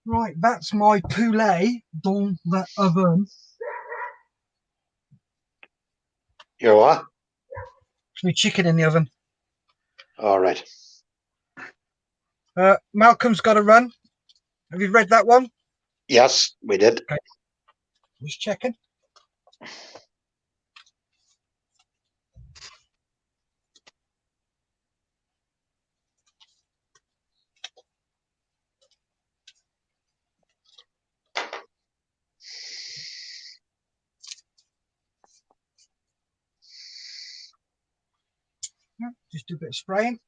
Right, that's my poulet dans the oven. You what? It's my chicken in the oven. All right. Malcolm's got a run. Have you read that one? Yes, we did. Okay. Just checking. Just do a bit of spraying.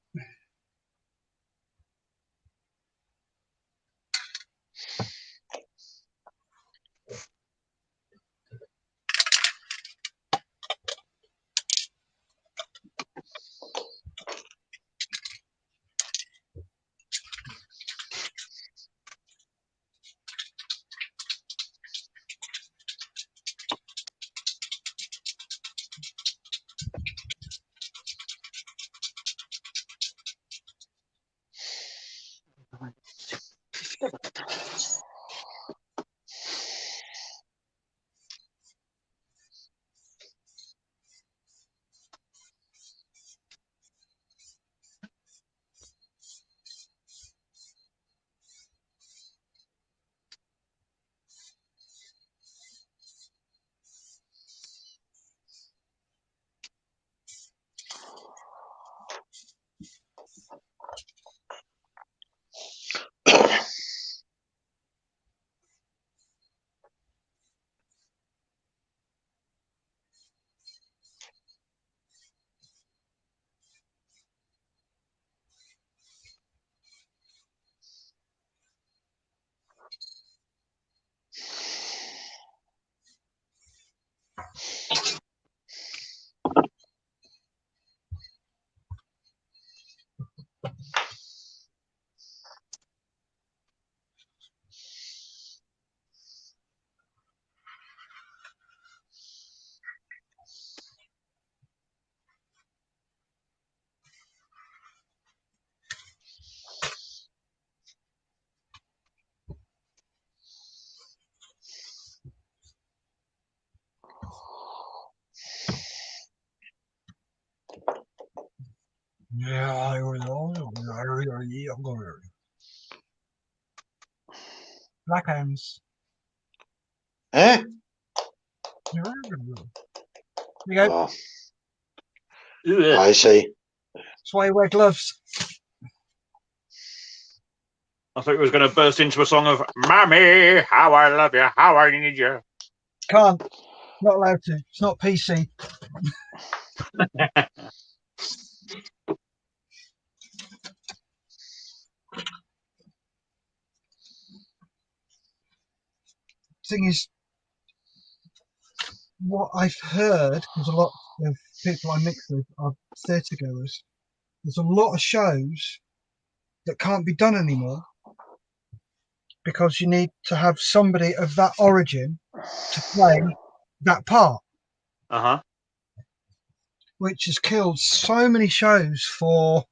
Black hands. Eh? There you go. Oh, I see. That's why you wear gloves. I thought it was going to burst into a song of "Mommy, how I love you, how I need you." Can't. Not allowed to. It's not PC. Thing is, what I've heard, because a lot of people I mix with are theatre goers, there's a lot of shows that can't be done anymore because you need to have somebody of that origin to play that part, which has killed so many shows for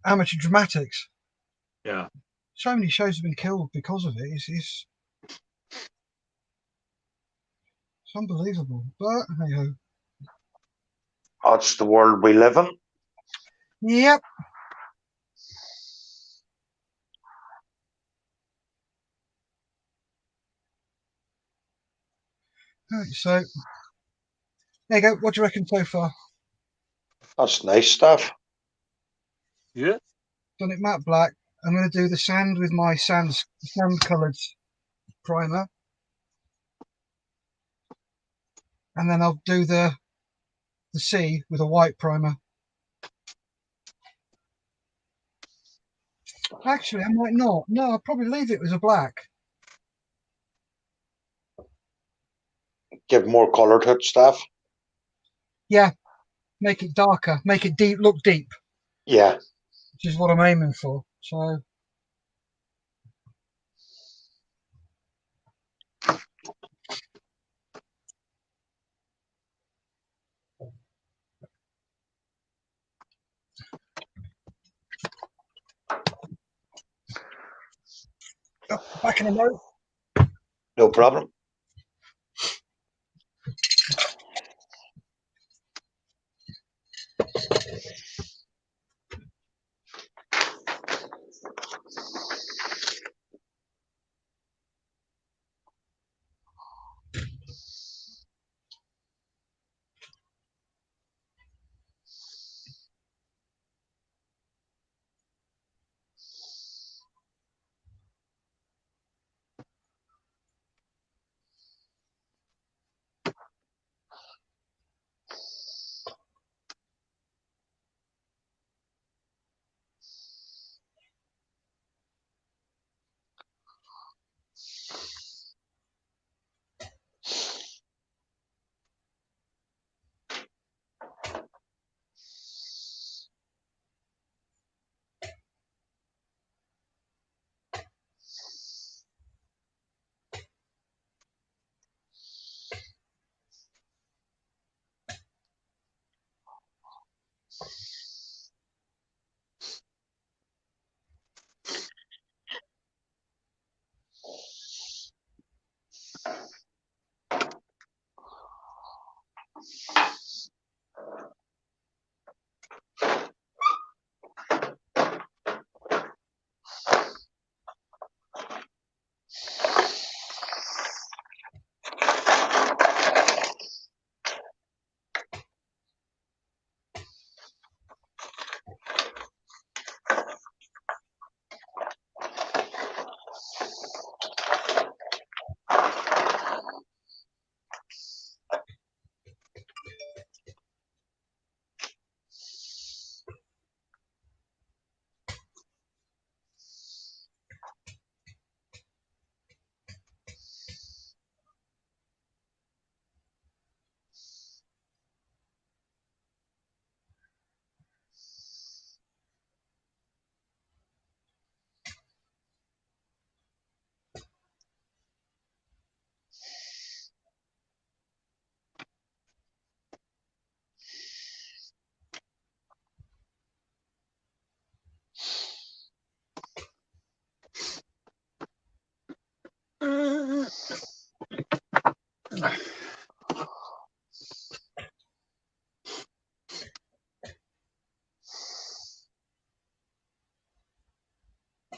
amateur dramatics. Yeah. So many shows have been killed because of it. It's unbelievable. But hey ho. That's the world we live in. Yep. Right, so there you go. What do you reckon so far? That's nice stuff. Yeah. Done it matte black. I'm going to do the sand with my sand coloured primer, and then I'll do the sea with a white primer. Actually, I might not. No, I'll probably leave it as a black. Give more colour to it stuff. Yeah, make it darker, make it deep, look deep. Yeah. Which is what I'm aiming for. So. Oh, back in a moment. No problem.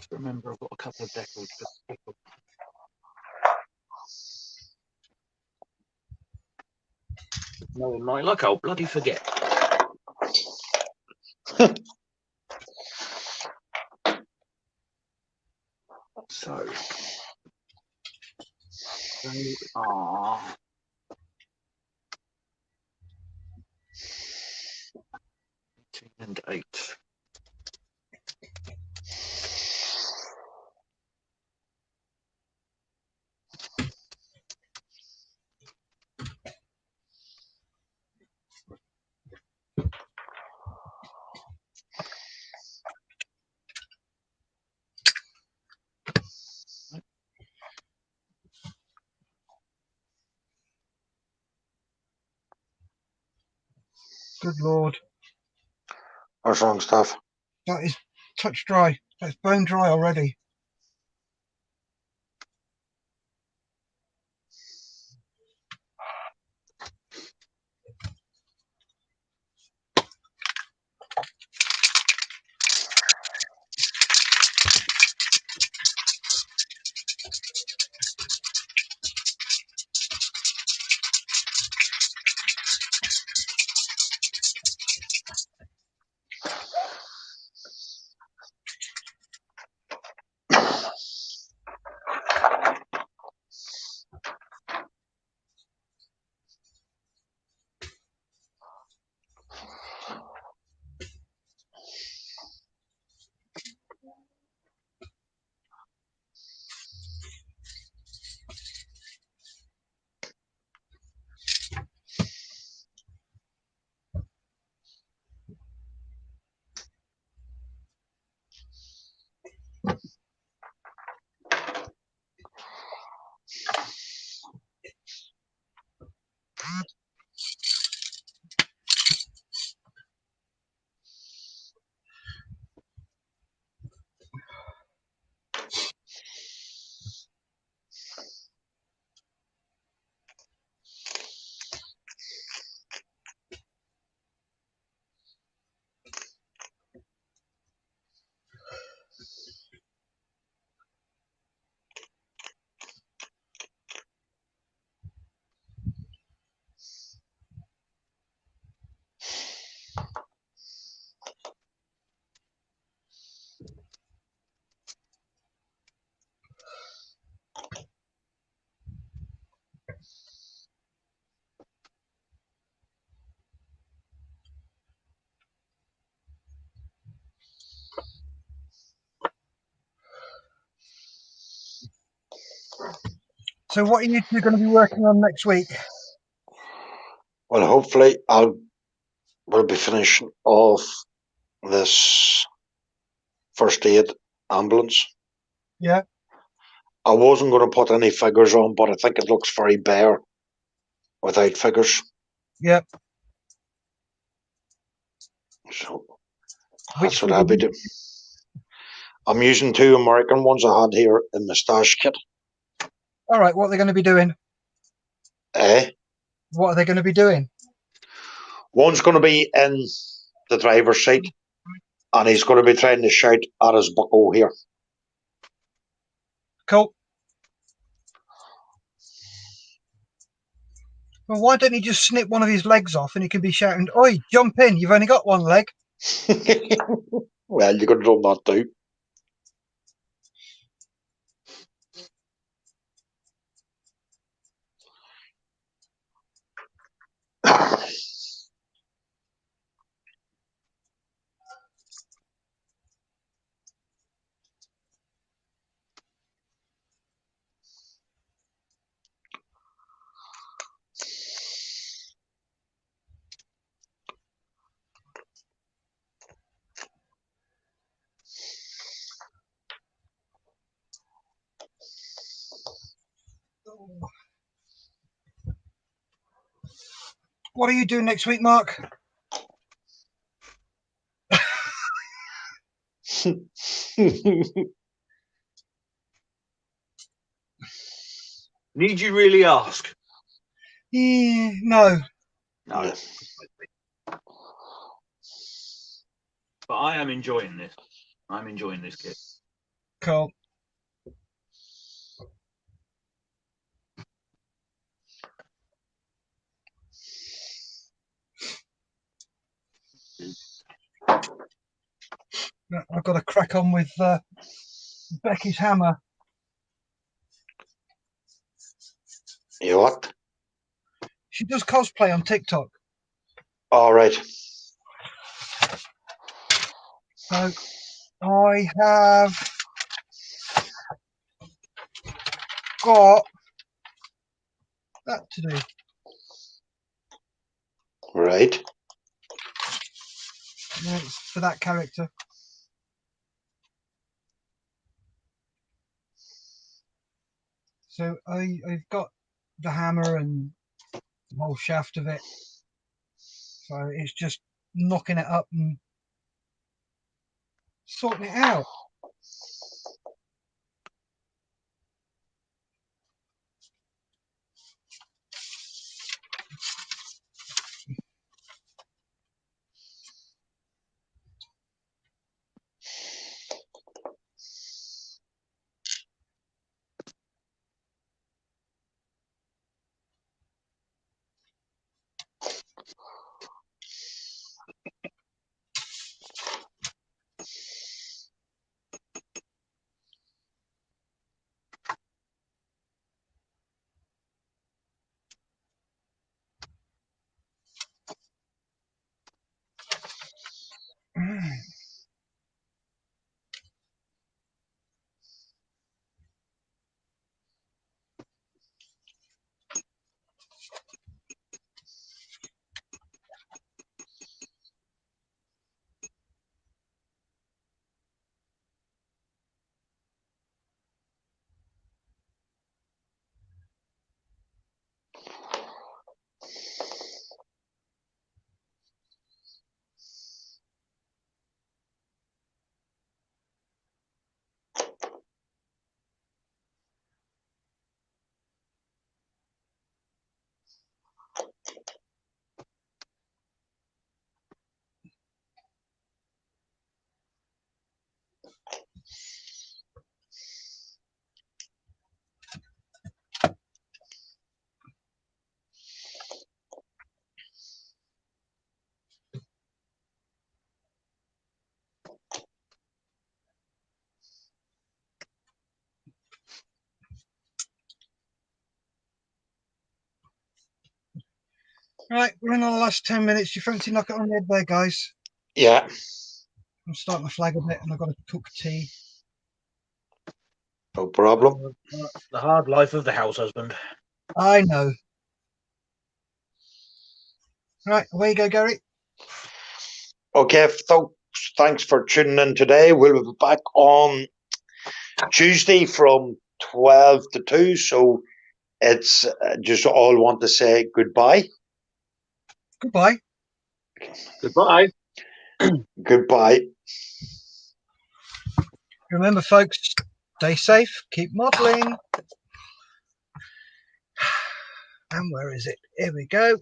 Just remember, I've got a couple of decals. No, my luck, I'll bloody forget. So they are 18 and 8. Good Lord. What's wrong, stuff? That is touch dry. That's bone dry already. So what are you two going to be working on next week? Well, hopefully we'll be finishing off this first aid ambulance. Yeah. I wasn't going to put any figures on, but I think it looks very bare without figures. Yep. So Which that's what I'll be doing. I'm using 2 American ones I had here in the stash kit. All right. What are they going to be doing? What are they going to be doing? One's going to be in the driver's seat, and he's going to be trying to shout at his bucko here. Cool. Well, why don't he just snip one of his legs off and he can be shouting, "Oi, jump in, you've only got one leg." Well, you could run that too. What are you doing next week, Mark? Need you really ask? No. No. But I am enjoying this. I'm enjoying this kit. Cool. I've got to crack on with Becky's hammer. You what? She does cosplay on TikTok. All right. So I have got that to do. Right. It's for that character. So I've got the hammer and the whole shaft of it. So it's just knocking it up and sorting it out. Right, we're in on the last 10 minutes. You fancy knock it on the head there, guys? Yeah. I'm starting to flag a bit and I've got to cook tea. No problem. The hard life of the house husband. I know. Right, away you go, Gary. Okay, folks, thanks for tuning in today. We'll be back on Tuesday from 12 to 2. So it's just all want to say goodbye. Goodbye. Goodbye. Goodbye. Remember, folks, stay safe, keep modelling. And where is it? Here we go.